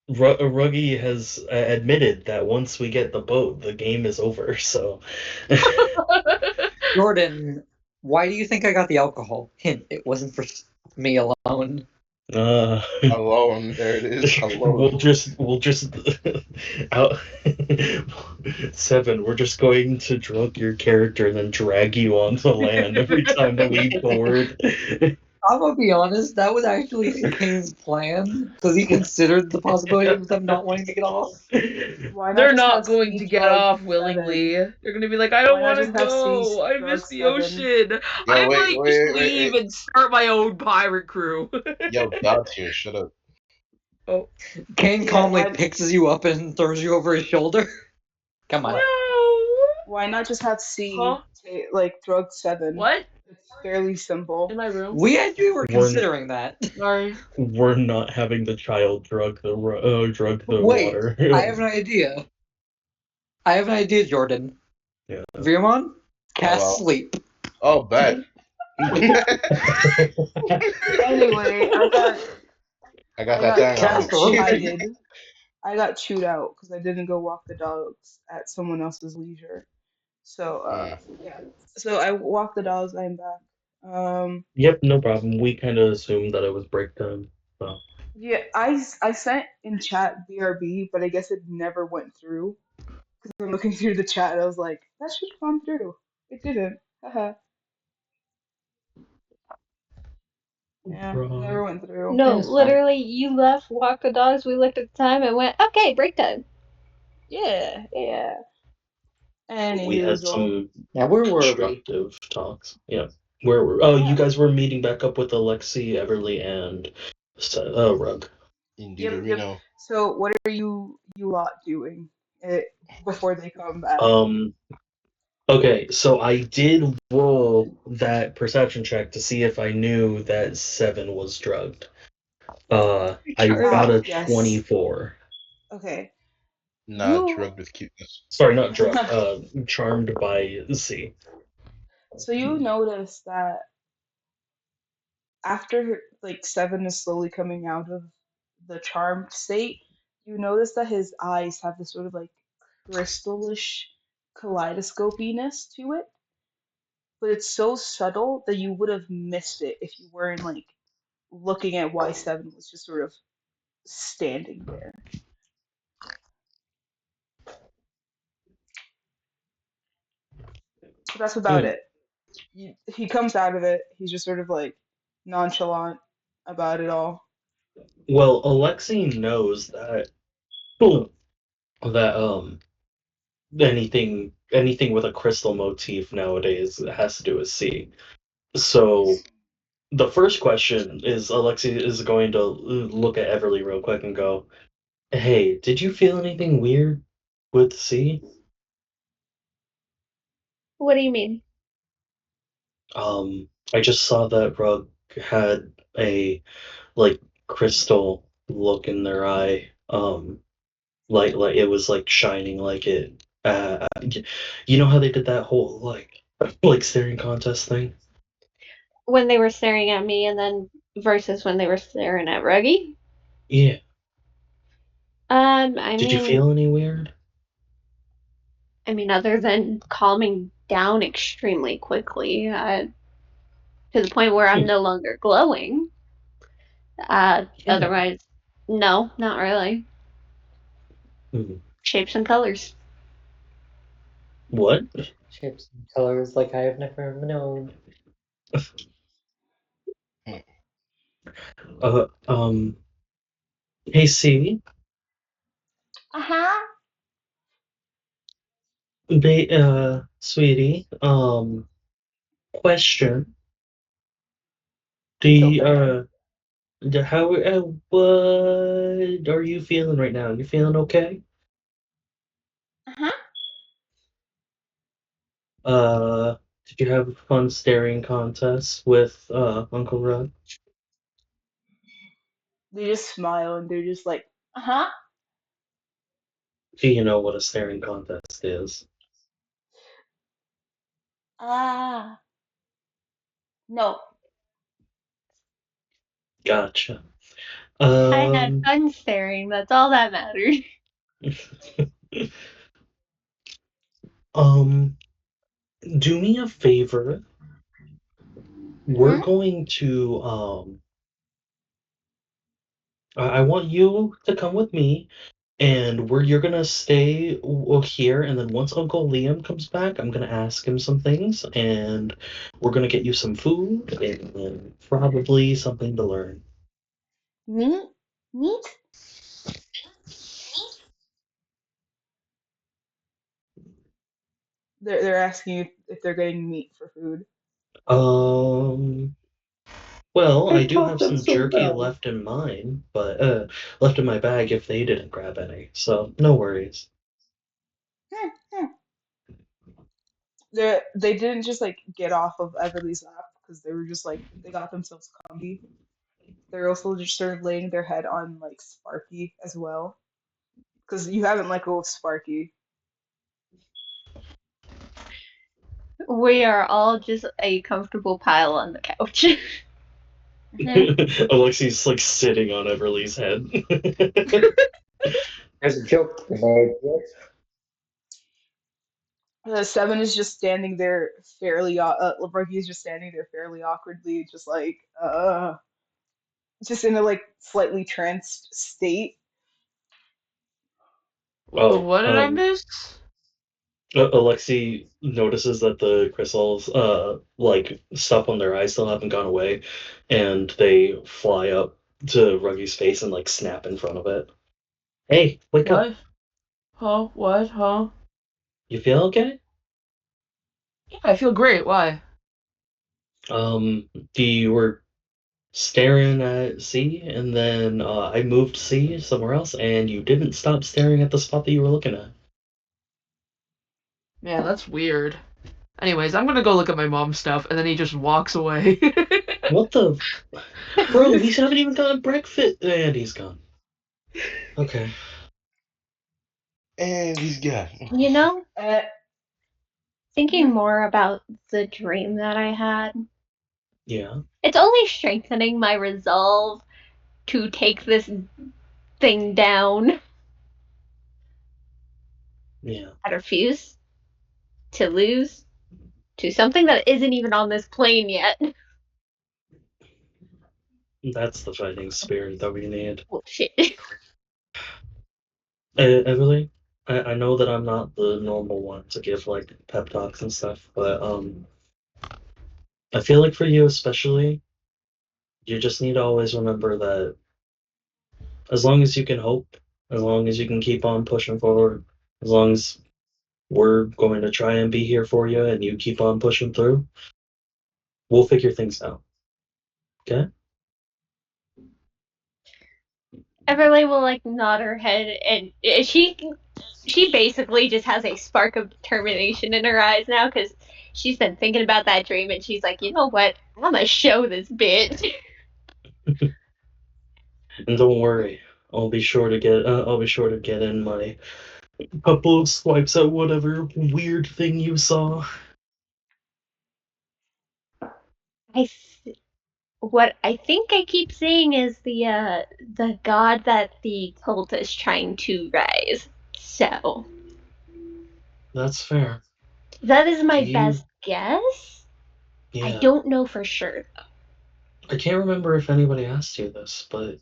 Ruggy has admitted that once we get the boat, the game is over, so. Jordan, why do you think I got the alcohol? Hint, it wasn't for me alone. Uh, Alone. There it is. Alone. we'll just out 7. We're just going to drug your character and then drag you onto land every time that we board. I'm gonna be honest, that was actually Kane's plan, because he considered the possibility of them not wanting to get off. Why not They're just not have going C to get drug off 7? willingly. They're gonna be like, I don't Why not want to just have C go. I drug miss the 7? ocean. Yo, I wait, might just wait, wait, leave wait. and start my own pirate crew. Yo, God's here. Shut up. Oh Kane Yeah, calmly picks you up and throws you over his shoulder. Come on. why no! why not just have Huh? C take like drug 7? What? It's fairly In simple. my room? We actually were We're considering that. Sorry. we're not having the child drug the Wait, water. I have an idea. I have an idea, Jordan. Yeah. Virmon, cast Hello. sleep. Oh, bet. Anyway, I got I that got thing on Cast sleep. chided. I got chewed out because I didn't go walk the dogs at someone else's leisure. So Mm. yeah. So I walked the dogs. I'm back. Yep, no problem. We kind of assumed that it was break time. So. Yeah, I sent in chat BRB, but I guess it never went through. I'm looking through the chat and I was like, that should have gone through. It didn't. Haha. Yeah, Right. never went through. No, It's fine. literally, you left, walked the dogs, we looked at the time, and went, okay, break time. Yeah, yeah. We had Anywho, some Now, where were we? constructive talks. Yeah. Where were? Oh, you yeah. guys were meeting back up with Alexi, Everly, and Rug. Indeed, Yep, yep. Reno. So what are you lot doing before they come back? Um, Okay, so I did roll that perception check to see if I knew that Seven was drugged. I got Charming. a Yes. 24. Okay. Not You drugged with cuteness. Sorry, not drugged. Charmed by C. so you notice that after like Seven is slowly coming out of the charmed state, you notice that his eyes have this sort of like crystallish kaleidoscopiness to it, but it's so subtle that you would have missed it if you weren't like looking at why Seven was just sort of standing there. But that's about Hmm. it. He comes out of it. He's just sort of like nonchalant about it all. Well, Alexei knows that that anything with a crystal motif nowadays has to do with C. So the first question is Alexei is going to look at Everly real quick and go, "Hey, did you feel anything weird with C? What do you mean? I just saw that Rug had a like crystal look in their eye. Like it was like shining like it. You know how they did that whole like staring contest thing? When they were staring at me, and then versus when they were staring at Ruggy? Yeah. I Did you mean, feel any weird? other than calming down extremely quickly, to the point where I'm Hmm. no longer glowing. Yeah. Otherwise, no, not really. Hmm. Shapes and colors. What? Shapes and colors like I have never known. Hmm. Uh, um, hey, C, Uh huh. sweetie, question. Do It's you, open. what are you feeling right now? You feeling okay? Uh huh. Uh, did you have a fun staring contest with, Uncle Rod? They just smile and they're just like, uh huh. Do you know what a staring contest is? Ah, no. Gotcha. I had Um, fun staring. That's all that matters. um, do me a favor. We're Hmm? going to, I want you to come with me, and you're gonna stay here, and then once Uncle Liam comes back, I'm gonna ask him some things, and we're gonna get you some food and probably something to learn. Meat? Meat? They're asking you if they're getting meat for food. Um, well, I I do taught have them some so jerky well. left in mine, but left in my bag if they didn't grab any, so no worries. Hmm, hmm. They didn't just like get off of Everly's lap because they were just like they got themselves comfy. They're also just sort of laying their head on like Sparky as well because you haven't let go of Sparky. We are all just a comfortable pile on the couch. Hmm. Alexi's like sitting on Everly's head. There's a joke to be made. Seven is just standing there fairly. Sparky is just standing there fairly awkwardly, just like just in a like slightly tranced state. Oh, What did I miss? Alexei notices that the crystals, like stuff on their eyes still haven't gone away, and they fly up to Ruggy's face and like snap in front of it. Hey, wake up! What? Huh? What? Huh? You feel okay? Yeah, I feel great. Why? You were staring at C, and then I moved C somewhere else, and you didn't stop staring at the spot that you were looking at. Man, that's weird. Anyways, I'm gonna go look at my mom's stuff, and then he just walks away. What the? Bro, we haven't even gotten breakfast. And he's gone. Okay. And he's gone. You know, Uh, thinking more about the dream that I had, Yeah. it's only strengthening my resolve to take this thing down. Yeah. I refuse to lose to something that isn't even on this plane yet. That's the fighting spirit that we need. Well, shit. Everly, I know that I'm not the normal one to give like pep talks and stuff, but I feel like for you especially, you just need to always remember that as long as you can hope, as long as you can keep on pushing forward, as long as we're going to try and be here for you and you keep on pushing through, we'll figure things out. Okay? Everly will like nod her head, and she basically just has a spark of determination in her eyes now because she's been thinking about that dream, and she's like, you know what? I'm gonna show this bitch. And don't worry, I'll be sure to get in my couple of swipes at whatever weird thing you saw. I what I think I keep seeing is the god that the cult is trying to rise. So That's fair. that is Do my you? best guess. I Yeah. don't know for sure. I can't remember if anybody asked you this, but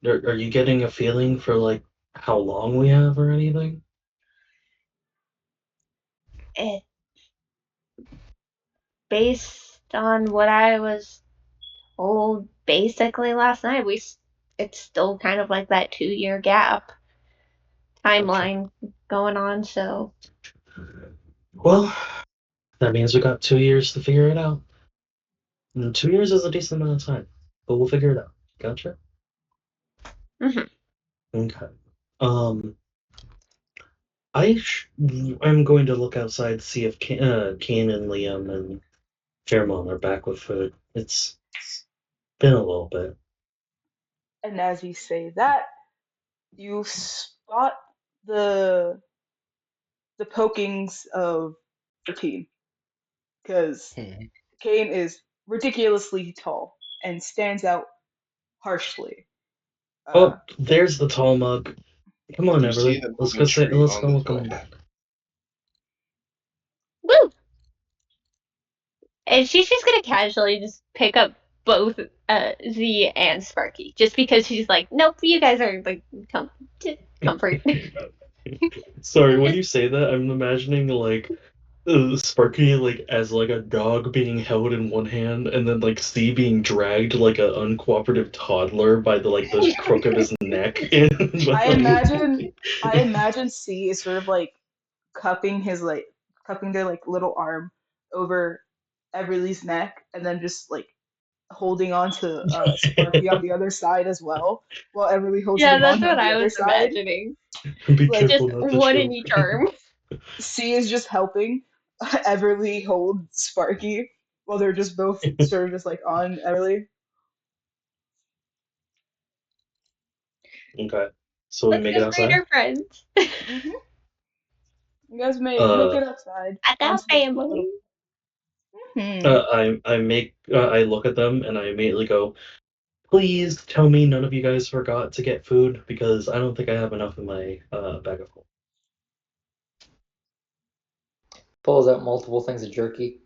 are you getting a feeling for like how long we have or anything? It, based on what I was told, basically last night, it's still kind of like that 2 year gap Gotcha. timeline going on. So Well, that means we got 2 years to figure it out. And 2 years is a decent amount of time, but we'll figure it out. Gotcha. mhm. Okay. Um, I'm going to look outside to see if Kane and Liam and Fairmont are back with food. It's been a little bit. and as you say that, you spot the the pokings of 13 because Hmm. Kane is ridiculously tall and stands out harshly. Uh, Oh, there's the tall mug. Come on, You see Everly. the Let's go moving say. tree Let's on go the look floor. on back. Woo! And she's just gonna casually just pick up both Z and Sparky, just because she's like, nope, you guys are like comfort. Sorry, when you say that, I'm imagining like Sparky like as like a dog being held in one hand, and then like C being dragged like an uncooperative toddler by the crook of his neck. In I imagine the I imagine C is sort of like cupping their like little arm over Everly's neck and then just like holding on to Sparky on the other side as well, while Everly holds Yeah, that's Limon on what the I other was side. imagining. Be Like Just careful not to one in choke. each arm. C is just helping Everly hold Sparky while they're just both sort of just like on Everly. Okay, so we Let's make go it greet outside. our friends. Hmm. You guys may make Uh, it outside I got onto the little. family. Hmm. I look at them and I immediately go, please tell me none of you guys forgot to get food because I don't think I have enough in my bag of holding. Pulls out multiple things of jerky.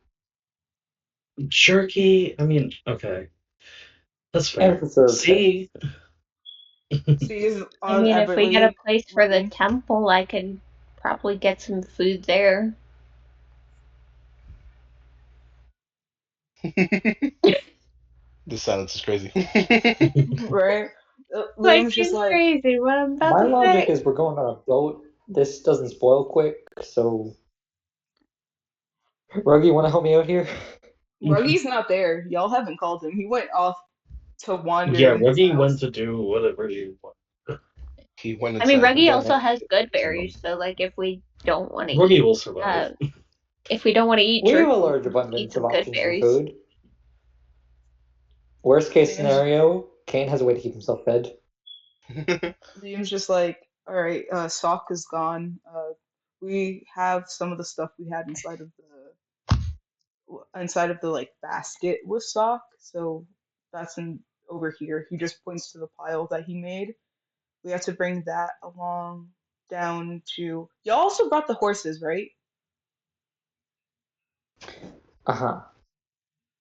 Jerky. I mean, okay, that's fair. Emphasis See, C is I on mean, if we get a Everly place for the looking. temple, I could probably get some food there. The silence is crazy. Right? Like, Liam's just seems like, crazy. What I'm about My to logic say. is we're going on a boat. This doesn't spoil quick, so Ruggy, want to help me out here? Ruggy's not there. Y'all haven't called him. He went off to wander yeah, in his Ruggy went house. to do whatever he wanted. He went I mean, inside the Ruggy barn also has good to berries, so like if we don't want to Ruggy eat, will survive. if we don't want to eat We have jerky, a large we can eat abundance of some good options for berries. food. Worst case Liam's, scenario, Kane has a way to keep himself fed. Liam's just like, all right, sock is gone. We have some of the stuff we had inside of the like basket with sock, so that's in over here. He just points to the pile that he made. We have to bring that along down to. Y'all also brought the horses, right? Uh-huh.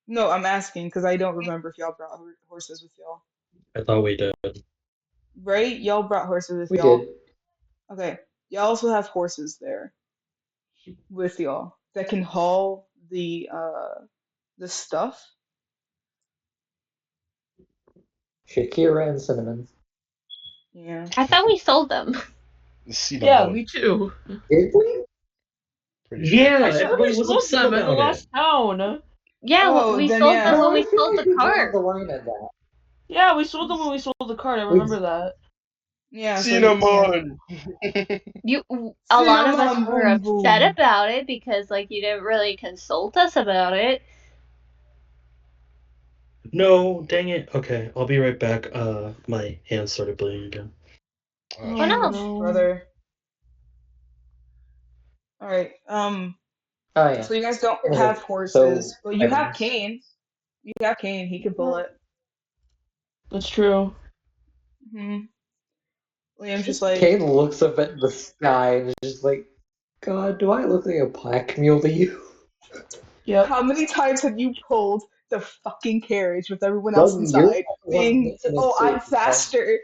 No, I'm asking because I don't remember if y'all brought horses with y'all. I thought we did. Right? Y'all brought horses with We y'all. did. Okay. Y'all also have horses there with y'all that can haul the stuff. Shakira and Cinnamon. Yeah. I thought we sold them. Yeah, Cinnamon. me too. Did we? Pretty sure. Yeah, I swear we everybody was sold upset them in the about it. last town. Yeah, Oh, we then sold them yeah. No, when I we feel sold like the we drawn cart. the line at that. Yeah, we sold them when we sold the cart. I We remember that. Yeah, so yeah. Cinnamon. A lot of us Cinnamon were boom upset boom. about it because like you didn't really consult us about it. No, dang it. Okay, I'll be right back. My hand started bleeding again. Oh Oh shit. no. Brother. All right. Oh yeah. So you guys don't Anyway, have so horses, but you have items. Kane. You got Kane. He can pull it. That's true. Hmm. Liam's just like, Kane looks up at the sky and is just like, God, do I look like a black mule to you? Yep. how many times have you pulled the fucking carriage with everyone else Bro, you're inside, the one being, missing a oh, suit, I'm man. faster,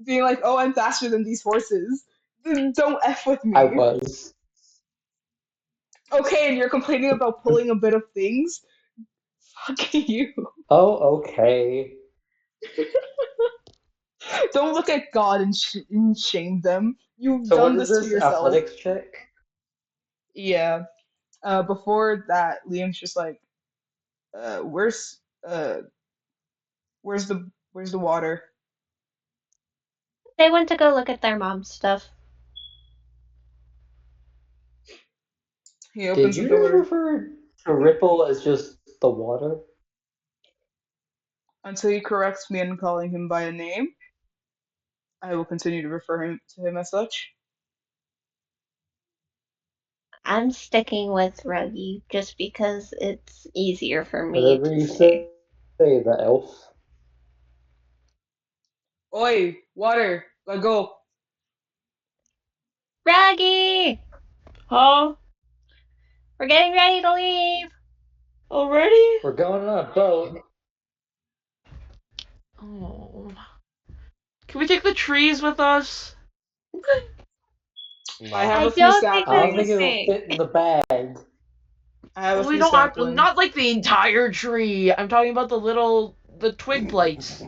being like, oh, I'm faster than these horses. Then don't f with I me. was. Okay, and you're complaining about pulling a bit of things. Fuck you. Oh, okay. Don't look at God and shame them. You've So what done is this to this yourself. athletics check? Yeah. Before that, Liam's just like, uh, where's uh, where's the water? They went to go look at their mom's stuff. He Did opens the you just door. refer to Ripple as just the water? Until he corrects me in calling him by a name, I will continue to refer him as such. I'm sticking with Ruggy just because it's easier for me Whatever to you say. say, the elf. Oi, water, let go. Raggy! Huh? We're getting ready to leave! Already? We're going on a boat. Oh. Can we take the trees with us? I No. have I a few don't think I that's don't a think saplings. it'll thing. fit in the bag. I have a We few don't have to. saplings. Not like the entire tree. I'm talking about the twig blights.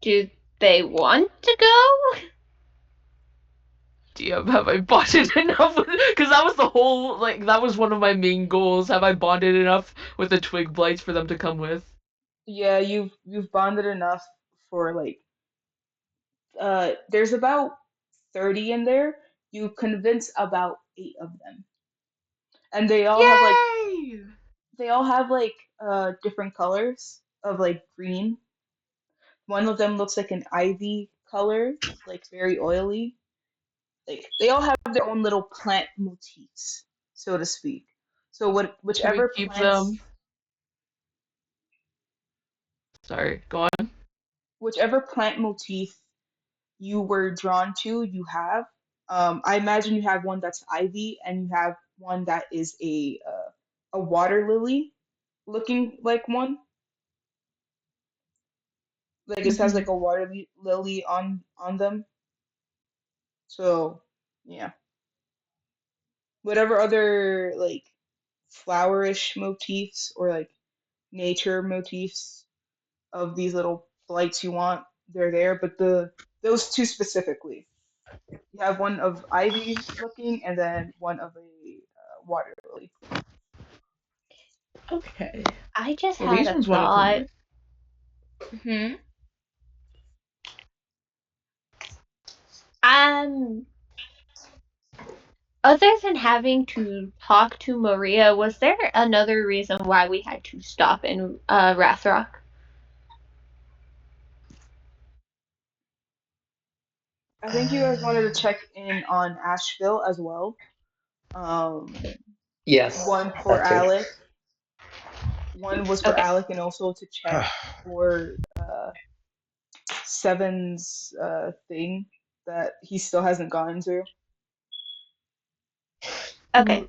Do they want to go? Have I bonded enough? Because that was the whole, like, that was one of my main goals. Have I bonded enough with the twig blights for them to come with? Yeah, you've bonded enough for like there's about 30 in there. You convince about 8 of them. And Yay! they all have like different colors of like green. One of them looks like an ivy color, like very oily. Like they all have their own little plant motifs, so to speak. So Should we keep them? Sorry, go on. whichever plant motif you were drawn to, you have. I imagine you have one that's ivy, and you have one that is a water lily looking like one. Like it has Hmm. like a water lily on them. So yeah, whatever other like flowerish motifs or like nature motifs of these little blights you want, they're there. But those two specifically, you have one of ivy looking, and then one of a water lily. Okay. I just Well, had these a ones want to come thought. with. Hmm. Um, other than having to talk to Maria, was there another reason why we had to stop in Rathrock? I think you guys wanted to check in on Asheville as well. Um, Yes, one for that too. Alec. One was for Okay. Alec, and also to check for Seven's thing that he still hasn't gotten to. Okay. Then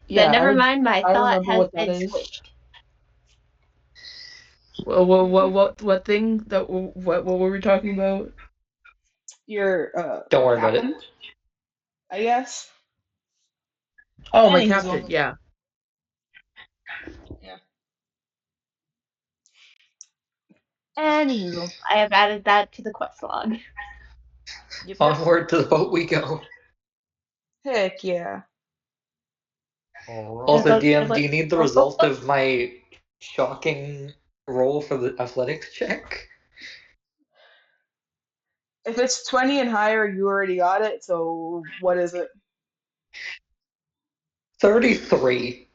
Yeah, never mind. My I thought remember has what that been is. switched. What thing that what were we talking about? Your Don't worry about it. captain, I guess. Oh, my Anywho, captain. Yeah. yeah. Anywho, I have added that to the quest log. yep, yep. Onward to the boat we go. Heck yeah. Alright. Also, But- DM, do but- you need the oh, oh, result oh. of my shocking roll for the athletics check? If it's 20 and higher, you already got it. So what is it? 33.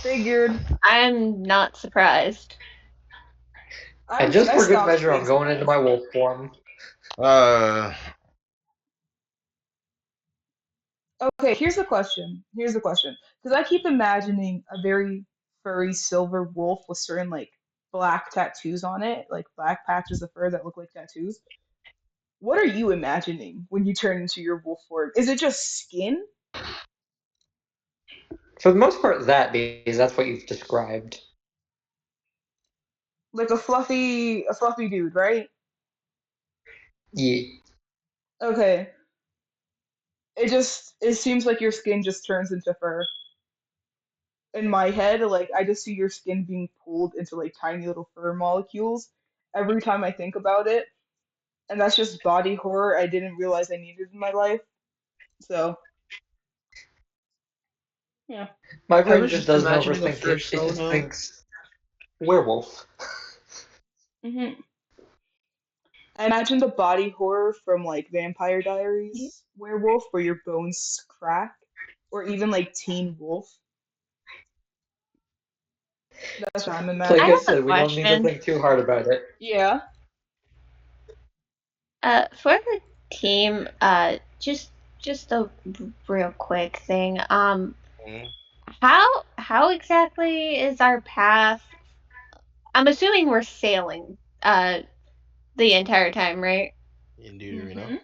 Figured. I'm not surprised. And just I for good stopped measure, being I'm going into surprised. my wolf form. uh, Okay, here's the question. Here's the question. Because I keep imagining a very furry silver wolf with certain like black tattoos on it, like black patches of fur that look like tattoos. What are you imagining when you turn into your wolf form? Is it just skin? For the most part, that, because that's what you've described. Like a fluffy dude, right? Yeah. Okay. It seems like your skin just turns into fur. In my head, like I just see your skin being pulled into like tiny little fur molecules every time I think about it. And that's just body horror I didn't realize I needed in my life. So, yeah. My I brain was just just doesn't imagining a overthink it. It just fursona. thinks werewolf. hmm I imagine the body horror from like Vampire Diaries werewolf where your bones crack, or even like Teen Wolf. That's what I'm Like I I imagining. have a said, we don't need to question. think too hard about it. Yeah. For the team, just a real quick thing. How exactly is our path? I'm assuming we're sailing the entire time, right? indeed, you know. hmm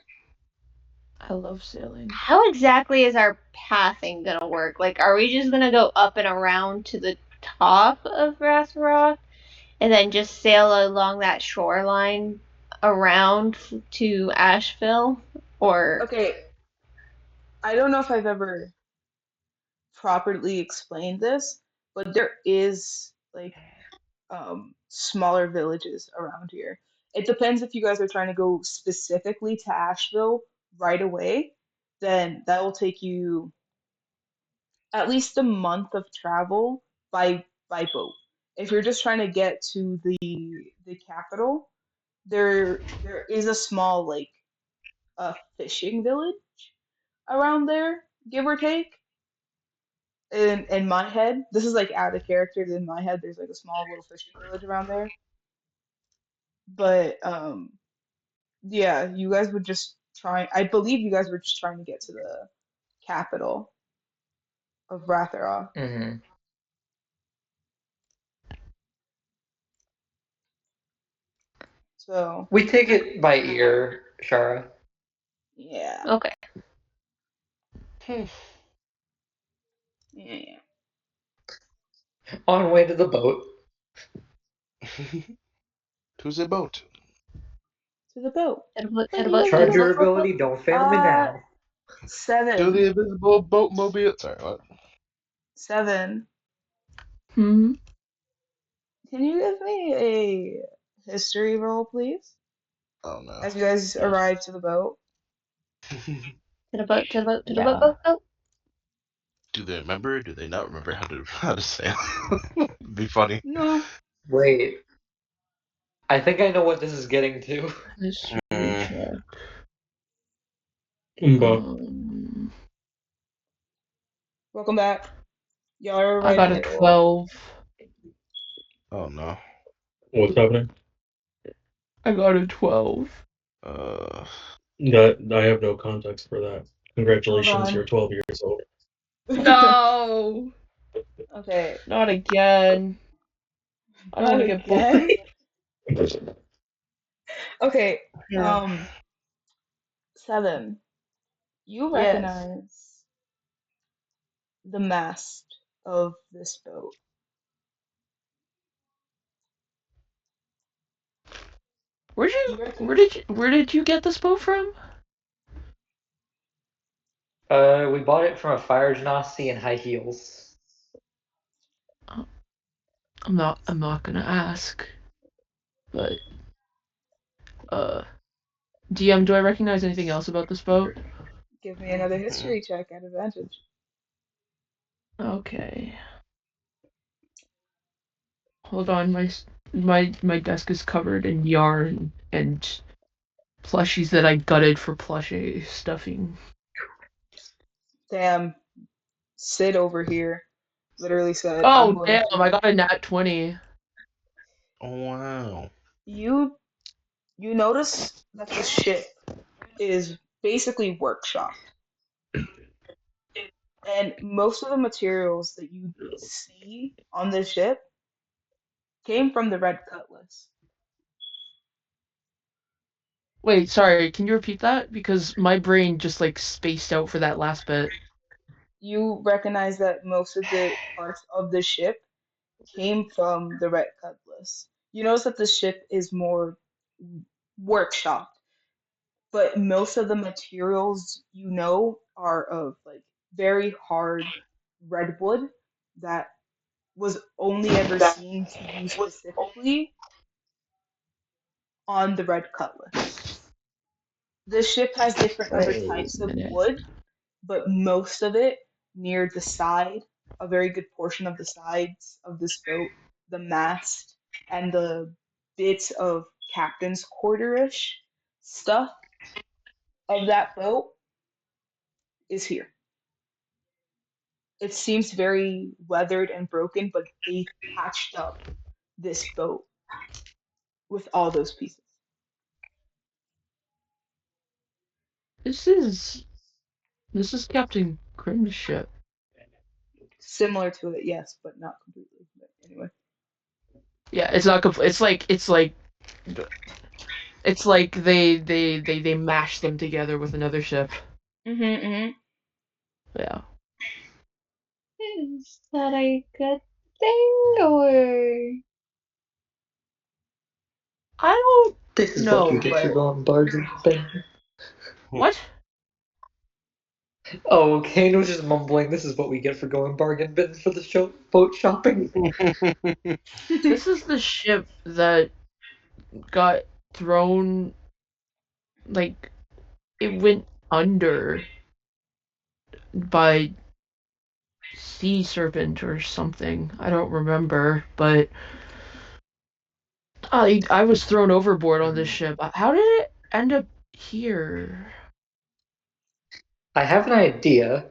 I love sailing. How exactly is our pathing gonna work? Like, are we just gonna go up and around to the top of Rock and then just sail along that shoreline around to Asheville? Or Okay, I don't know if I've ever properly explained this, but there is like smaller villages around here. It depends if you guys are trying to go specifically to Asheville right away, then that will take you at least a month of travel by boat. If you're just trying to get to the capital, there is a small like fishing village around there, give or take. In my head, this is like out of character. In my head, there's like a small little fishing village around there. But yeah, you guys would just try. I believe you guys were just trying to get to the capital of Rathera. hmm So We take it by ear, Shara. yeah, okay. Hmm. yeah, yeah. On way to the boat. To the boat. To the boat. To the boat, to the Charge boat, your boat, boat. ability, don't fail me Uh, now. To seven, the invisible boat mobile. Sorry, what? seven. Hmm. Can you give me a history roll, please? Oh no. As you guys arrive to the boat. To the boat, to the boat, to the boat, Yeah. boat, boat. Do they remember? Do they not remember how to sail? It'd be funny. No. Wait, I think I know what this is getting to. History Mm, check. But Um, Welcome back. Y'all are I right got on a the roll. 12. Oh no. What's happening? I got a 12. Uh. I have no context for that. Hold Congratulations, on. you're 12 years old. No! Okay, Not again. I don't want not to get again. bullied. Okay, Yeah. um, Seven. You Yes. recognize the mast of this boat. You reckon? Where did you get this boat from? We bought it from a fire genasi in high heels. I'm not gonna ask. But DM, do I recognize anything else about this boat? Give me another history check at advantage. Okay. Hold on, my desk is covered in yarn and plushies that I gutted for plushie stuffing. Damn, Sid over here literally said, "I'm Oh going damn, I to." got a nat 20. Oh wow. You you notice that the ship is basically workshopped, and most of the materials that you see on the ship came from the Red Cutlass. Wait, sorry, can you repeat that? Because my brain just like spaced out for that last bit. You recognize that most of the parts of the ship came from the Red Cutlass. You notice that the ship is more workshopped, but most of the materials you know are of like very hard redwood that was only ever seen to use specifically on the Red Cutlass. The ship has different other Wait a types of minute. wood, but most of it near the side, a very good portion of the sides of this boat, the mast, and the bits of captain's quarterish stuff of that boat is here. It seems very weathered and broken, but they patched up this boat with all those pieces. This is this is Captain Grim's ship. Similar to it, yes, but not completely. But anyway. Yeah, it's not complete. It's like they mashed them together with another ship. Mhm. Yeah. Is that a good thing or? I don't This is what you know, get for but going bargain bin. what? Oh, Kane was just mumbling. This is what we get for going bargain bin for the show boat shopping. This is the ship that got thrown like it went under by sea serpent or something. I don't remember, but I was thrown overboard on this ship. How did it end up here? I have an idea.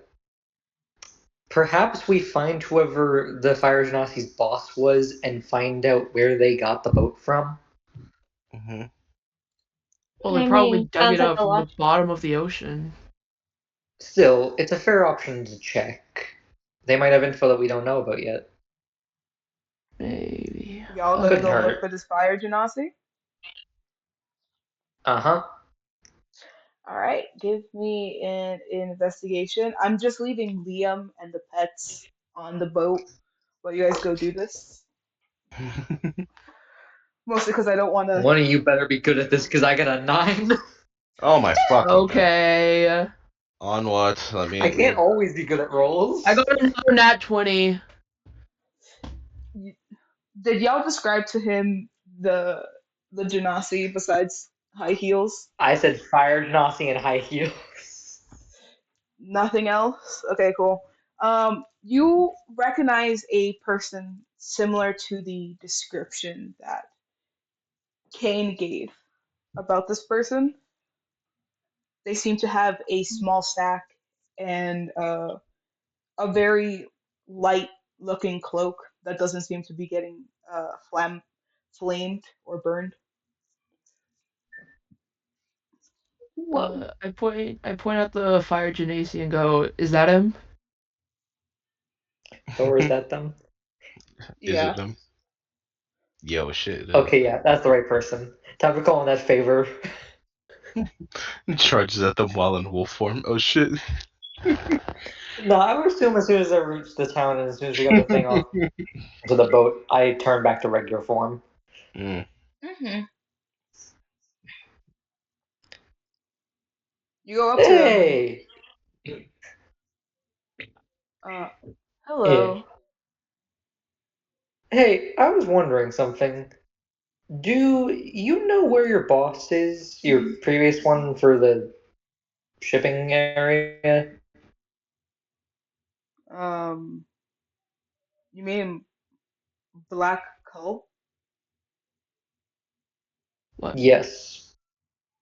Perhaps we find whoever the fire genasi's boss was and find out where they got the boat from. Mhm. Well, they I probably mean, dug sounds it like up a from the lot. bottom of the ocean. Still, it's a fair option to check. They might have info that we don't know about yet. Maybe. Y'all gonna Couldn't go Okay. look hurt. for this fire genasi? Uh-huh. All right, give me an investigation. I'm just leaving Liam and the pets on the boat while you guys go do this. Mostly because I don't want to. One of you better be good at this because I got a 9. Oh my fucking god. Okay. On what? I can't always be good at rolls. I got another nat 20. Did y'all describe to him the genasi besides high heels? I said fire genasi and high heels. Nothing else? Okay, cool. You recognize a person similar to the description that Kane gave about this person. They seem to have a small sack and a very light looking cloak that doesn't seem to be getting flamed or burned. Whoa. I point at the fire genasi and go, "Is that him?" Or is that them? Is it Yeah. them? Yo, shit, it is. Okay, yeah, that's the right person. Time for calling that favor. Charges at them while in wolf form. Oh shit. No, I would assume as soon as I reached the town and as soon as we got the thing off to the boat, I turned back to regular form. Mm. Hmm. You go up to them. Hey! Uh, Yeah. hello. Hey, I was wondering something. Do you know where your boss is? Your previous one for the shipping area? Um, you mean Black Cull? What? Yes.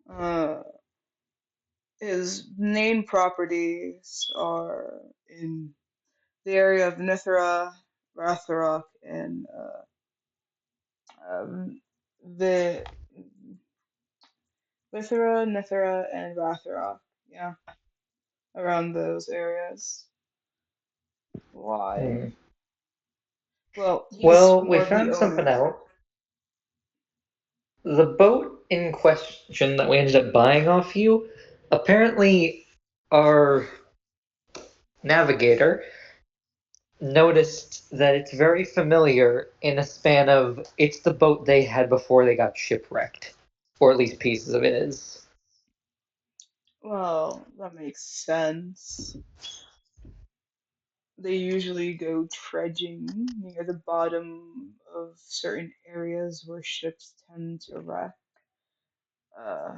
Uh, his main properties are in the area of Nithra, Ratharok, and um, the Nithra, and Ratharok. Yeah, around those areas. Why? Hmm. Well, he's Well, we more of the found something owner. out. The boat in question that we ended up buying off you, apparently our navigator noticed that it's very familiar in a span of it's the boat they had before they got shipwrecked. Or at least pieces of it is. Well, that makes sense. They usually go dredging near the bottom of certain areas where ships tend to wreck. Uh,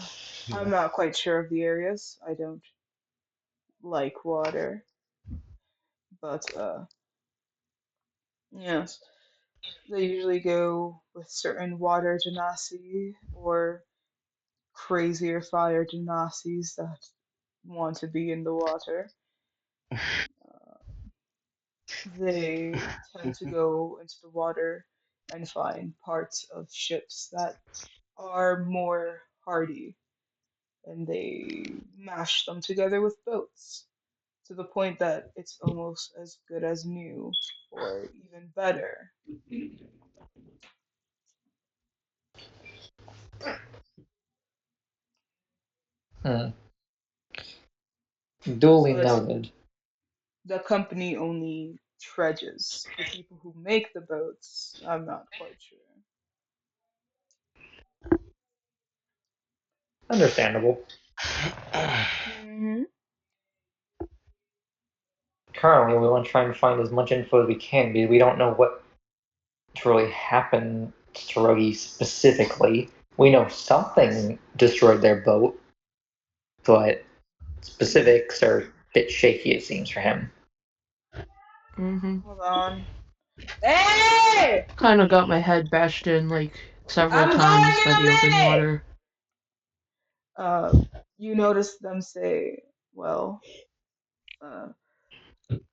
I'm not quite sure of the areas. I don't like water, but yes, they usually go with certain water genasi or crazier fire genasis that want to be in the water. Uh, they tend to go into the water and find parts of ships that are more hardy, and they mash them together with boats to the point that it's almost as good as new or even better. Hmm. Duly But noted. the company only dredges. The people who make the boats, I'm not quite sure. Understandable. Hmm. Currently, we want to try and find as much info as we can because we don't know what really happened to Rogi specifically. We know something destroyed their boat, but specifics are a bit shaky, it seems, for him. Mm-hmm. Hold on. Hey! Kind of got my head bashed in like several I'm going times in by the open a minute! water. Uh, you notice them say, well, uh,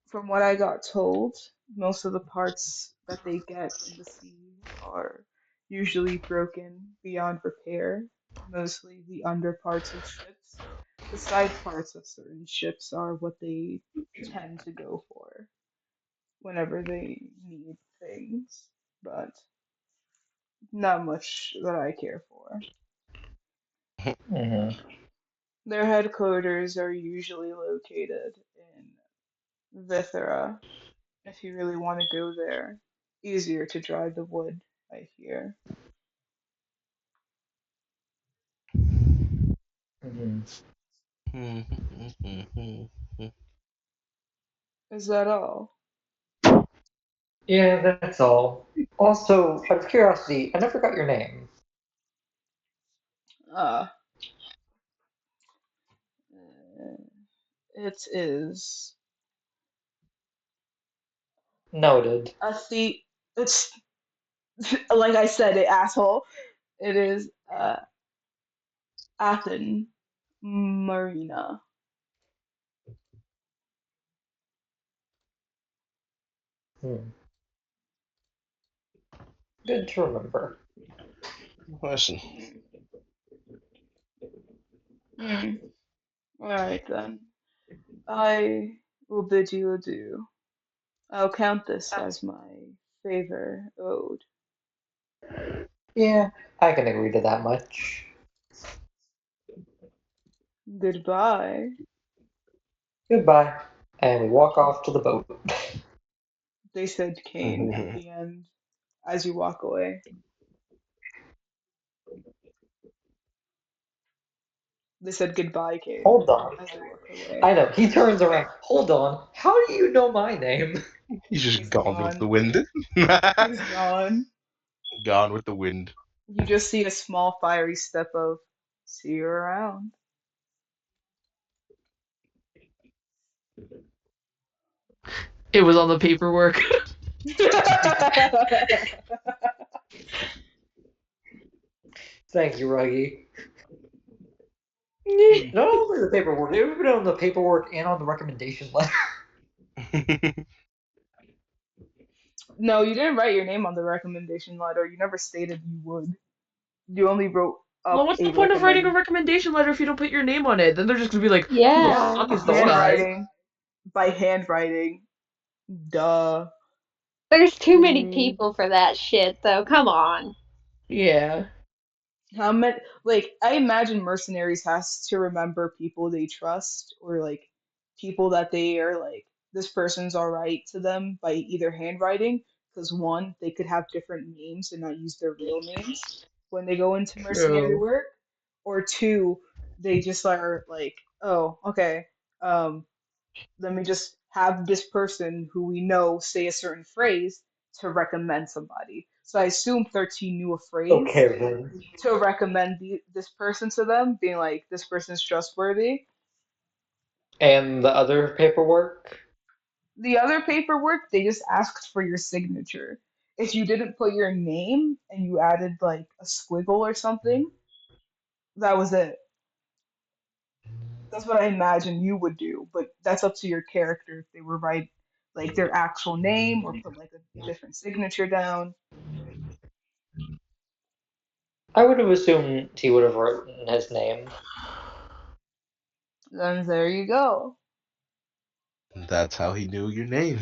from what I got told, most of the parts that they get in the sea are usually broken beyond repair, mostly the under parts of ships. The side parts of certain ships are what they tend to go for whenever they need things, but not much that I care for. Hmm. Their headquarters are usually located in Vithera, if you really want to go there. Easier to dry the wood, I hear. Hmm. Is that all? Yeah, that's all. Also, out of curiosity, I never got your name. Ah, uh, it is Noted. a the. It's like I said, it asshole. It is Athen Marina. Hmm. Good to remember. Listen. Hmm. All right then. I will bid you adieu. I'll count this as my favor owed. Yeah, I can agree to that much. Goodbye. Goodbye. And we walk off to the boat. They said Kane at the end as you walk away. They said goodbye, Kane, Hold on. as they walk away. I know. He turns around. Hold on. How do you know my name? He's just He's gone with the gone. wind. He's gone. Gone with the wind. You just see a small fiery step of see you around. It was on the paperwork. Thank you, Ruggy. Not only the paperwork, it would have been on the paperwork and on the recommendation letter. No, you didn't write your name on the recommendation letter. You never stated you would. You only wrote Well, up what's a the point of writing a recommend recommendation letter if you don't put your name on it? Then they're just gonna be like, "Who the Yeah. fuck is this guy?" handwriting by handwriting. Duh. There's too many Mm. people for that shit, though. Come on. Yeah. How many? Like, I imagine mercenaries has to remember people they trust or like people that they are like this person's all right to them by either handwriting, because one, they could have different names and not use their real names when they go into mercenary True. work, or two, they just are like, oh, okay, um, let me just have this person who we know say a certain phrase to recommend somebody. So I assume 13 knew a phrase Okay, then. to recommend this person to them, being like, this person's trustworthy. And the other paperwork? The other paperwork, they just asked for your signature. If you didn't put your name and you added like a squiggle or something, that was it. That's what I imagine you would do, but that's up to your character if they were write like their actual name or put like a different signature down. I would have assumed he would have written his name. Then there you go. That's how he knew your name.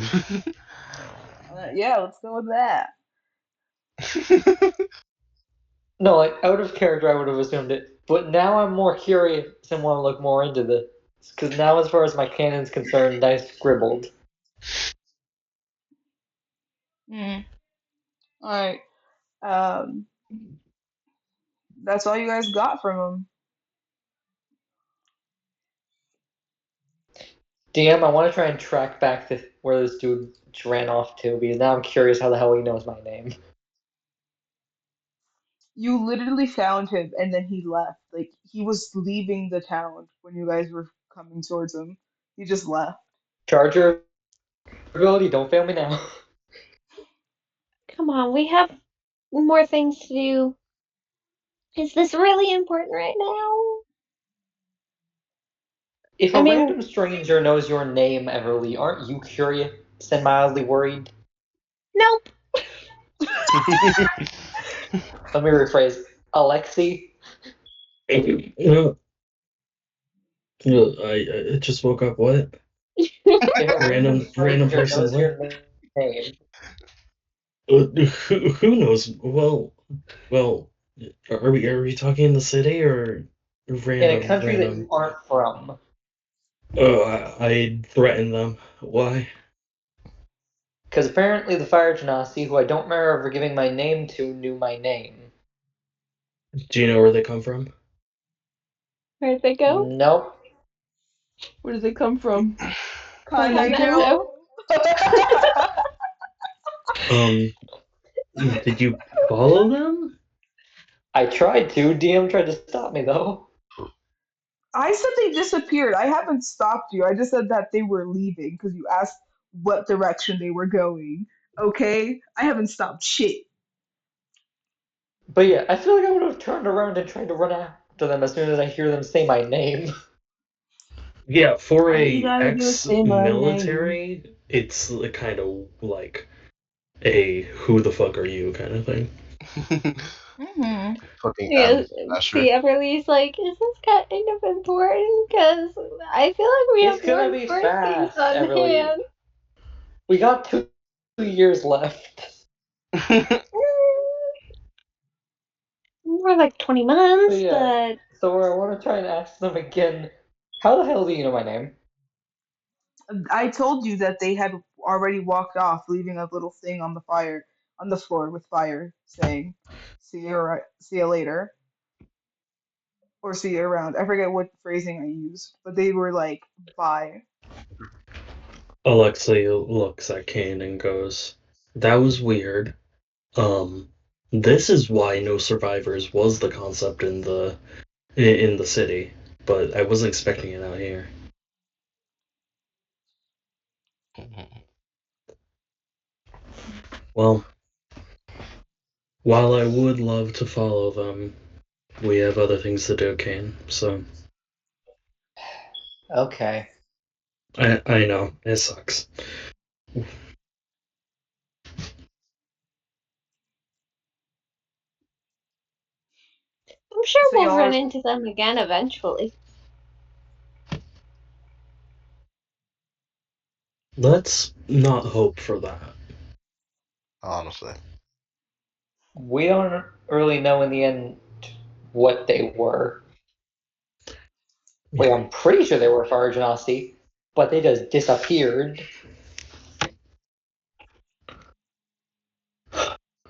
Yeah, let's go with that. No, like, out of character, I would have assumed it. But now I'm more curious and want to look more into this. Because now, as far as my canon's concerned, I scribbled. Mm. All right. Um, that's all you guys got from him. DM, I want to try and track back where this dude ran off to, because now I'm curious how the hell he knows my name. You literally found him and then he left. Like he was leaving the town when you guys were coming towards him. He just left. Charger ability, don't fail me now. Come on, we have more things to do. Is this really important right now? If I a mean, random stranger knows your name, Everly, aren't you curious and mildly worried? nope. Let me rephrase. Alexi? Uh, I just woke up. What? If a random Random stranger person. knows What? your name, Who knows? Well, are we talking in the city or in a random? country that you aren't from, I threatened them. Why? because apparently the fire genasi, who I don't remember ever giving my name to, knew my name. Do you know where they come from? Where'd they go? Nope. Where did they come from? Kinda Continental. do. Um, did you follow them? I tried to. DM tried to stop me though. I said they disappeared. I haven't stopped you. I just said that they were leaving because you asked what direction they were going. Okay? I haven't stopped shit. But yeah, I feel like I would have turned around and tried to run after them as soon as I hear them say my name. Yeah, for All you a gotta do is say my name. ex-military, it's kind of like a "who the fuck are you" kind of thing. Mm-hmm. Fucking Yeah, Adam Smasher. see, Everly's like, is this kind of important? Because I feel like we It's have more gonna be important things fast, on Everly. hand. We got 2 years left. More like 20 So months, yeah. but So I want to try and ask them again. How the hell do you know my name? I told you that they had already walked off, leaving a little thing on the floor with fire, saying, see you later," or "see you around." I forget what phrasing I used, but they were like, "Bye." Alexei looks at Kane and goes, "That was weird. Um, this is why no survivors was the concept in the city, but I wasn't expecting it out here." Well, while I would love to follow them, we have other things to do, Kane. So Okay. I know it sucks. I'm sure So we'll y'all run are into them again eventually. Let's not hope for that. Honestly. We don't really know in the end what they were. Wait, Yeah. I'm pretty sure they were Farjanasti, but they just disappeared.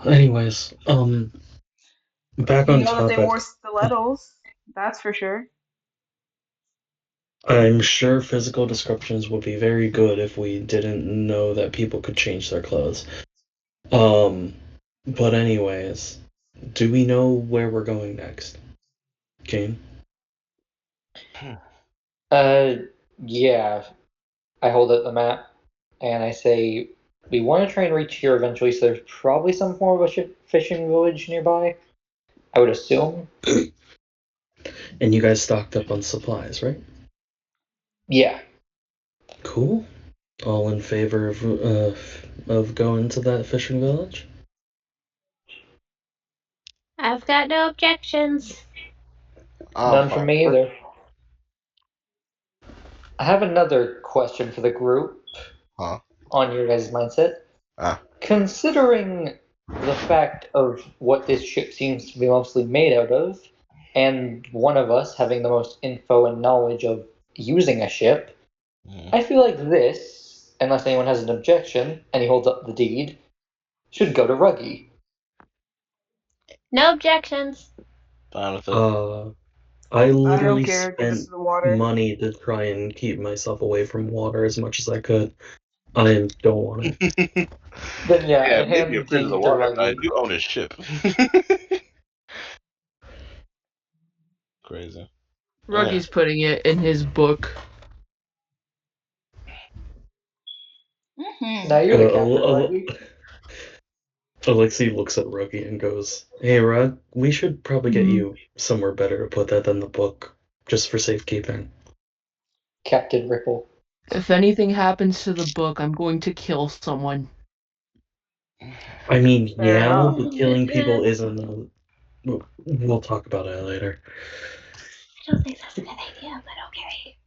Anyways, back you on know that they topic. wore stilettos. That's for sure. I'm sure physical descriptions would be very good if we didn't know that people could change their clothes. Um, but anyways, do we know where we're going next? Kane? Uh, yeah. I hold up the map and I say, we want to try and reach here eventually, so there's probably some form of a fishing village nearby. I would assume. And you guys stocked up on supplies, right? Yeah. Cool. All in favor of going to that fishing village? I've got no objections. I'm None from fine me with it. either. I have another question for the group Huh? on your guys' mindset. Ah. Considering the fact of what this ship seems to be mostly made out of, and one of us having the most info and knowledge of using a ship, Mm. I feel like this, unless anyone has an objection, and he holds up the deed, should go to Ruggy. No objections. Fine with it. I I don't literally care. Give us spent the water. money to try and keep myself away from water as much as I could. I don't want it. Then yeah, I Yeah, maybe hand the afraid of the deed to water, but I Ruggy. do own a ship. Crazy. Yeah. Ruggy's putting it in his book. Mm-hmm. Now you're the captain, Uh, Ruggy. Alexei looks at Ruggy and goes, "Hey, Rug, we should probably get Mhm. you somewhere better to put that than the book, just for safekeeping." Captain Ripple. If anything happens to the book, I'm going to kill someone. I mean, Fair yeah, enough. but killing people isn't. We'll talk about it later. I don't think that's a good idea, but okay.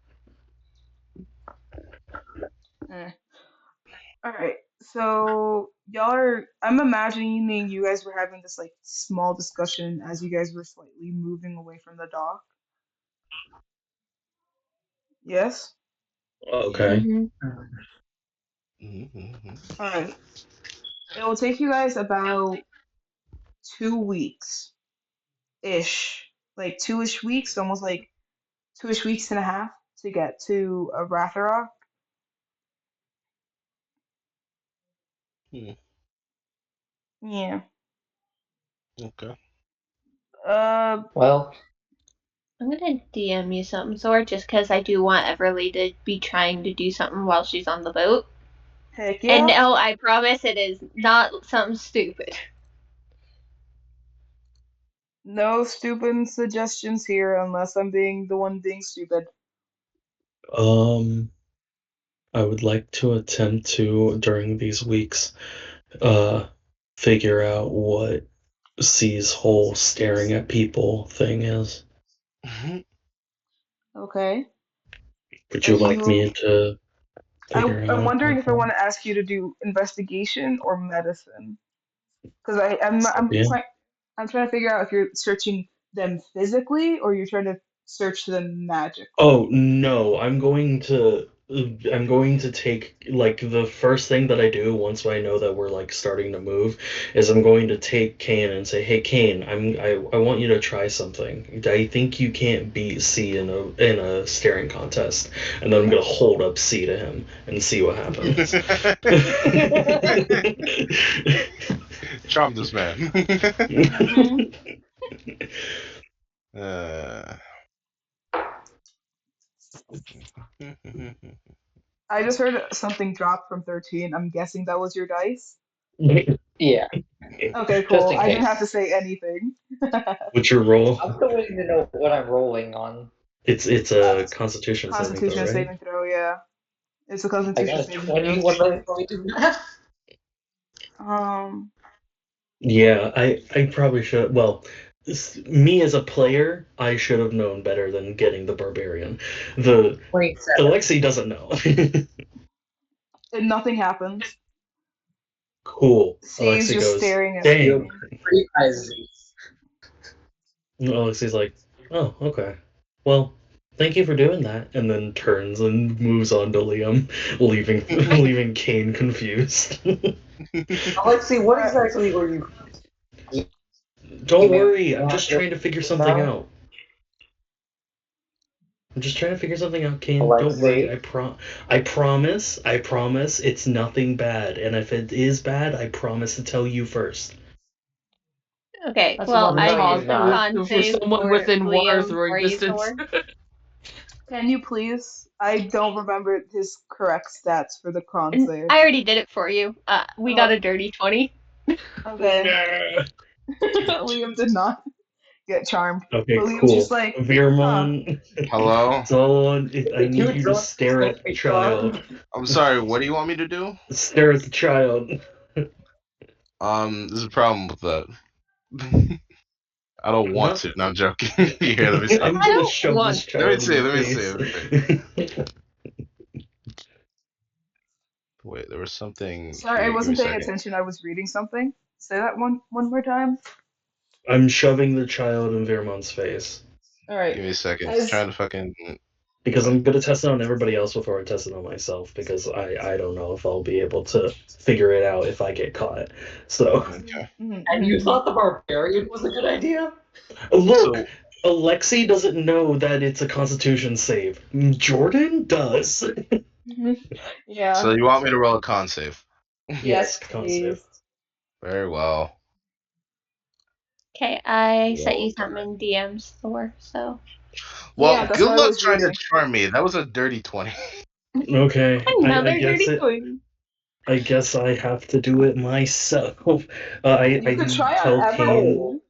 Eh. All right. So y'all are. I'm imagining you guys were having this like small discussion as you guys were slightly moving away from the dock. Yes. Okay. Hmm. Mm-hmm. All right. It will take you guys about 2 weeks ish, like 2-ish weeks, almost like 2-ish weeks and a half to get to a Ratharock. Hmm. Yeah. Okay. Uh. Well, I'm gonna DM you something, Sword, just because I do want Everly to be trying to do something while she's on the boat. Heck And yeah. no, I promise it is not something stupid. No stupid suggestions here unless I'm being the one being stupid. Um. I would like to attempt to, during these weeks, figure out what C's whole staring at people thing is. Okay. Would Are you like you? me to figure I'm out wondering what if I want to ask you to do investigation or medicine, because Yeah. I'm trying to figure out if you're searching them physically or you're trying to search them magically. Oh no, I'm going to take like the first thing that I do once I know that we're like starting to move is I'm going to take Kane and say, "Hey Kane, I want you to try something. I think you can't beat C in a staring contest." And then I'm going to hold up C to him and see what happens. Charm this man. Hmm. uh, I just heard something drop from 13. I'm guessing that was your dice. Yeah, Okay, just cool. in I didn't have case. to say anything. What's your roll? I'm still waiting to know what I'm rolling on. It's Uh, a Constitution saving throw, Constitution right? saving throw, yeah. It's a I Constitution got a saving 20 throw. when I do math. Um, Yeah, I probably should. Well, me as a player, I should have known better than getting the barbarian. The 27. Alexei doesn't know. and nothing happens. Cool. C's Alexei just goes, staring at "Dang." You're everything. pretty crazy. And Alexei's like, "Oh, okay. Well, thank you for doing that," and then turns and moves on to Liam, leaving leaving Kane confused. Alexei, what Alright, exactly were you Don't aiming worry, I'm at just trying to figure just something now? out. I'm just trying to figure something out, Kane. Don't worry. Alexei? I promise it's nothing bad. And if it is bad, I promise to tell you first. Okay, That's a well, lot of No, I you're did talk the not. con for save someone for within water Liam throwing before you, distance. Thor. can you please? I don't remember his correct stats for the con And save. I already did it for you. We got Oh, a dirty 20. okay. Nah. Liam did not get charmed. But Okay, Liam's just cool. like, huh. Veermon, Hello? it's all on. I Did need you you to drunk stare at yourself the a child. charm? I'm sorry, what do you want me to do? Stare at the child. There's a problem with that. I don't want Not. to. No, I'm joking. Here, let me see. I'm I gonna don't shove this want Let me child in see. your Let me see. face. Let me see. Wait, there was something Sorry, I here. Give me a wasn't paying second. attention. I was reading something. Say that one more time. I'm shoving the child in Veermon's face. All right. Give me a second. As Trying to fucking. Because I'm gonna test it on everybody else before I test it on myself, because I don't know if I'll be able to figure it out if I get caught. So Okay. And you thought the barbarian was a good idea? look, So, Alexei doesn't know that it's a Constitution save. Jordan does. yeah. so you want me to roll a con save? Yes, Yes, con save. please. Very well. Okay, I sent Well you done. something in DMs, Thor, so. Yeah, Well, that's good what I luck was trying to reading. charm me. That was a dirty 20. Okay, I Another guess dirty it. 20. I guess I have to do it myself. You could I try on tell Kane, Everly.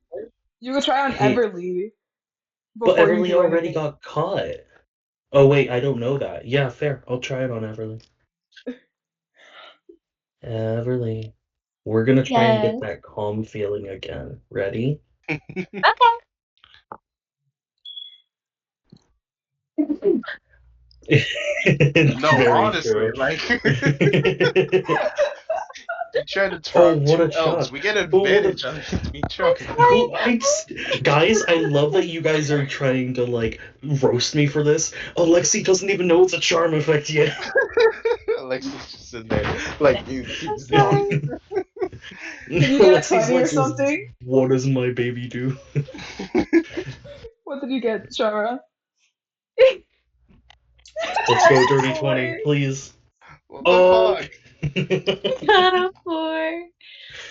You could try on Kane, Everly but before you Everly do already anything. got caught. Oh wait, I don't know that. Yeah, fair. I'll try it on Everly. Everly. We're gonna try and get Yes. that calm feeling again. Ready? Okay. It's No, very honestly, true. like you try to Oh, charm what two a elves. shot! We get Oh, what advantage on me I'm charming them. who sorry. guys, I love that you guys are trying to like roast me for this. Alexi doesn't even know it's a charm effect yet. Alexa's just in there, like, you keep I'm this down. sorry. Did you get a Alexi's 20 or like, something? what does my baby do? What did you get, Shara? Let's go, Got a dirty 20, 4. please. What the Oh. fuck? Got a 4.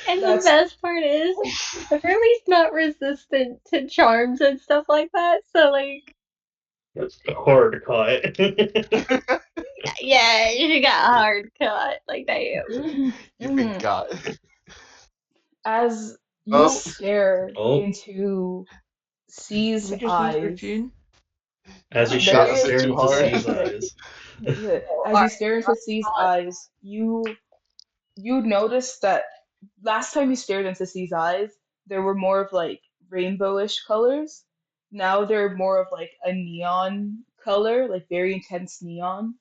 And the That's best part is, Everly's not resistant to charms and stuff like that, so, like, That's hard cut. yeah, she got a hard cut. Like, damn. You've been got. as you Oh, stare Oh, into Did C's we just lose eyes. 13? as you No, there shots stare is it too into there hard. C's eyes. As you stare into C's eyes, you notice that last time you stared into C's eyes, there were more of like rainbowish colors. Now they're more of like a neon color, like very intense neon,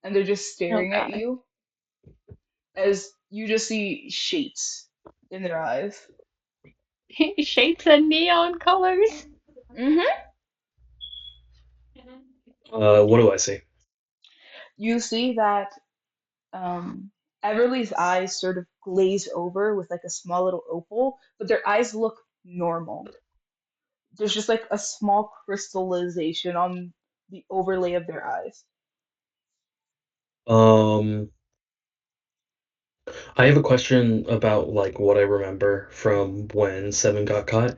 and they're just Oh staring at god. you as you just see shapes in their eyes. Shapes and neon colors. Hmm. What do I see? You see that um, Everly's eyes sort of glaze over with like a small little opal, but their eyes look normal. There's just like a small crystallization on the overlay of their eyes. Um, I have a question about like what I remember from when Seven got caught.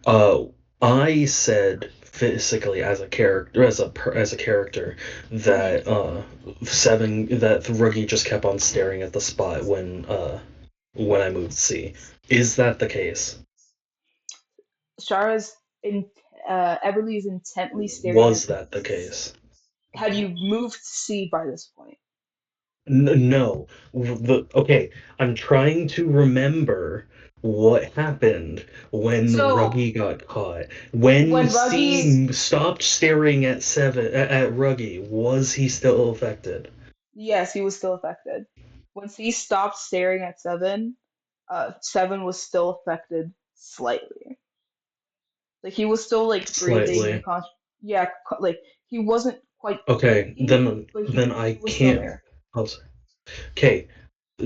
Uh, I said physically as a character, as a character, Hmm. that Ruggy just kept on staring at the spot when I moved C. Is that the case? Shara's in Everly is intently staring Was into. that the case? Have you moved C by this point? No. Okay, I'm trying to remember what happened when So Ruggy got caught. When when Ruggy's C stopped staring at Ruggy, was he still affected? yes, he was still affected. Once he stopped staring at Seven, Seven was still affected slightly. Like he was still like breathing and Slightly. yeah, like he wasn't quite Okay, waking, then but then he I was still can't. there. Oh, sorry. Okay,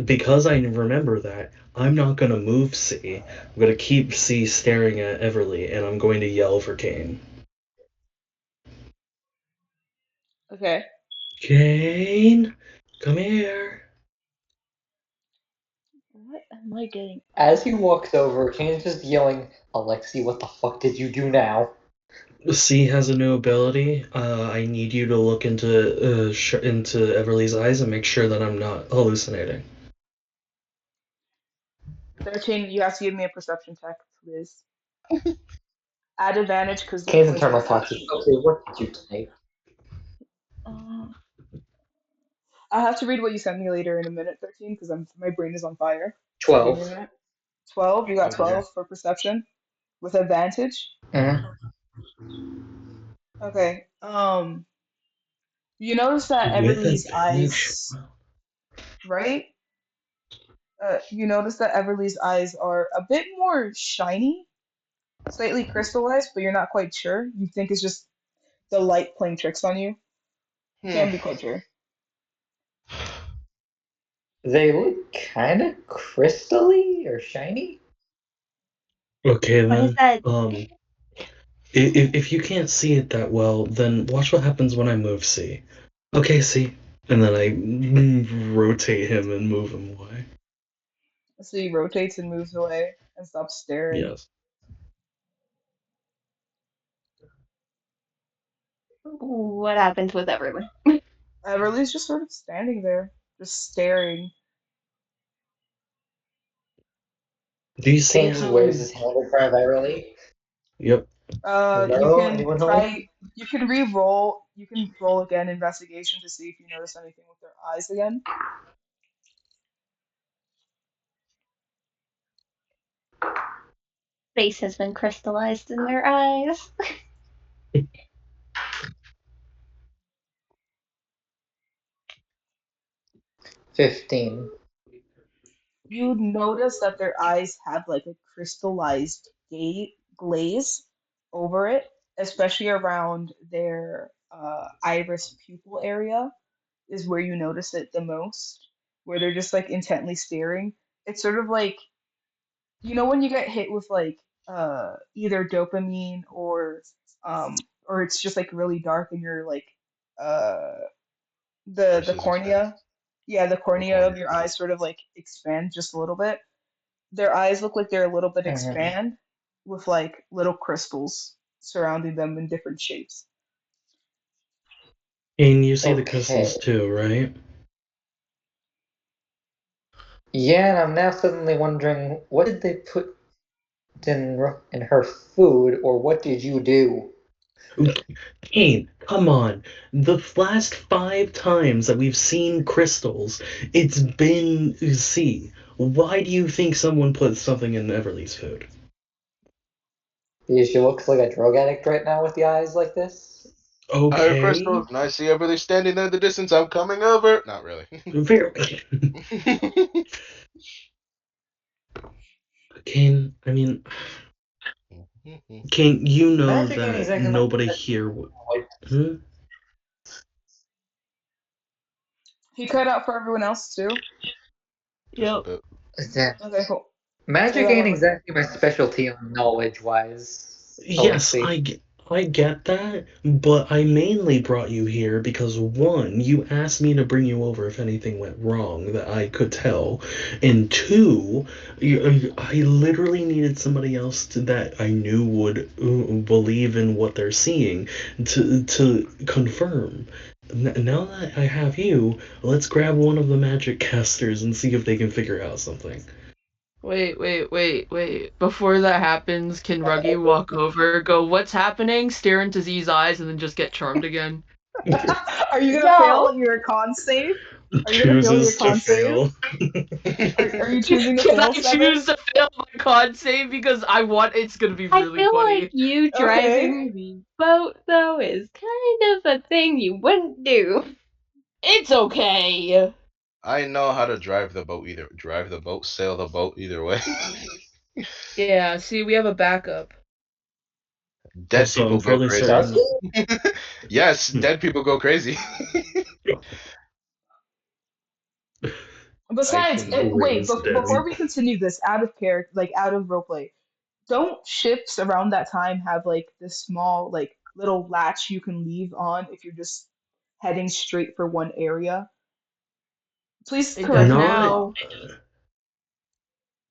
because I remember that, I'm not gonna move C. I'm gonna keep C staring at Everly, and I'm going to yell for Kane. Okay. Kane, come here. What am I getting up As he to? walks over, Kane's just yelling, Alexi, what the fuck did you do now? C has a new ability. I need you to look into Everly's eyes and make sure that I'm not hallucinating. 13, you have to give me a perception check, please. Add advantage because of Kane's poison internal thoughts is, perception. okay, what did you type? Uh, I'll have to read what you sent me later in a minute, 13, because my brain is on fire. So give me a 12. minute. 12, you got Over here. 12 for perception with advantage. Mm-hmm. Okay. You notice that With Everly's advantage. eyes, right? You notice that Everly's eyes are a bit more shiny, slightly crystallized, but you're not quite sure. You think it's just the light playing tricks on you. Hmm. Can't be quite sure. They look kind of crystally or shiny. Okay What is then. that? If you can't see it that well, then watch what happens when I move C. Okay, C. And then I rotate him and move him away. So he rotates and moves away and stops staring. Yes. What happens with everyone? Everly's just sort of standing there, just staring. Do you see Kane just waves how? his hand in front of Everly. Yep. You Hello? can Anyone try. home? You can re-roll. You can roll again investigation to see if you notice anything with their eyes again. Space has been crystallized in their eyes. 15. You notice that their eyes have like a crystallized glaze over it, especially around their iris pupil area is where you notice it the most, where they're just like intently staring. It's sort of like when you get hit with like either dopamine um or it's just like really dark and you're like uh the Versus expand. cornea, yeah, the The cornea of corner. your eyes sort of like expand just a little bit. Their eyes look like they're a little bit Mm-hmm. expand with like little crystals surrounding them in different shapes. And you see the Okay. crystals too, right? Yeah, and I'm now suddenly wondering, what did they put in her food, or what did you do? Kane, come on. The last 5 times that we've seen crystals, it's been C. Why do you think someone put something in Everly's food? Because she looks like a drug addict right now with the eyes like this. I heard Okay. crystals, and I see everybody standing there in the distance. I'm coming over. Not really. Very. Kane, I mean, Kane, you know Magic ain't that exactly my nobody specialty. here would. Hmm? He cut out for everyone else too. Just a Yep. bit. That Okay, cool. So magic that ain't one was good. exactly my specialty on knowledge wise, Yes, Alexi. I get that, but I mainly brought you here because one, you asked me to bring you over if anything went wrong that I could tell, and two, I literally needed somebody else that I knew would believe in what they're seeing to confirm. Now that I have you, let's grab one of the magic casters and see if they can figure out something. Wait. Before that happens, can Ruggy walk over, go, "What's happening?" stare into Z's eyes, and then just get charmed again? Are you gonna No. fail your con save? Are you gonna fail your Chooses to con save? fail. Are you choosing to Can I fail, Seven? choose to fail my con save because I want it's gonna be I really feel like funny. you Okay. driving the boat, though, is kind of a thing you wouldn't do. It's okay. I know how to drive the boat either. Drive the boat, sail the boat either way. Yeah, see, we have a backup. Dead Also, I'm people go fairly crazy. Does certain. he? Yes, dead people go crazy. I Besides, can. wait, Raised before dead. we continue this, out of character, like out of roleplay, don't ships around that time have like this small, like little latch you can leave on if you're just heading straight for one area? Please It correct does me if I'm Not. wrong. now.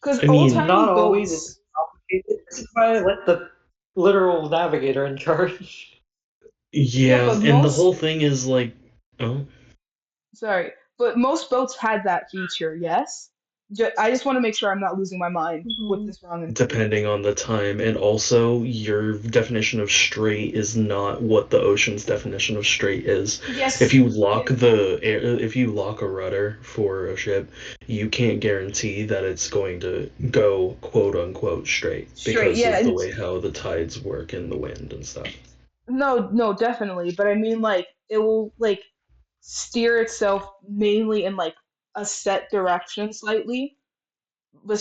Because I old mean, timey Not always. It's boats, complicated. This is why I let the literal navigator in charge. yeah, yeah, but and the most, whole thing is like, oh, sorry, but most boats had that feature, yes? I just want to make sure I'm not losing my mind with Mhm. this wrong information. depending on the time, and also your definition of straight is not what the ocean's definition of straight is. If Yes, you lock yeah, if you lock a rudder for a ship, you can't guarantee that it's going to go quote unquote straight straight, because yeah, of the and way how the tides work and the wind and stuff. no, no, definitely. But I mean, like, it will like steer itself mainly in like a set direction slightly,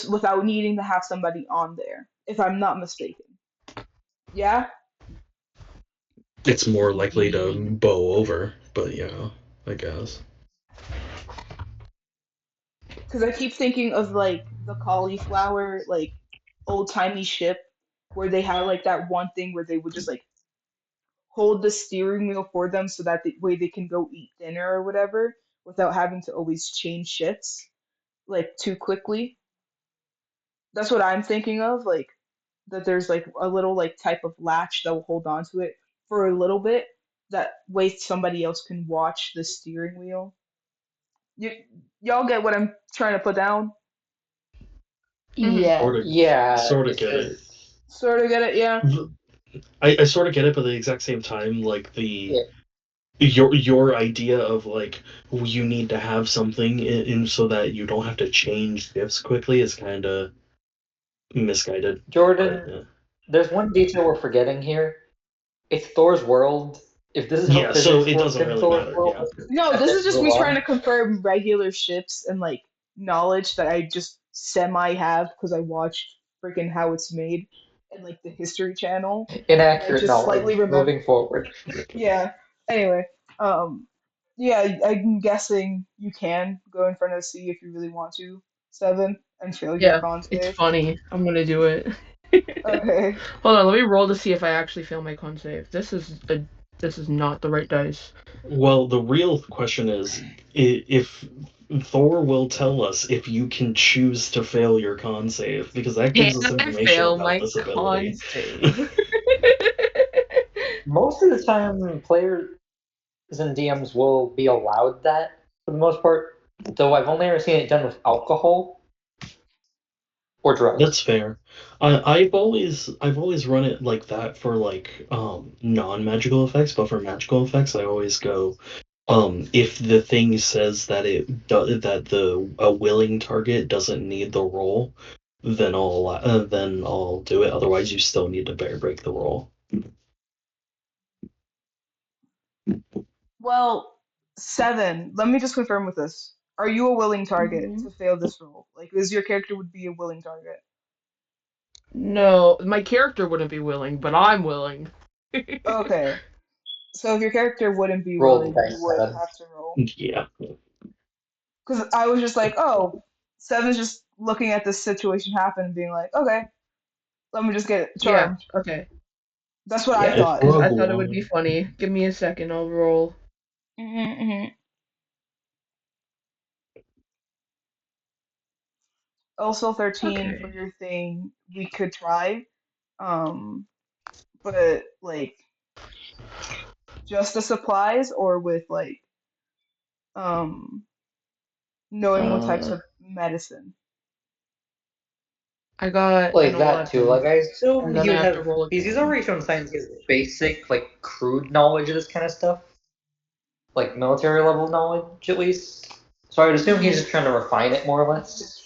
without needing to have somebody on there, if I'm not mistaken. Yeah, It's more likely to Ye- bow over, but yeah, I guess. because I keep thinking of like the cauliflower, like old timey ship where they had like that one thing where they would just like hold the steering wheel for them so that the way they can go eat dinner or whatever without having to always change shifts like too quickly. That's what I'm thinking of, like that there's like a little like type of latch that will hold on to it for a little bit. That way somebody else can watch the steering wheel. You y'all get what I'm trying to put down? Mhm. Sort Yeah. of, Yeah, sort of get it. because Sort of get it, yeah. I sort of get it, but at the exact same time, like yeah, your idea of like you need to have something in so that you don't have to change shifts quickly is kind of misguided. But Jordan, there's one detail we're forgetting here. It's Thor's world. If this is how yeah, so physics it works doesn't in really Thor's matter. world, Yeah, let's just No, accept this it is and just move me trying on. to confirm regular ships and like knowledge that I just semi have because I watched freaking How It's Made and like the History Channel, and I Inaccurate just slightly knowledge. remember. Moving forward. Yeah. Anyway, um, yeah, I'm guessing you can go in front of C if you really want to, Seven, and fail your Yeah, con it's save. funny. I'm gonna do it. Okay. Hold on, let me roll to see if I actually fail my con save. This is not the right dice. well, the real question is if Thor will tell us if you can choose to fail your con save, because that Can gives us I information fail about my this con ability. save? Most of the time, players and DMs will be allowed that for the most part. Though I've only ever seen it done with alcohol or drugs. That's fair. I've always run it like that for like non-magical effects, but for magical effects, I always go if the thing says that that the a willing target doesn't need the roll, then I'll do it. Otherwise, you still need to break the roll. Well, 7. Let me just confirm with this. Are you a willing target Mhm. to fail this roll? Like, is your character would be a willing target? No, my character wouldn't be willing, but I'm willing. Okay. So if your character wouldn't be Roll the willing, you dice, would Seven. have to roll. Yeah. Because I was just like, oh, Seven's just looking at this situation happen and being like, okay, let me just get Yeah, charmed. okay. That's what I Yeah, If thought. because we're I thought it would be blind, funny. Give me a second, I'll roll. Hmm. Also, 13 for Okay. your thing, we could try. Um, but like just the supplies or with like um knowing what types Uh, of medicine. I got an Like that too. 11, Like I assume and then he I would have to have, roll because he's again. already shown signs he has basic, like crude knowledge of this kind of stuff, like military level knowledge at least. So I would assume he's Hmm. just trying to refine it more or less.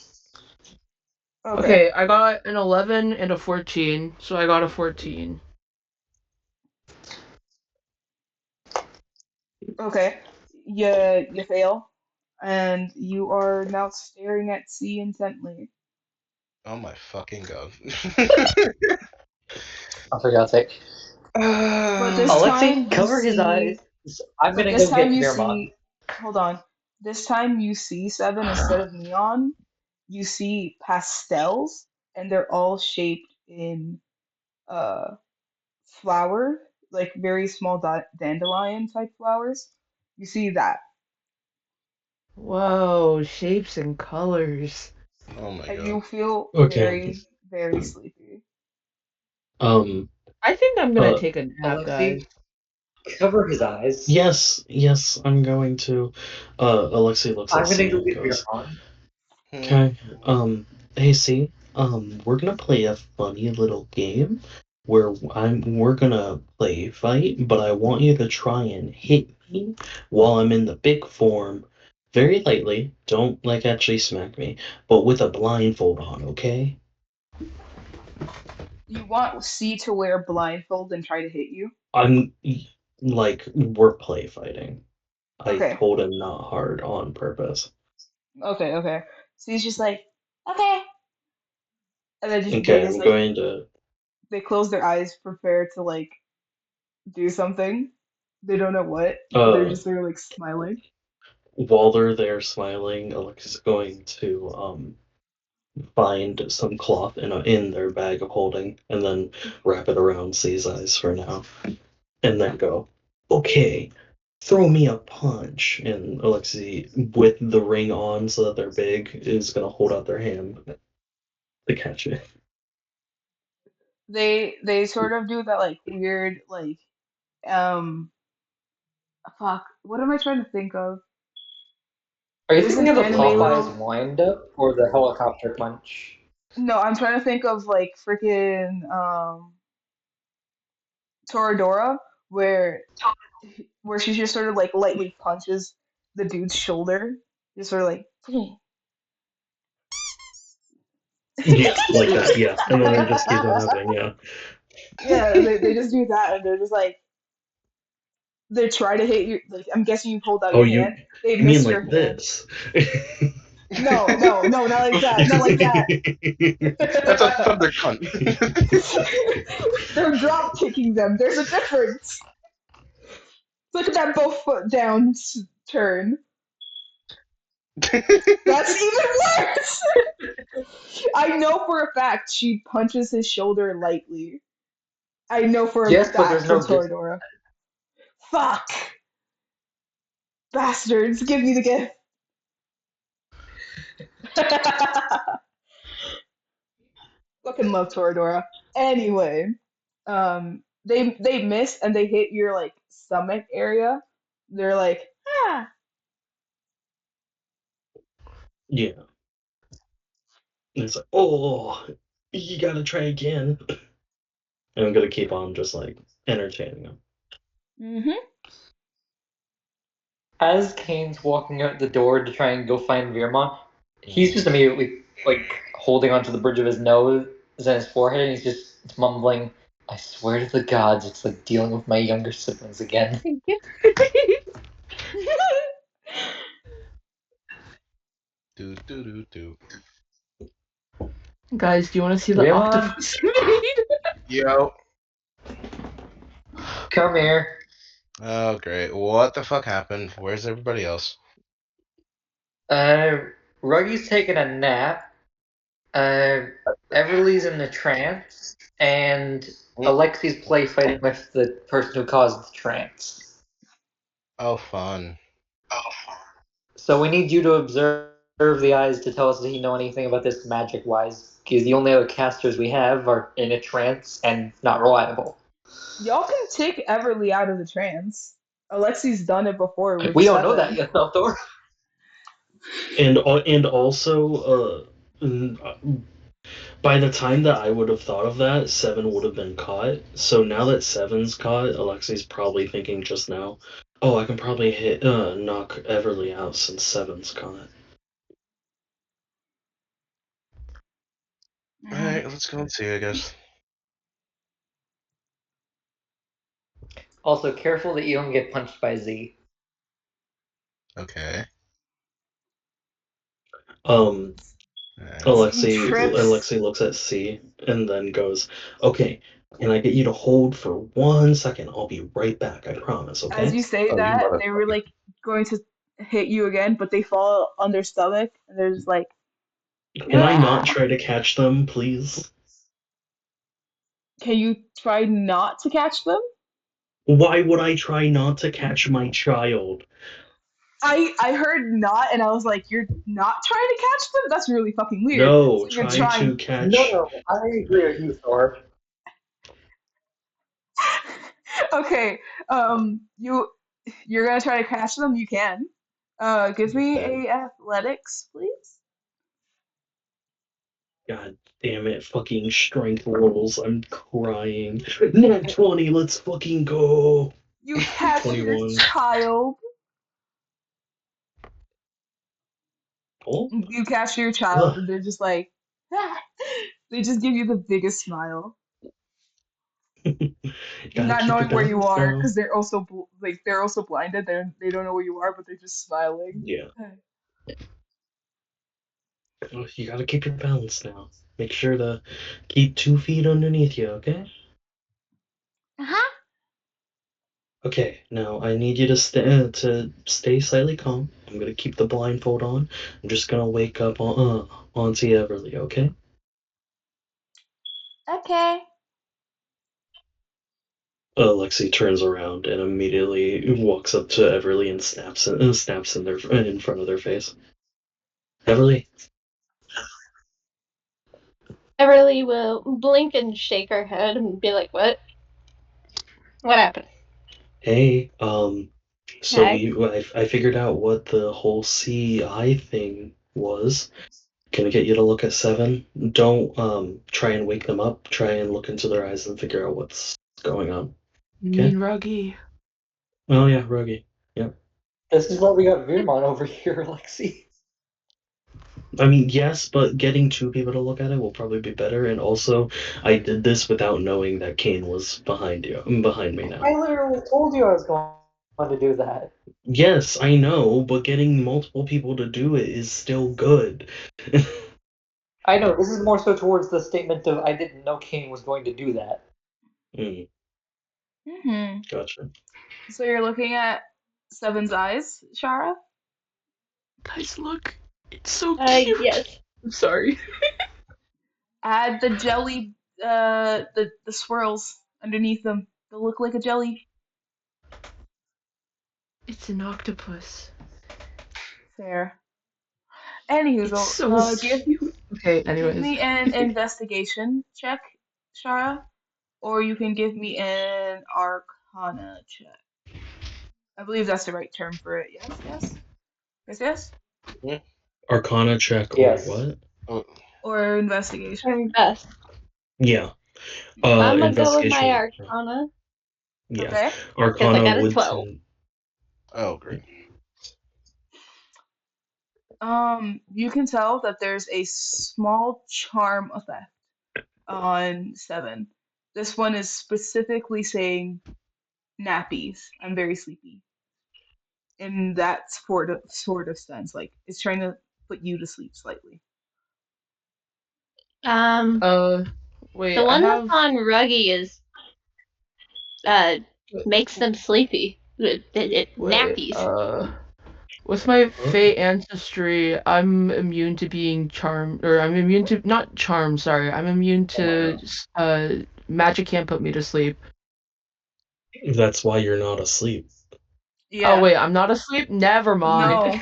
Okay. Okay, I got an 11 and a 14, so I got a 14. Okay. You fail, and you are now staring at sea intently. Oh my fucking god. Oh, for God's sake. But uh, this Alexei, time you cover his eyes. see. I'm But gonna this go time get you Veermont. see. Hold on. This time you see 7 instead of neon. You see pastels, and they're all shaped in uh flower, like very small dandelion type flowers. You see that, Whoa, shapes and colors. oh my and god. you feel okay. very, very sleepy. Um. I think I'm gonna Uh. take a nap, guys. Alexei, cover his eyes. Yes. Yes. I'm going to. Alexei looks at I'm gonna C go and get goes, Veermont. Hmm. "Okay. Hey C. We're gonna play a funny little game where we're gonna play fight, but I want you to try and hit me while I'm in the big form, very lightly. Don't like actually smack me, but with a blindfold on. Okay? You want C to wear blindfold and try to hit you? I'm like we're play fighting. I Okay, told him not hard on purpose. okay, okay. So he's just like, okay, and then just they Okay, just I'm like going to they close their eyes, prepare to like do something. They don't know what, but they're uh just sort of like smiling. while they're there smiling, Alex is going to find some cloth in their bag of holding and then wrap it around C's eyes for now. And then go, okay, throw me a punch. And Alexei, with the ring on so that they're big, is gonna hold out their hand to catch it. They sort of do that like weird like um fuck. What am I trying to think of? Are you There's thinking an of the anime Popeyes little. wind up or the helicopter punch? No, I'm trying to think of like freaking Toradora, where she just sort of like lightly punches the dude's shoulder, just sort of like. Yeah, like that, yeah. And then it just keeps on happening, yeah. Yeah, they just do that, and they're just like they try to hit you. Like I'm guessing you pulled out Oh, your you hand. They you mean miss your like hand. this? No, no, no, not like that. Not like that. That's a thunder cunt. They're drop kicking them. There's a difference. Look at that both foot down turn. That's even worse. I know for a fact she punches his shoulder lightly. I know for a Yes, but there's fact for no gift. Toradora. Fuck! Bastards, give me the gift. Fucking love Toradora. Anyway, they miss and they hit your like stomach area. They're like, ah. Yeah. And it's like, oh, you gotta try again. And I'm gonna keep on just like entertaining him. Mm-hmm. As Kane's walking out the door to try and go find Veermont, he's just immediately like holding onto the bridge of his nose and his forehead, and he's just mumbling, "I swear to the gods, it's like dealing with my younger siblings again." Thank you. Do do do do. Guys, do you want to see the Veermont, octopus made? Yo. come here. Oh great. What the fuck happened? Where's everybody else? Uh, Ruggy's taking a nap. Everly's in the trance, and Alexi's play fighting with the person who caused the trance. Oh fun. So we need you to observe the eyes to tell us if you know anything about this magic-wise, because the only other casters we have are in a trance and not reliable. Y'all can take Everly out of the trance. Alexi's done it before with We don't know that Seven. yet, though, Thor. And also, by the time that I would have thought of that, Seven would have been caught. So now that Seven's caught, Alexi's probably thinking just now, oh, I can probably knock Everly out since Seven's caught. Alright, let's go and see, I guess. Also, careful that you don't get punched by Z. Okay. Alright. Z trips. Alexei looks at C and then goes, okay, can I get you to hold for 1 second? I'll be right back, I promise, As okay? you say Oh, you that, they were motherfucker. like going to hit you again, but they fall on their stomach and they're just like, Can I not "Ah." try to catch them, please? Can you try not to catch them? Why would I try not to catch my child? I heard not, and I was like, you're not trying to catch them? That's really fucking weird. No, So you're try to trying. catch. No, I agree with you, Thor. Okay, you're gonna try to catch them. You can. Give me Okay. a athletics, please. God damn it, fucking strength rolls. I'm crying. Nat 20, let's fucking go. You catch your 21. child. Oh? You catch your child, Ugh. and they're just like, they just give you the biggest smile, Gotta not keep your knowing where you balance are, now. because they're also blinded. They don't know where you are, but they're just smiling. Yeah. You gotta keep your balance now. Make sure to keep 2 feet underneath you, okay? Uh-huh. Okay, now I need you to stay slightly calm. I'm gonna keep the blindfold on. I'm just gonna wake up on Auntie Everly, okay? Okay. Lexi turns around and immediately walks up to Everly and snaps in front of their face. Everly, Everly will blink and shake her head and be like, "What? What happened?" hey, so Hi. I figured out what the whole CI thing was. Can I get you to look at Seven? Don't try and wake them up. Try and look into their eyes and figure out what's going on. You Okay? mean Ruggy? Oh yeah, Ruggy. Yep. This is why we got Veermont over here, Lexi. I mean, yes, but getting 2 people to look at it will probably be better. And also, I did this without knowing that Kane was behind me now. I literally told you I was going to do that. Yes, I know, but getting multiple people to do it is still good. I know, this is more so towards the statement of I didn't know Kane was going to do that. Mm-hmm. Gotcha. So you're looking at Seven's eyes, Shara? Guys, look. It's so cute. Yes. I'm sorry. Add the jelly, the swirls underneath them. They'll look like a jelly. It's an octopus. Fair. It's Anywho, so give cute. Okay, give anyways. me an investigation check, Shara, or you can give me an Arcana check. I believe that's the right term for it. Yes, yes, yes, yes. Hmm? Arcana check or Yes. what? Oh, or investigation? Invest. Yeah. I'm gonna go with my Investigation. Arcana Yeah. Okay. because I Arcana got a would 12. tend. Oh, great. You can tell that there's a small charm effect on 7. This one is specifically saying nappies. I'm very sleepy. In that sort of sense, like it's trying to put you to sleep slightly. Um, Uh, wait, the I one that's have. on Ruggy is uh makes them sleepy. It Wait, nappies. with my Huh? fate ancestry, I'm immune to being charmed, or I'm immune to not charmed. Sorry, I'm immune to magic can't put me to sleep. That's why you're not asleep. Oh Yeah. wait, I'm not asleep. Never mind. No.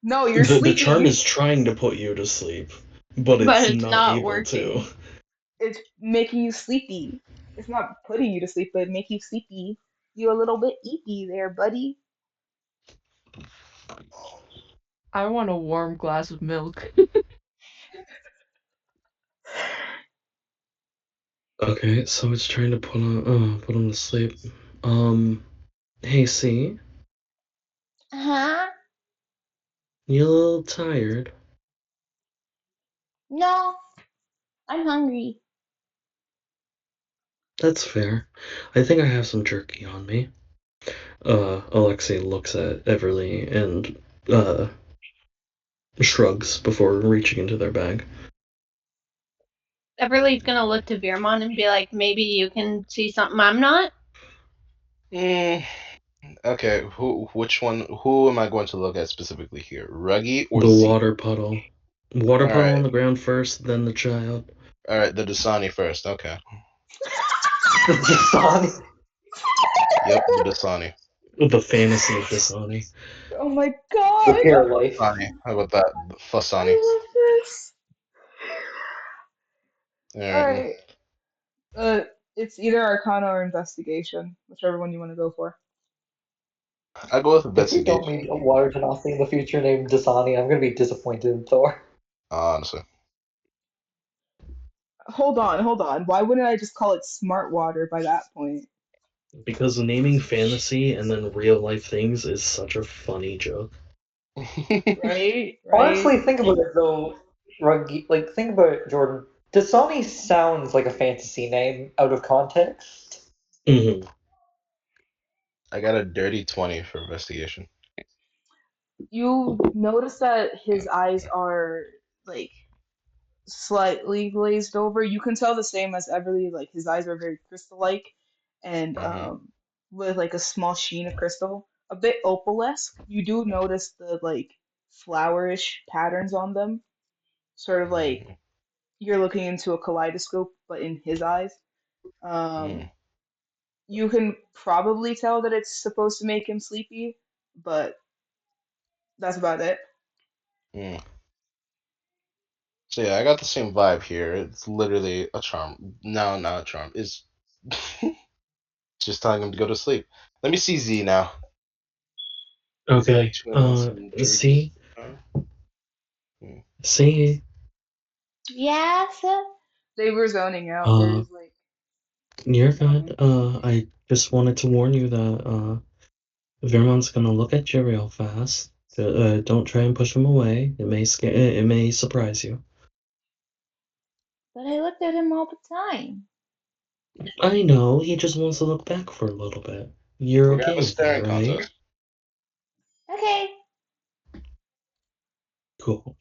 No, you're The charm sleeping. is trying to put you to sleep, but But it's it's not not able to. working. It's making you sleepy. It's not putting you to sleep, but make you sleepy. You a little bit eepy there, buddy. I want a warm glass of milk. Okay, so it's trying to put him to sleep. Um, hey, see, Huh? you a little tired. No, I'm hungry. That's fair. I think I have some jerky on me. Alexei looks at Everly and uh shrugs before reaching into their bag. Everly's gonna look to Veermon and be like, maybe you can see something I'm not? Mm, okay, which one? Who am I going to look at specifically here? Ruggy or The Z? water puddle. Water All puddle on right, the ground first, then the child. all right. The Dasani first. Okay. The Dasani. Yep, the Dasani. The fantasy of Dasani. Oh my The god. pure life. Dasani. How about that? The Fasani. I love this. All right. Alright. Uh, it's either Arcana or Investigation, whichever one you want to go for. I go with If we don't investigation. meet a large enough in the future named Dasani, I'm gonna be disappointed in Thor. Honestly. Hold on. Why wouldn't I just call it Smart Water by that point? Because naming fantasy and then real life things is such a funny joke. Right? Right? Honestly, think about it though, Ruggy. Like, think about it, Jordan. Dasani sounds like a fantasy name out of context. Hmm. I got a dirty 20 for investigation. You notice that his eyes are like slightly glazed over. You can tell the same as Everly, like his eyes are very crystal-like and Mm-hmm. with like a small sheen of crystal, a bit opal-esque. You do notice the like flowerish patterns on them, sort of like Mm-hmm. you're looking into a kaleidoscope, but in his eyes. Um, you can probably tell that it's supposed to make him sleepy, but that's about it. Mm-hmm. So yeah, I got the same vibe here. It's literally a charm. No, not a charm. It's just telling him to go to sleep. Let me see Z now. Okay. Chewing on some jerky. See, Mm. see, Yes. They were zoning out. uh, There's like you're something. good. I just wanted to warn you that Vermon's gonna look at you real fast. Don't try and push him away. It may scare. It may surprise you. But I looked at him all the time. I know. He just wants to look back for a little bit. You're We're gonna have okay a with that, staring right? contest. Okay. Cool.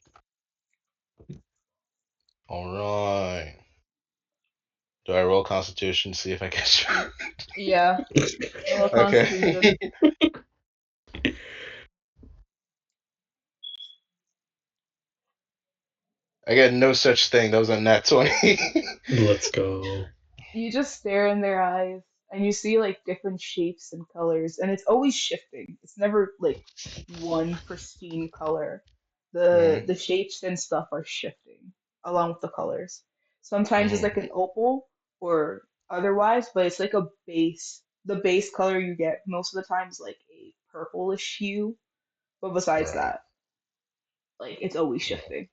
All right. Do I roll Constitution? See if I catch you. Yeah, roll Constitution. Okay. I got no such thing. That was a nat 20. Let's go. You just stare in their eyes and you see like different shapes and colors, and it's always shifting. It's never like one pristine color. The Mm, the shapes and stuff are shifting along with the colors. Sometimes it's mm, like an opal or otherwise, but it's like a base. The base color you get most of the time is like a purplish hue, but besides right. that, like it's always shifting.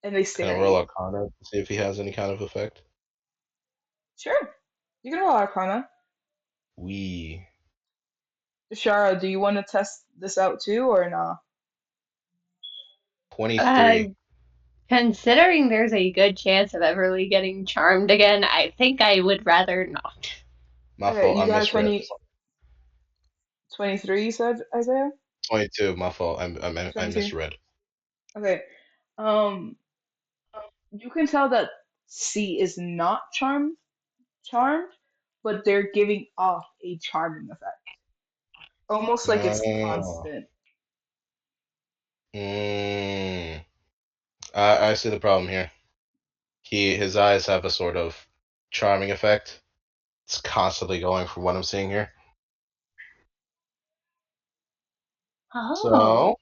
and they Can I stare at roll you. Arcana to see if he has any kind of effect? Sure, you can roll Arcana. We Shara, do you want to test this out too, or nah? 23. Considering there's a good chance of Everly getting charmed again, I think I would rather not. My Okay, fault. you I got a misread. 23, you said, Isaiah? 22. My fault. I 22. misread. Okay. Um, you can tell that C is not charmed, but they're giving off a charming effect. Almost like it's Oh. constant. Mm. I see the problem here. His eyes have a sort of charming effect. It's constantly going from what I'm seeing here. Oh. So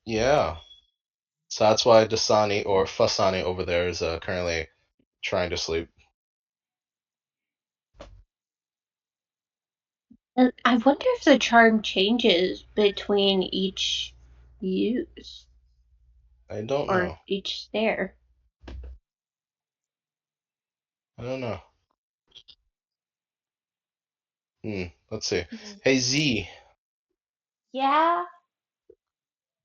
yeah. So that's why Dasani or Fasani over there is currently trying to sleep. And I wonder if the charm changes between each use I don't or know. each stare. I don't know. Let's see. Mm. Hey Z, Yeah.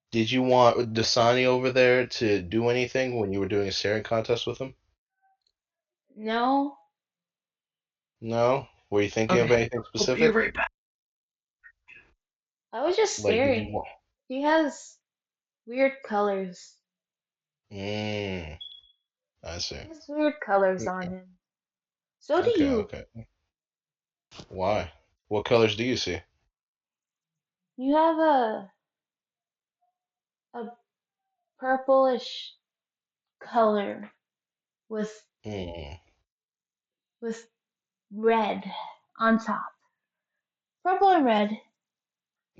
did you want Dasani over there to do anything when you were doing a staring contest with him? No. No? Were you thinking of Okay, anything I'll be specific? right back. I was just Like, did you staring. want? He has weird colors. Mm, I see. He has weird colors on Okay, him. So do okay, you. okay. Why? What colors do you see? You have a purplish color with Mm, with red on top. Purple and red.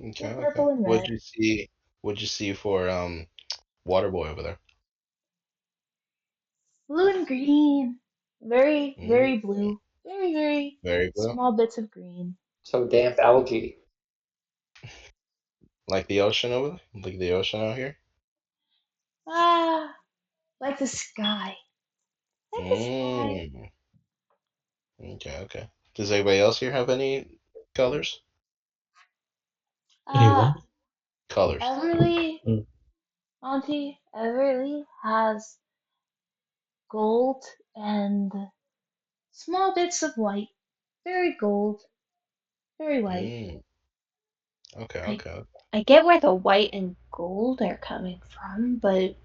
okay, Yeah, okay. purple and What'd red. you see? What'd you see for Waterboy over there? Blue and green. Very, Mm, very blue. Very, very very blue, small bits of green. So damp algae. like the ocean over there, like the ocean out here. Ah, like the sky. Like the sky. Mm, okay, okay. Does anybody else here have any colors? Uh, Anyone? Colors. Everly, Mm. Auntie, Everly has gold and small bits of white. Very gold. Very white. Mm, okay, I okay. I get where the white and gold are coming from, but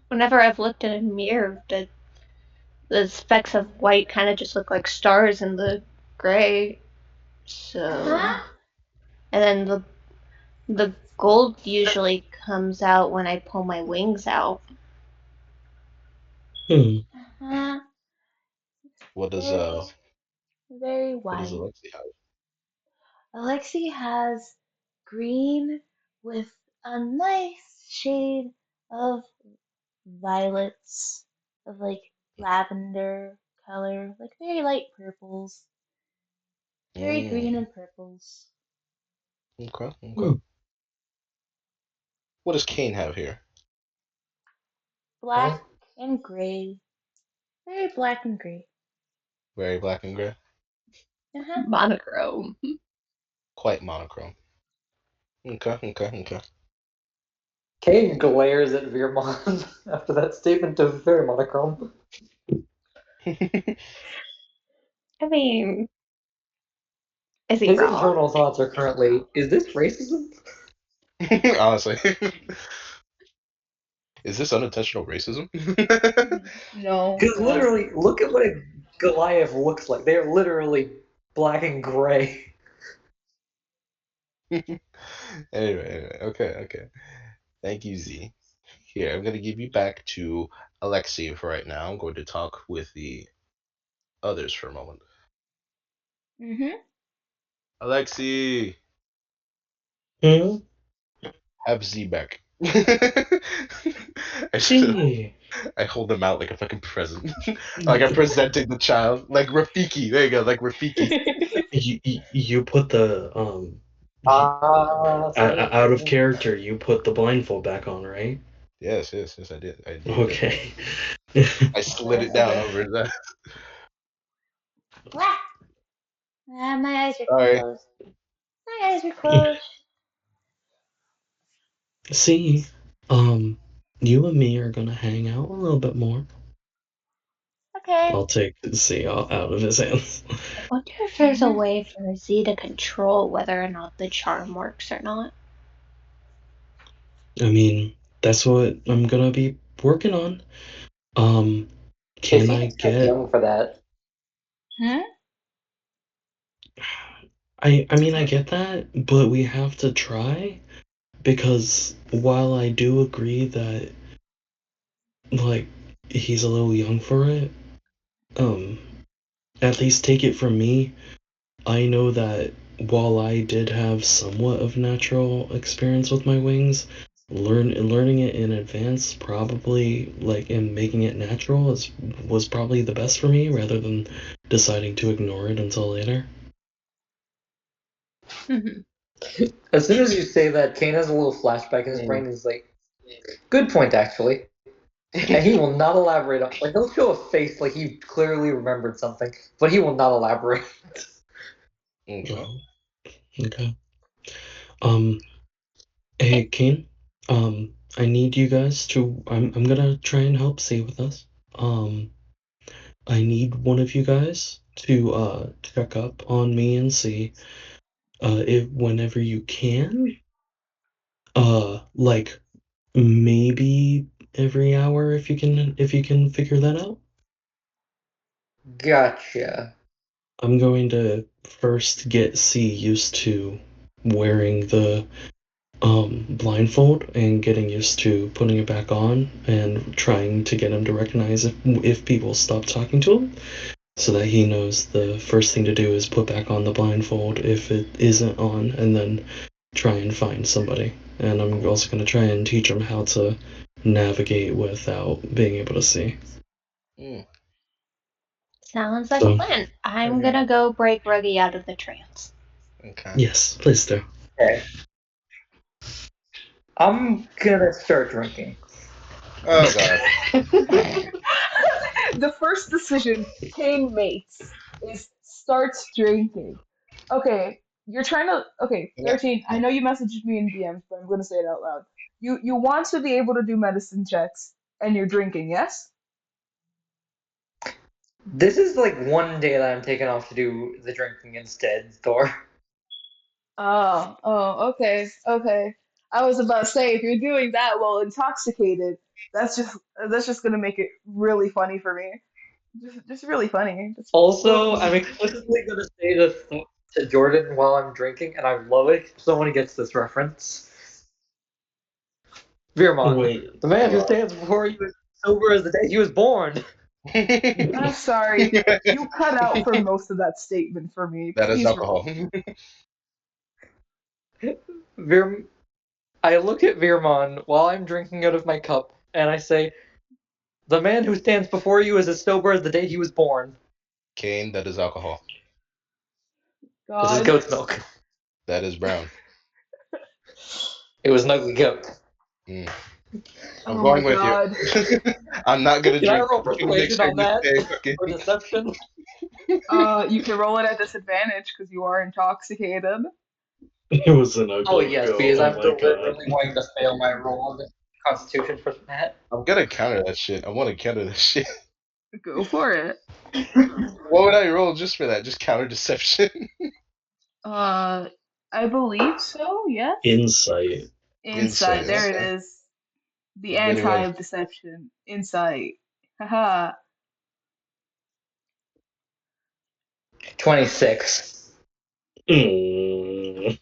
whenever I've looked in a mirror, the specks of white kind of just look like stars in the gray. So, and then the gold usually comes out when I pull my wings out. Hmm. Uh, What does very, very what does white. Alexi have? Alexi has green with a nice shade of violets, of like lavender color, like very light purples, very green Mm, and purples. okay, okay. Hmm. What does Kane have here? Huh? Black and gray. Very black and gray. Very black and gray. Uh-huh. Monochrome. Quite monochrome. Okay, okay, okay. Kane glares at Veermon after that statement of very monochrome. I mean, is he His wrong? internal thoughts are currently, is this racism? Honestly. Is this unintentional racism? No, Because no. literally, look at what a Goliath looks like. They're literally black and gray. Anyway, okay, okay. Thank you, Z. Here, I'm gonna give you back to Alexi for right now. I'm going to talk with the others for a moment. Mhm. Alexi, Hmm? have Z back. I, just, Z. I hold them out like a fucking present. Like I'm presenting the child. Like Rafiki. There you go, like Rafiki. You put the Ah, out of character. You put the blindfold back on, right? Yes, I did. I did get that. Okay. I slid it down Okay. over his ass. Wah! My eyes are Sorry. closed. My eyes are closed. See, you and me are gonna hang out a little bit more. Okay. I'll take Z out of his hands. I wonder if there's a way for Z to control whether or not the charm works or not. I mean, that's what I'm gonna be working on. They Can seem I kind of get? young for that. Hmm? I mean, I get that, but we have to try because while I do agree that like he's a little young for it, um, at least take it from me. I know that while I did have somewhat of natural experience with my wings, learning it in advance probably like and making it natural was probably the best for me rather than deciding to ignore it until later. As soon as you say that, Kane has a little flashback in his brain. Mm. He's like, "Good point, actually." And he will not elaborate on. Like, he'll show a face like he clearly remembered something, but he will not elaborate. Okay. Oh, okay. Um, Hey Kane, I need you guys to. I'm gonna try and help stay with us. I need one of you guys to check up on me and see if whenever you can, like maybe every hour if you can figure that out. Gotcha. I'm going to first get C used to wearing the blindfold and getting used to putting it back on and trying to get him to recognize if people stop talking to him so that he knows the first thing to do is put back on the blindfold if it isn't on and then try and find somebody. And I'm also going to try and teach him how to navigate without being able to see. Mm. Sounds like a So, plan. I'm Okay. gonna go break Ruggy out of the trance. Okay. yes, please do. Okay. I'm gonna start drinking. Oh god. The first decision Kane makes is starts drinking. Okay, you're trying to. Okay, Yeah. 13. I know you messaged me in DMs, but I'm going to say it out loud. You want to be able to do medicine checks, and you're drinking, yes? This is like one day that I'm taking off to do the drinking instead, Thor. Okay, okay. I was about to say if you're doing that while intoxicated, that's just that's just gonna make it really funny for me. Just really funny. Just real Also, funny. I'm explicitly gonna say to Jordan while I'm drinking, and I love it if someone gets this reference. Veermon, Wait. the man who stands before you is sober as the day he was born. I'm sorry. You cut out for most of that statement for me. That is Please alcohol. repeat. Veer, I look at Veermon while I'm drinking out of my cup, and I say, "The man who stands before you is as sober as the day he was born." Kane, that is alcohol. This is God. goat's milk. That is brown. It was an ugly goat. Mm. I'm Oh my going with you. God. I'm not gonna Can I drink. roll I'm gonna make persuasion sure on you that? stay fucking. Or deception? You can roll it at disadvantage because you are intoxicated. It was an Oh ugly yes, goat. because Oh I'm my god. deliberately going to fail my roll on the Constitution for that. I'm gonna counter that shit. I want to counter that shit. Go for it. What would I roll just for that? Just counter deception. Uh, I believe so. Yes. Insight. Insight. Insight. There it Okay. is. The I'm getting anti ready. of deception. Insight. Haha. 26. Mm.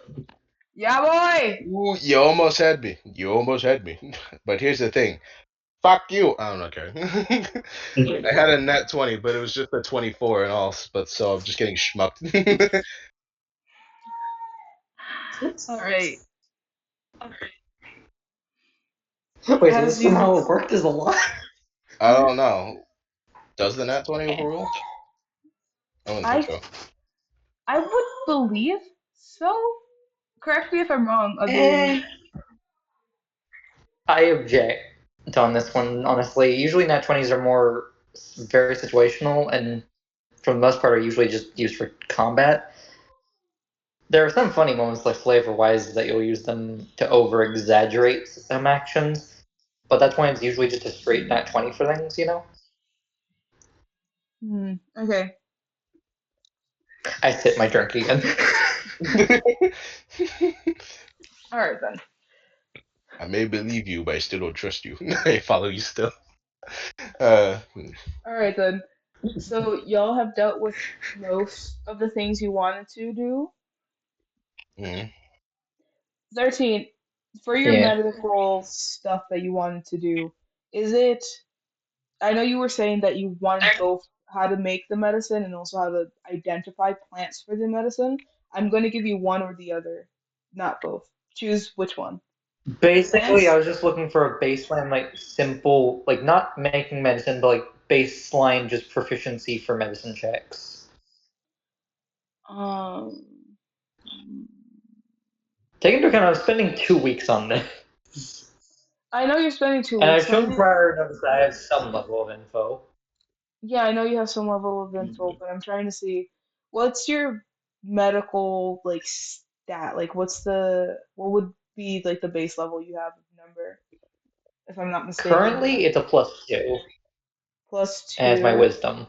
Yeah, boy. Ooh, you almost had me. You almost had me. But here's the thing. Fuck you. I'm not kidding. I had a net 20, but it was just a 24 and all. But so I'm just getting schmucked. All right. Wait, so As this somehow you, worked as a lie? I don't know. Does the net 20 overrule? I wouldn't think I, so. I would believe so. Correct me if I'm wrong, Ugly. Eh. I object. on this one, honestly. Usually nat 20s are more very situational and for the most part are usually just used for combat. There are some funny moments like flavor wise that you'll use them to over exaggerate some actions, but that's when it's usually just a straight nat 20 for things, you know? Okay. I sip my drink again. All right then. I may believe you, but I still don't trust you. I follow you still. Uh, All right then. So y'all have dealt with most of the things you wanted to do. mm, 13, for your Yeah. medical stuff that you wanted to do, is it, I know you were saying that you wanted both how to make the medicine and also how to identify plants for the medicine. I'm going to give you one or the other, not both. Choose which one. Basically, I Plants? was just looking for a baseline, like simple, like not making medicine, but like baseline just proficiency for medicine checks. Um, Take into account I was spending 2 weeks on this, I know you're spending two and I've weeks on shown it. prior notice that I have some level of info. Yeah, I know you have some level of info, but I'm trying to see what's your medical like stat? Like what would be like the base level you have of number, if I'm not mistaken. Currently, it's a +2, Plus and it's my two. wisdom.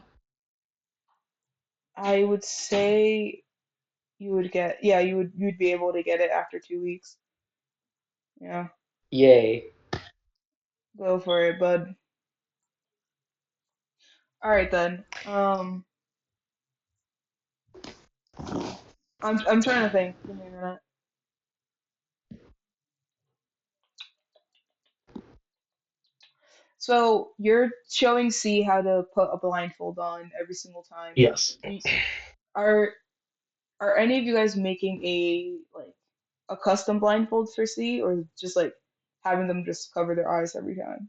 I would say you would get, yeah, you'd be able to get it after 2 weeks. Yeah, Yay. go for it, bud. All right then. I'm trying to think. Give me a minute. So you're showing C how to put a blindfold on every single time. Yes. You, are are any of you guys making a custom blindfold for C, or just like having them just cover their eyes every time?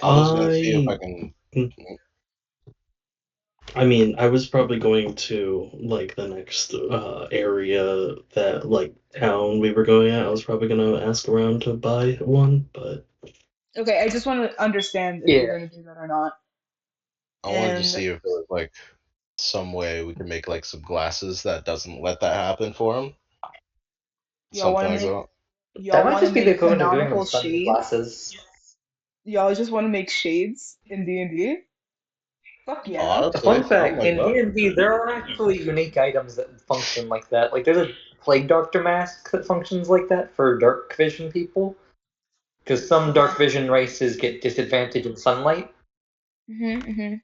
I was gonna see if I I can. I mean, I was probably going to like the next area that like town we were going at. I was probably gonna ask around to buy one, but Okay, I just want to understand if you're Yeah. gonna do that or not. I wanted to And see if there was like some way we could make like some glasses that doesn't let that happen for him. y'all want Something to like make that. That y'all might want to just be the make equivalent of doing them canonical shades? sunglasses. Y'all just want to make shades in D&D? Fuck yeah. Honestly, Fun something fact, like in that. D&D, there are actually unique items that function like that. Like, there's a Plague Doctor mask that functions like that for dark vision people. Because some Okay. dark vision races get disadvantage in sunlight. Mhm.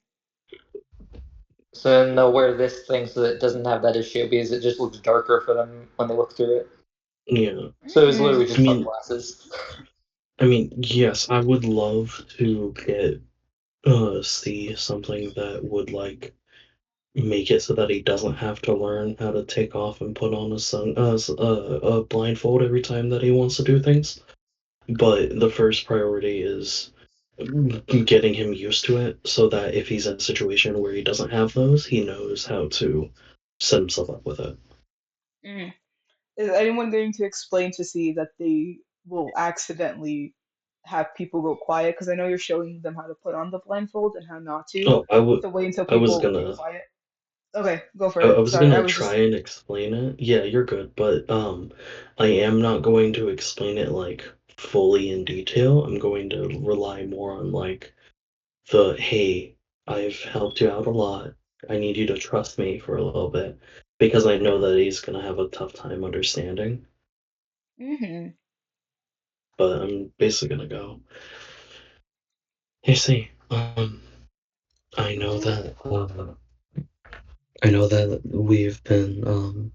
So then they'll wear this thing so that it doesn't have that issue because it just looks darker for them when they look through it. yeah. So it's Mhm. literally I just mean, sunglasses. yes, I would love to get see something that would like make it so that he doesn't have to learn how to take off and put on a blindfold every time that he wants to do things. But the first priority is getting him used to it so that if he's in a situation where he doesn't have those, he knows how to set himself up with it. Mm. Is anyone going to explain to C that they will accidentally have people go quiet? Because I know you're showing them how to put on the blindfold and how not to. Oh, I would. So wait until I was people get gonna. quiet. Okay, go for I it. was Sorry, I gonna was try just. and explain it. Yeah, you're good, but I am not going to explain it like fully in detail. I'm going to rely more on like the hey, I've helped you out a lot. I need you to trust me for a little bit because I know that he's gonna have a tough time understanding. Mhm. But I'm basically gonna go. Hey, see, I know that I know that we've been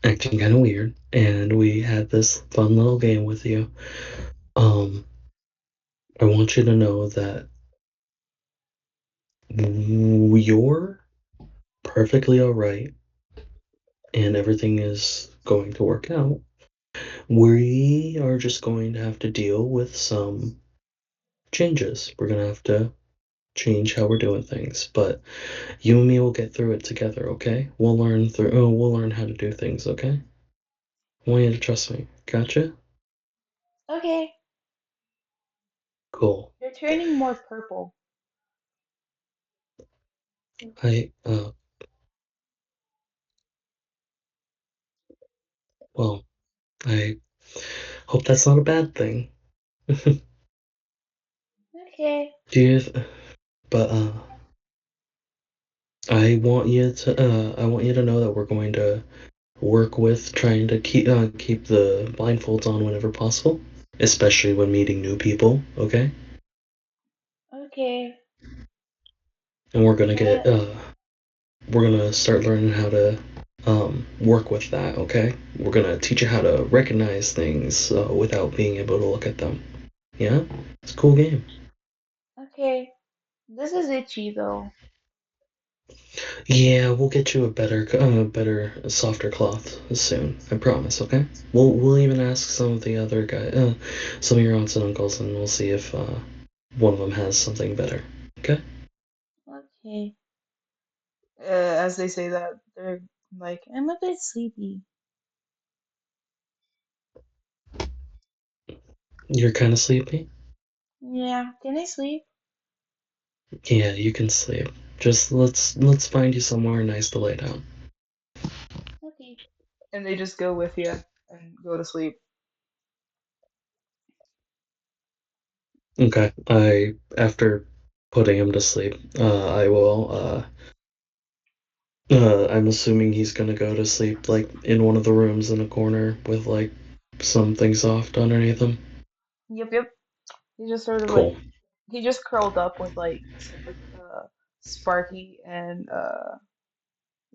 acting kind of weird, and we had this fun little game with you. Um, I want you to know that you're perfectly all right, and everything is going to work out. We are just going to have to deal with some changes. We're gonna have to change how we're doing things, but you and me will get through it together, okay? We'll learn through. Oh, we'll learn how to do things, okay? I want you to trust me. Gotcha? Okay. Cool. You're turning more purple. I well, I hope that's not a bad thing. Okay. Do you? But I want you to know that we're going to work with trying to keep the blindfolds on whenever possible, especially when meeting new people. Okay, Okay. and But we're gonna start learning how to work with that. Okay, we're gonna teach you how to recognize things without being able to look at them. Yeah, it's a cool game. okay. This is itchy though. Yeah, we'll get you a better, softer cloth soon. I promise. Okay. We'll even ask some of the other some of your aunts and uncles, and we'll see if one of them has something better. Okay. Okay. As they say that, they're like, I'm a bit sleepy. You're kind of sleepy. Yeah, can I sleep? Yeah, you can sleep. Just let's find you somewhere nice to lay down. Okay. And they just go with you and go to sleep. Okay. I after putting him to sleep, I will. I'm assuming he's gonna go to sleep like in one of the rooms in a corner with like something soft underneath him. Yep, yep. He just sort of like Cool. he just curled up with Sparky and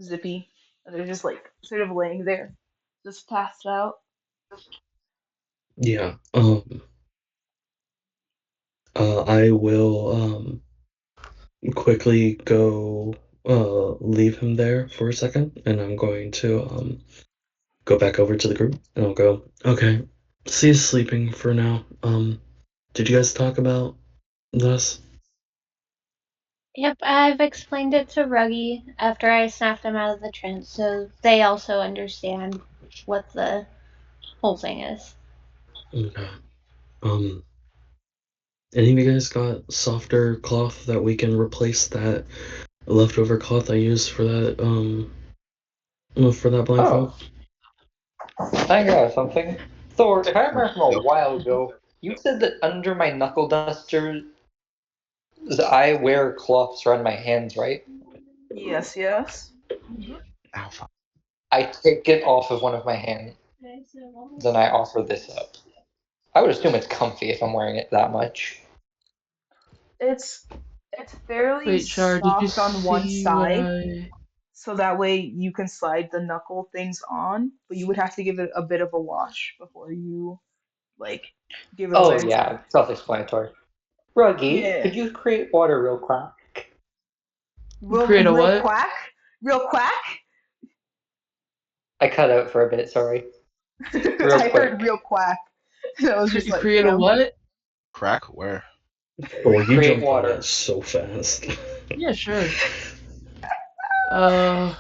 Zippy. And they're just like sort of laying there, just passed out. Yeah. I will quickly go leave him there for a second, and I'm going to go back over to the group, and I'll go. Okay. See you sleeping for now. Did you guys talk about this? Yep, I've explained it to Ruggy after I snapped him out of the trance, so they also understand what the whole thing is. Okay. Um, any of you guys got softer cloth that we can replace that leftover cloth I used for that blindfold? Oh, I got something. Thor, if I remember from a Yep. while ago, you said that under my knuckle dusters, I wear cloths around my hands, right? Yes, yes. Alpha. I take it off of one of my hands, then I offer this up. I would assume it's comfy if I'm wearing it that much. It's it's fairly Wait, Shar, did you soft on one see what side, I? so that way you can slide the knuckle things on, but you would have to give it a bit of a wash before you like give it Oh away. yeah, self-explanatory. Ruggy, Yeah. could you create water real quick? Create a Real what? quack? Real quack? I cut out for a bit, sorry. Real I heard quick. real quack. And I was just like, Create a damn. what? Crack? Where? Oh, you Create jumped on that water. so fast. Yeah, sure. Uh,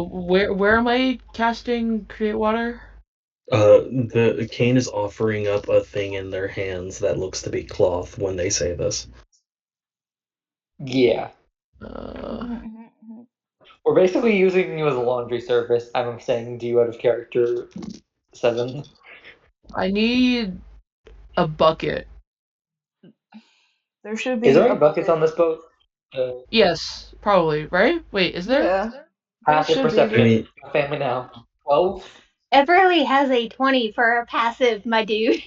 where am I casting create water? The Kane is offering up a thing in their hands that looks to be cloth when they say this. Yeah. Uh, We're basically using you as a laundry service. I'm saying do you out of character 7. I need a bucket. There should Is be there a any buckets bucket. on this boat? Yes, probably, right? Wait, is there? Yeah, there Passive should be. I perception. mean, Family now. 12? Everly has a 20 for a passive, my dude.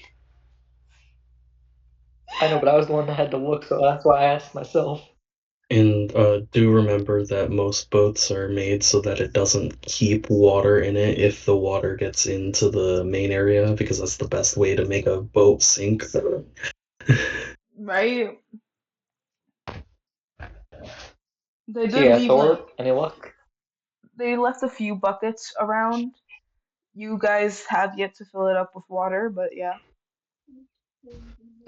I know, but I was the one that had to look, so that's why I asked myself. and do remember that most boats are made so that it doesn't keep water in it if the water gets into the main area, because that's the best way to make a boat sink. Right? They So did yeah, leave like Thor, any luck? they left a few buckets around. You guys have yet to fill it up with water, but yeah.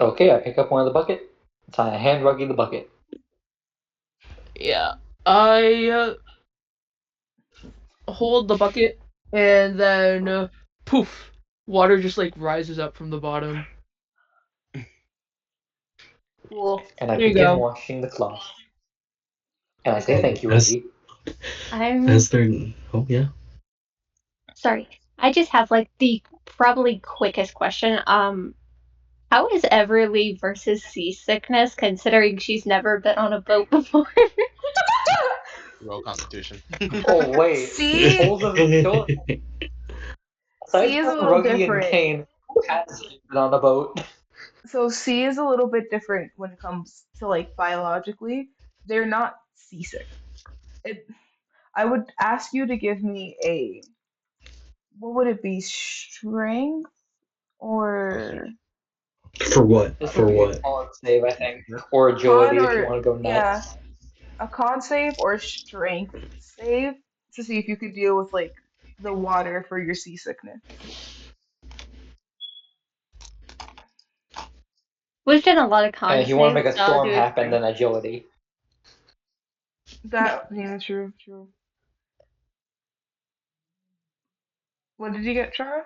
Okay, I pick up one of the bucket. I hand Ruggy the bucket. Yeah. I hold the bucket and then poof, water just like rises up from the bottom. Cool. And I There you begin go. washing the cloth. And I say Okay. thank you, As Reggie. as they're yeah. Sorry. I just have like the probably quickest question. How is Everly versus seasickness, considering she's never been on a boat before? Roll Constitution. Oh wait, C hold them. Don't. C Aside is a from little Ruggy and different. Kane, who has been on a boat? So C is a little bit different when it comes to like biologically. They're not seasick. It, I would ask you to give me a, what would it be? Strength or For what? This would For be a what? con save, I think, Yep. or con, agility if you or want to go yeah, nuts. a con save or strength save to see if you could deal with like the water for your seasickness. We've done a lot of And con if you want to saves, make a so I'll storm do a happen, strength. then agility. That, yeah, true, true. What did you get, Chara?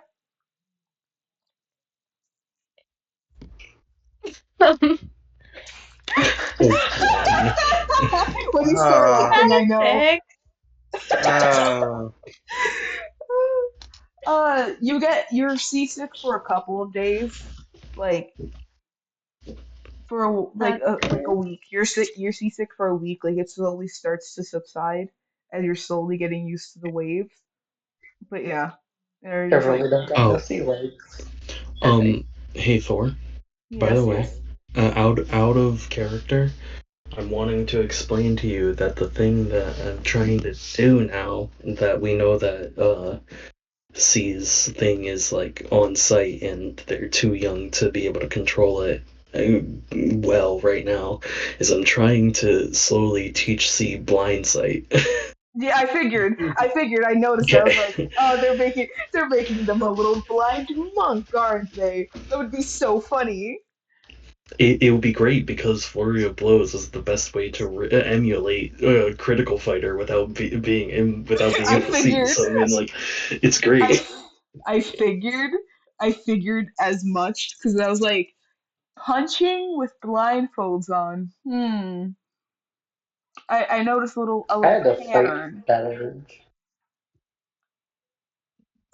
Oh, one. When you start Ah, laughing, I know. Sick. ah. You get, you're seasick for a couple of days, like for like a Okay. week. You're seasick for a week. Like it slowly starts to subside as you're slowly getting used to the waves. But yeah, they're just like Everly don't got no Oh, sea legs. I say. hey Thor. By the yes, way, yes. out of character, I'm wanting to explain to you that the thing that I'm trying to do now that we know that C's thing is like on site and they're too young to be able to control it well right now is I'm trying to slowly teach C blind sight. Yeah, I figured. I figured. I noticed. I was like, it, oh, they're making them a little blind monk, aren't they? That would be so funny. it would be great because Flurry of Blows is the best way to emulate a critical fighter without without being I able to see. figured. So I mean, like, it's I great. I figured. I figured as much because I was like, punching with blindfolds on. I noticed a I little had to fight pattern. that urge.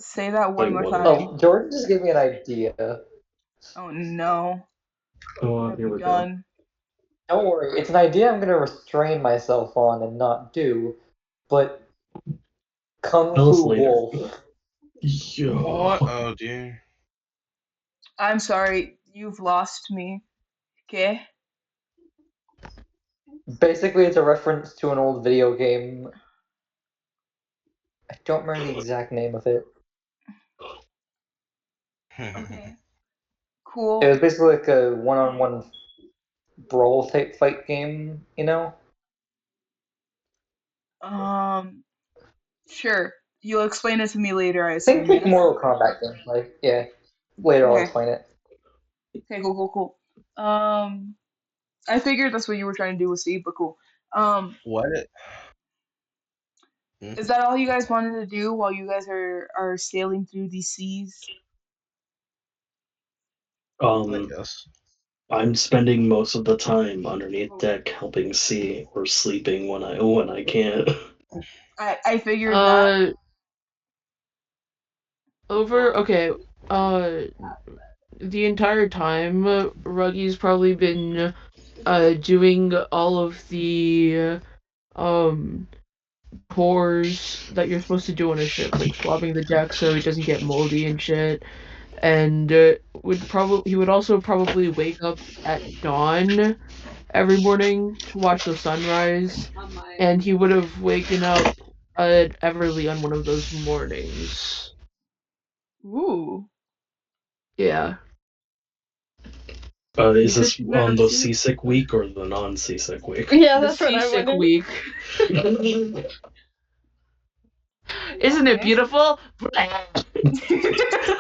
Say that one Like more what urge? time. Oh, Jordan just gave me an idea. Oh no. Oh, Have here we go. begun. Don't worry, it's an idea I'm gonna restrain myself on and not do, but Kung Tell us Fu later. Wolf. What? Yo. Oh dear. I'm sorry. You've lost me. Okay. Basically, it's a reference to an old video game. I don't remember the exact name of it. Okay. It was Cool. basically like a one-on-one brawl type fight game, you know? Um. Sure. You'll explain it to me later, I Think assume. like Yes. Mortal Kombat gameplay. Yeah. Later I'll Okay. explain it. Okay. Cool. Cool. Cool. I figured that's what you were trying to do with Steve, but cool. Um. What? Is Mhm. that all you guys wanted to do while you guys are sailing through these seas? I Um, guess. I'm spending most of the time underneath deck helping C or sleeping when I can't. I figured that. Uh, okay. Uh, the entire time, Ruggy's probably been doing all of the um chores that you're supposed to do on a ship, like swabbing the deck so it doesn't get moldy and shit. And he would also probably wake up at dawn every morning to watch the sunrise, and he would have waken up Everly on one of those mornings. Ooh. Yeah, Is he's this just on the super seasick week or the non-seasick week? Yeah, the that's what I seasick wanted. week. Isn't it Okay. beautiful?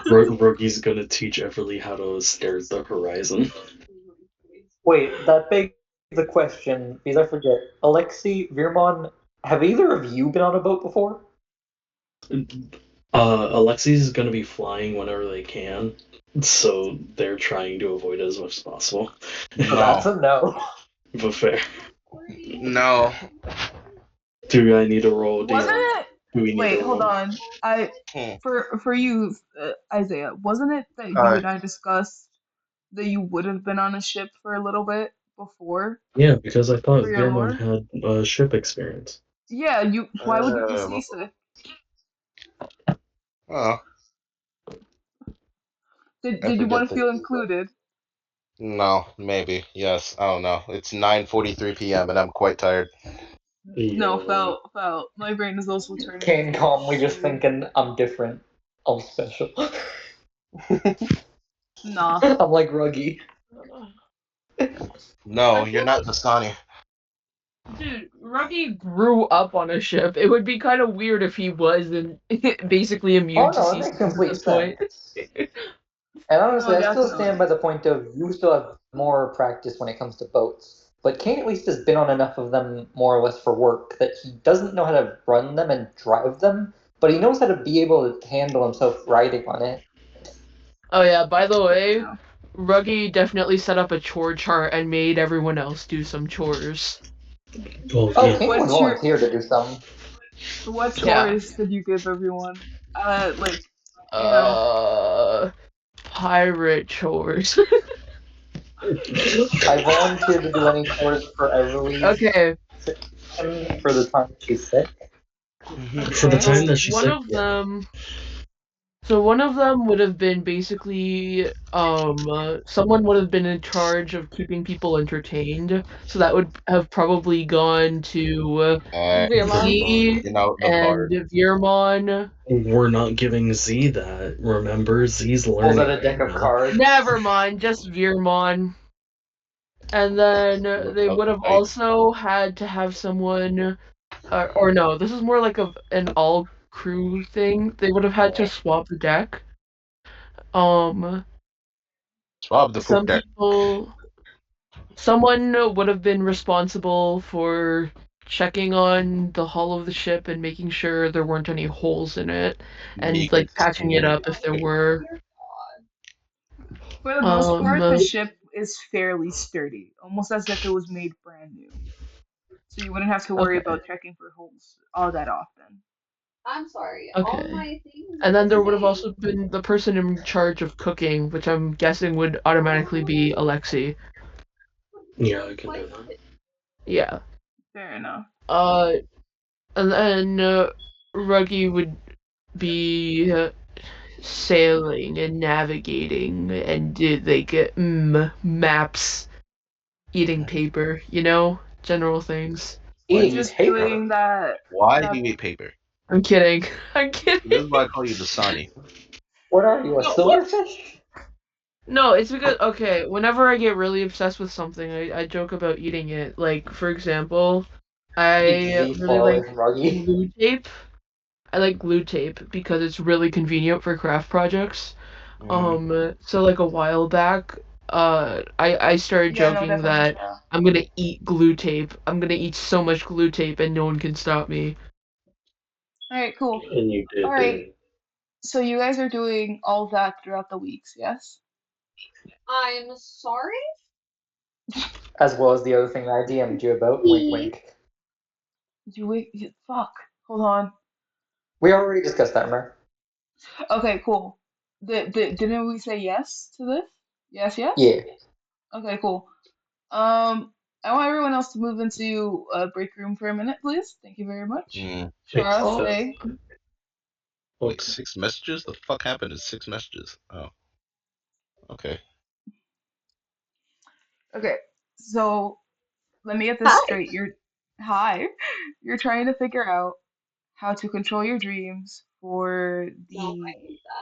Rookie's gonna teach Everly how to stare at the horizon. Wait, that begs the question, because I forget. Alexei, Virmon, have either of you been on a boat before? Alexi's gonna be flying whenever they can, so they're trying to avoid it as much as possible. So that's No. a no. But fair. No. Do I need to roll Wasn't DM? it? Do we need to Wait, hold roll? on. I Hmm. for you, Isaiah. Wasn't it that you and I discussed that you would have been on a ship for a little bit before Yeah, because I thought for your Veermon lore? had ship experience. Yeah, you. Why would you be Uh, seasick? oh, I Did you want forget to that. feel included? No, maybe. Yes. I don't know. It's 9:43 p.m. and I'm quite tired. No, Yo. felt. My brain is also turning Kane into calmly just shit. thinking, I'm different. I'm special. Nah. I'm like Ruggy. No, I you're feel not like, Dasani. dude, Rocky grew up on a ship. It would be kind of weird if he wasn't basically Oh immune to no, sea that makes sickness at complete this point. sense. And honestly, No, I still definitely. stand by the point of you still have more practice when it comes to boats. But Kane at least has been on enough of them more or less for work that he doesn't know how to run them and drive them, but he knows how to be able to handle himself riding on it. Oh yeah, by the Fair way, enough. Ruggy definitely set up a chore chart and made everyone else do some chores. Well, Oh, yeah. Kane would What's your volunteer to do some. what Yeah. chores did you give everyone? Like, you know. Uh, pirate chores. I volunteered to do any chores for Everly's Okay, situation for the time she's sick. For the Okay. time so that she's sick, yeah. one of them would have been basically someone would have been in charge of keeping people entertained. So that would have probably gone to Veermon. Z You know, the and bard. Veermon. We're not giving Z that. Remember, Z's Pulls out learning a right deck of now. cards. Never mind, just Veermon. And then they Of would the have fight. also had to have someone, or no, this is more like an all crew thing. They would have had to swap the deck. Um, Swab the poop some deck. people, someone would have been responsible for checking on the hull of the ship and making sure there weren't any holes in it, and like Meekest. patching it up if there were. For the most part, the Um, ship is fairly sturdy, almost as if it was made brand new. So you wouldn't have to worry okay, about checking for holes all that often. okay. And then there would have also been the person in charge of cooking, which I'm guessing would automatically be Alexi. Yeah, I can do that. Yeah. Fair enough. Uh, and then Ruggy would be sailing and navigating and did like maps, eating paper, general things. Why do Eating you? Just paper. doing that Why do that you eat paper? I'm kidding. I'm This kidding. is why I call you Dasani. What are you, a No, what? silverfish? No, it's because okay. Whenever I get really obsessed with something, I joke about eating it. Like for example, Eat I Z really far away like from Ruggy. glue tape. I like glue tape because it's really convenient for craft projects. Hmm. So like a while back, I started yeah, no, joking definitely that fair. I'm gonna eat glue tape. I'm gonna eat so much glue tape and no one can stop me. Alright, cool. And you did, Alright, didn't you? so you guys are doing all that throughout the weeks, yes? As well as the other thing I DM'd you about. Wink, wink. Fuck. Hold on. We already discussed that, remember? Okay, cool. Didn't we say yes to this? Yes, yes? Yeah. Okay, cool. I want everyone else to move into a break room for a minute, please. Thank you very much. Mm. Shara, Oh, stay. Like Okay. 6 messages? The fuck happened to 6 messages? Oh, okay. Okay, so let me get this Hi. straight. Hi. You're trying to figure out how to control your dreams for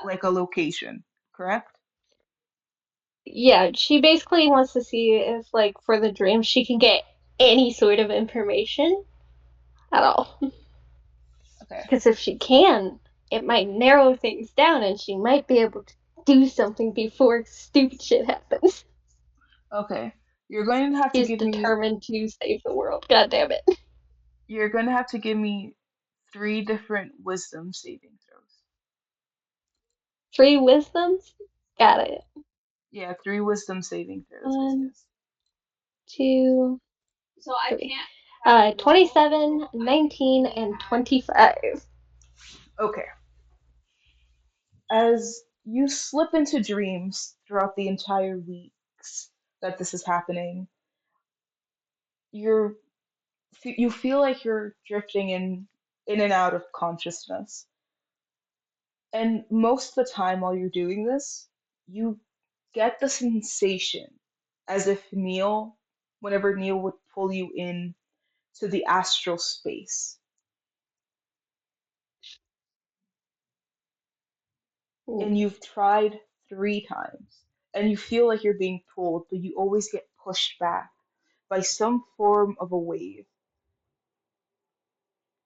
like a location, correct? Yeah, she basically wants to see if, like, for the dream, she can get any sort of information at all. Okay. Because if she can, it might narrow things down and she might be able to do something before stupid shit happens. Okay. You're going to have to She's give me determined to save the world. God damn it. you're going to have to give me three different wisdom saving throws. 3 wisdoms? Got it. Yeah, 3 wisdom saving throws. One, Yes. 2, 3. 27, 19, and 25. Okay. As you slip into dreams throughout the entire weeks that this is happening, you're you feel like you're drifting in and out of consciousness. And most of the time while you're doing this, you get the sensation as if whenever Neil would pull you in to the astral space. Ooh. And you've tried 3 times. And you feel like you're being pulled, but you always get pushed back by some form of a wave.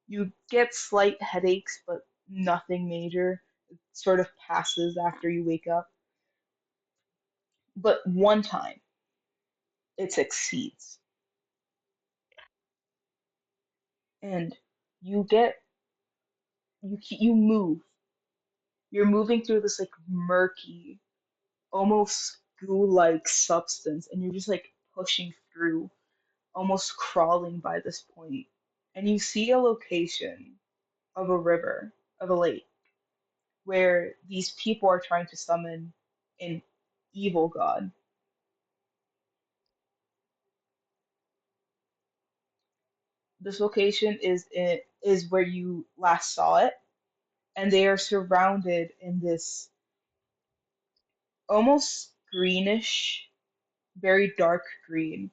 You get slight headaches, but nothing major. It sort of passes after you wake up. But one time, it succeeds. And you get, you move. You're moving through this like murky, almost goo-like substance, and you're just like pushing through, almost crawling by this point. And you see a location of a river, of a lake, where these people are trying to summon an evil god. This location is where you last saw it, and they are surrounded in this almost greenish, very dark green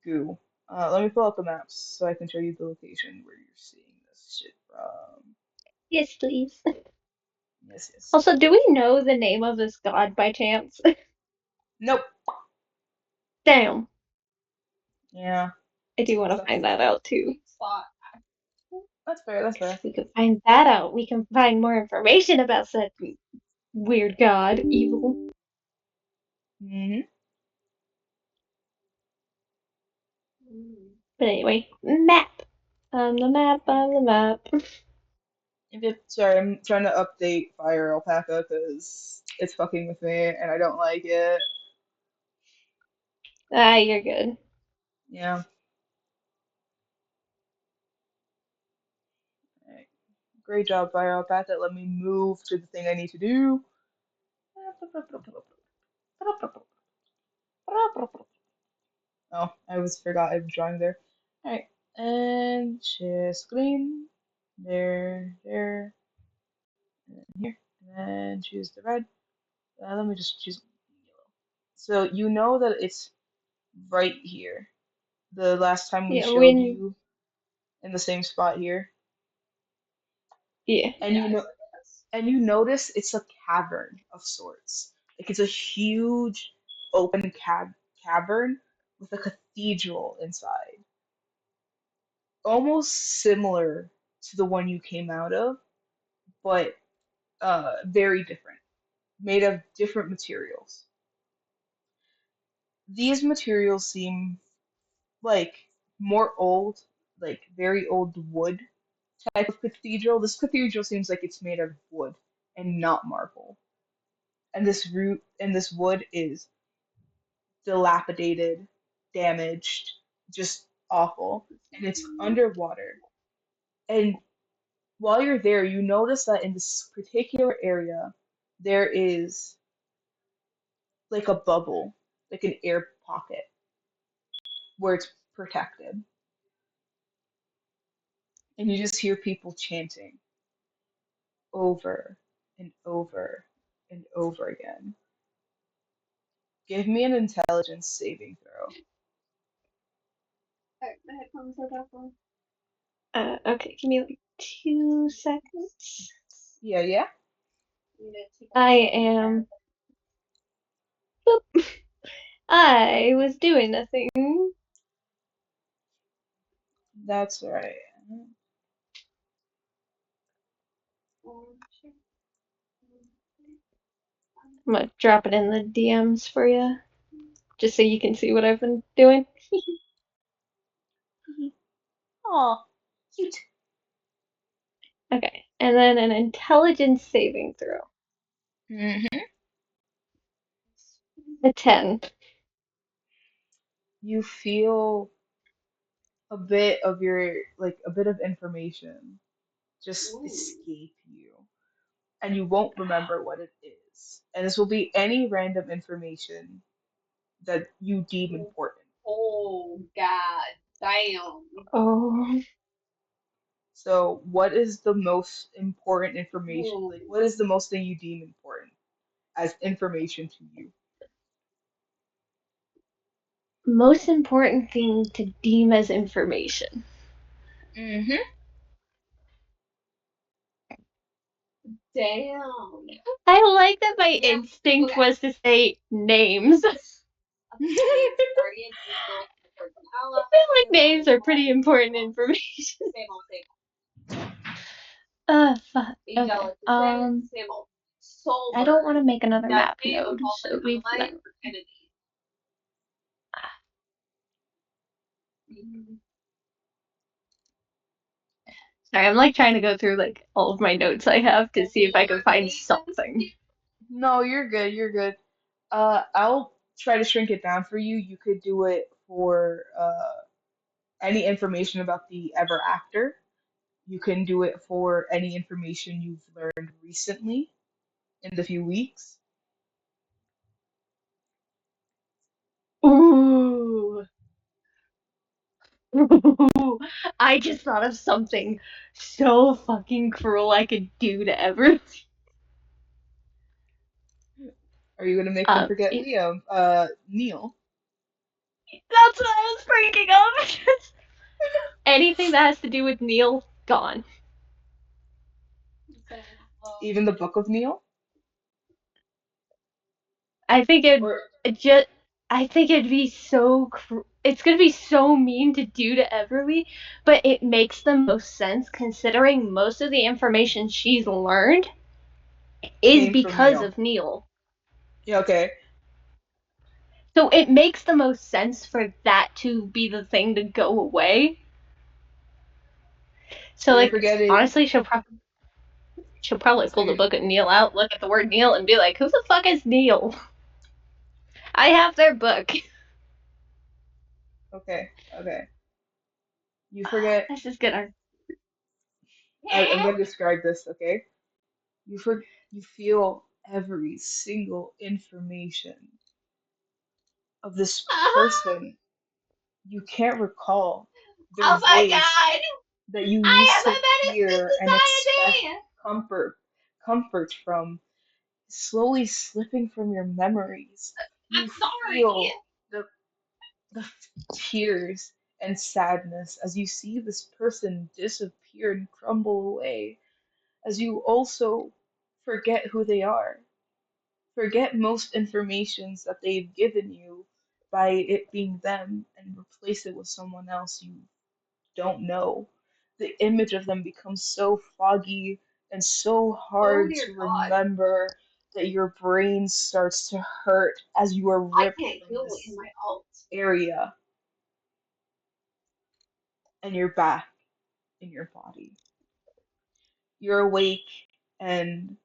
goo. Let me pull out the maps so I can show you the location where you're seeing this shit from. Yes, please. Yes, yes. Also, do we know the name of this god by chance? Nope. Damn. Yeah. I do want to Sucks. find that out too. That's fair. That's fair. If we could find that out, we can find more information about said weird god, evil. Hmm. But anyway, map. On the map, on the map. Sorry, I'm trying to update Fire Alpaca because it's fucking with me and I don't like it. Ah, you're good. Yeah. Alright. Great job, Fire Alpaca. Let me move to the thing I need to do. Oh, I was forgot I was drawing there. Alright. And share screen. There, and then here. And then choose the red. Let me just choose yellow. So you know that it's right here. The last time we Yeah, showed when you in the same spot here. yeah. And you notice it's a cavern of sorts. Like it's a huge open cavern with a cathedral inside. Almost similar to the one you came out of, but very different. Made of different materials. These materials seem like more old, like very old wood type of cathedral. This cathedral seems like it's made of wood and not marble. And this wood is dilapidated, damaged, just awful. And it's underwater. And while you're there, you notice that in this particular area, there is like a bubble, like an air pocket where it's protected. And you just hear people chanting over and over and over again. Give me an intelligence saving throw. Okay, give me like 2 seconds. Yeah, yeah, I am. Boop. I was doing nothing. that's right. I'm gonna drop it in the DMs for you, just so you can see what I've been doing. Aw, cute. Okay, and then an intelligence saving throw. Hmm. A 10. You feel a bit of your, like, a bit of information just escape you, and you won't remember what it is. And this will be any random information that you deem important. Oh God. Damn. Oh. So, what is the most important information? Like, what is the most thing you deem important as information to you? Most important thing to deem as information. Hmm. Damn. I like that my instinct was to say names. I feel like names are pretty important information. Fuck. Okay. I don't want to make another map node, so we've got. Sorry, I'm like trying to go through like all of my notes I have to see if I can find something. No, you're good. You're good. I'll try to shrink it down for you. You could do it for any information about the ever actor. You can do it for any information you've learned recently in the few weeks. Ooh. I just thought of something so fucking cruel I could do to everyone. Are you gonna make them forget It, Liam? Neil. that's what I was thinking of. Anything that has to do with Neil, gone. Even the Book of Neil? I think Or it just. I think it'd be so. It's gonna be so mean to do to Everly, but it makes the most sense considering most of the information she's learned is came from because Neil? of Neil. Yeah, okay. So it makes the most sense for that to be the thing to go away. So So you're like forgetting. honestly, she'll probably So pull the you're book of Neil out, look at the word Neil, and be like, "Who the fuck is Neil?" I have their book. okay. Okay. You forget. This is gonna. I'm gonna describe this. Okay. You for you feel every single information of this person. You can't recall their Oh my voice god! that you I used am a to menace hear and expect to society! comfort comfort from slowly slipping from your memories. You I'm sorry! feel the tears and sadness as you see this person disappear and crumble away, as you also forget who they are, forget most informations that they've given you by it being them, and replace it with someone else you don't know. The image of them becomes so foggy and so Oh hard dear to god. remember that your brain starts to hurt as you are I ripped can't from heal in this my alt. area, and you're back in your body. You're awake and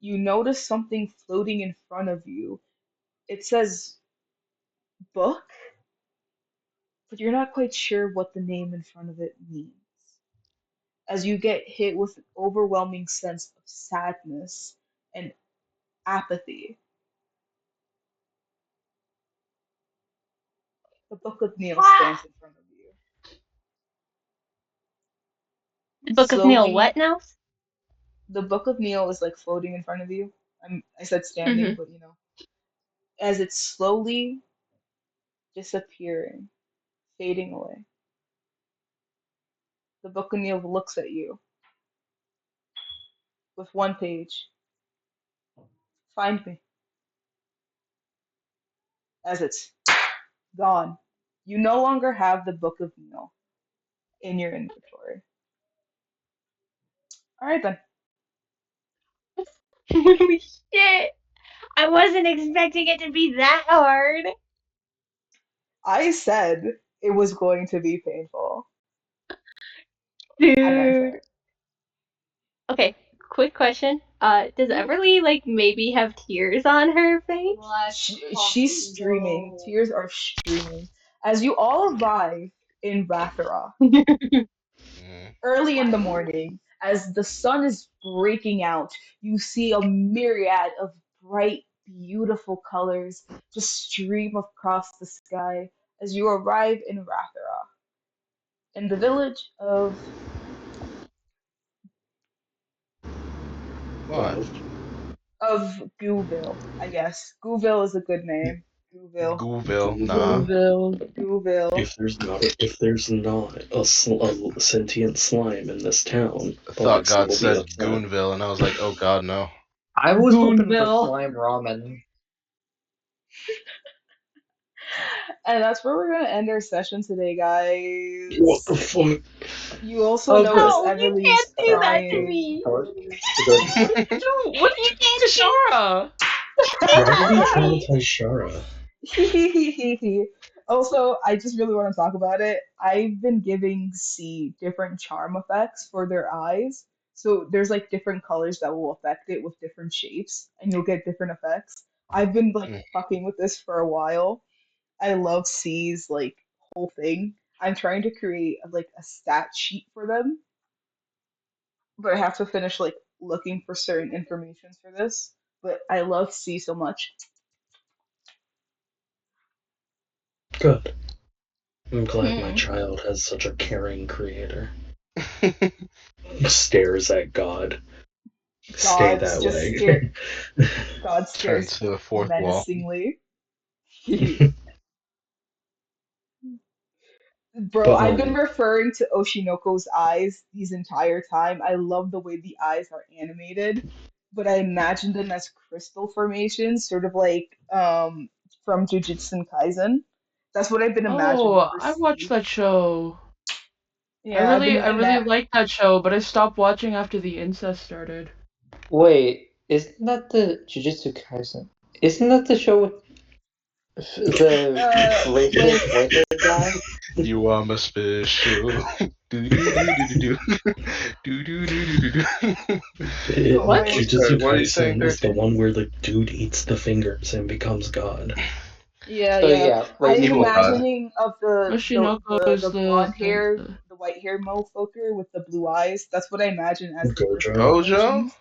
you notice something floating in front of you. It says book, but you're not quite sure what the name in front of it means. As you get hit with an overwhelming sense of sadness and apathy, the Book of Neil stands in front of you. The Book of Neil what Slowly, now? the Book of Neil is like floating in front of you. I said standing, Mm-hmm. but as it's slowly disappearing, fading away, the Book of Neil looks at you with one page. Find me. As it's gone. You no longer have the Book of Neil in your inventory. Alright then. Holy shit! I wasn't expecting it to be that hard. I said it was going to be painful. I meant Dude. it. Okay, quick question. Does Everly like maybe have tears on her face? She's streaming. Tears are streaming. As you all arrive in Rathera, Mm. early in the morning, as the sun is breaking out, you see a myriad of bright, beautiful colors just stream across the sky as you arrive in Rathera, in the village What? of Gooville, I guess. Gooville is a good name. Gooville. Gooville? Nah. Gooville. Gooville. If there's not a sentient slime in this town, I thought Alexi God will be said upset. Goonville, and I was like, oh God, no. I was hoping for Goonville. slime ramen. And that's where we're gonna end our session today, What the guys. fuck? You also Oh, good. notice No, you Everly's can't do that to crying. me. Good. What did you do? What did you do to Shara? Why did he Sorry. traumatize Shara? Also, I just really want to talk about it. I've been giving C different charm effects for their eyes. So there's like different colors that will affect it with different shapes, and you'll get different effects. I've been like Mm. fucking with this for a while. I love C's like whole thing. I'm trying to create like a stat sheet for them, but I have to finish like looking for certain informations for this. But I love C so much. Good. I'm glad my Hmm. child has such a caring creator. Stares at God. Stay God's that just way. scared. God Turn stares to the fourth wall. menacingly. Bro, But I've been referring to Oshinoko's eyes these entire time. I love the way the eyes are animated, but I imagined them as crystal formations, sort of like from Jujutsu Kaisen. That's what I've been imagining Oh, for I watched C. that show. Yeah, I've been I really liked that show, but I stopped watching after the incest started. Wait, isn't that the Jujutsu Kaisen? Isn't that the show with the with racist white-haired guy? You are my special. Do do do do do do. Do do do do do do. What? wait, Jujutsu What are you saying, Kaisen is the 13? one where the dude eats the fingers and becomes God. yeah, Oh yeah. yeah, I'm Evil racist. God. imagining of Oshinoko is the blonde hair, the white hair motherfucker with the blue eyes. That's what I imagine as the crystal Gojo. Gojo? formations.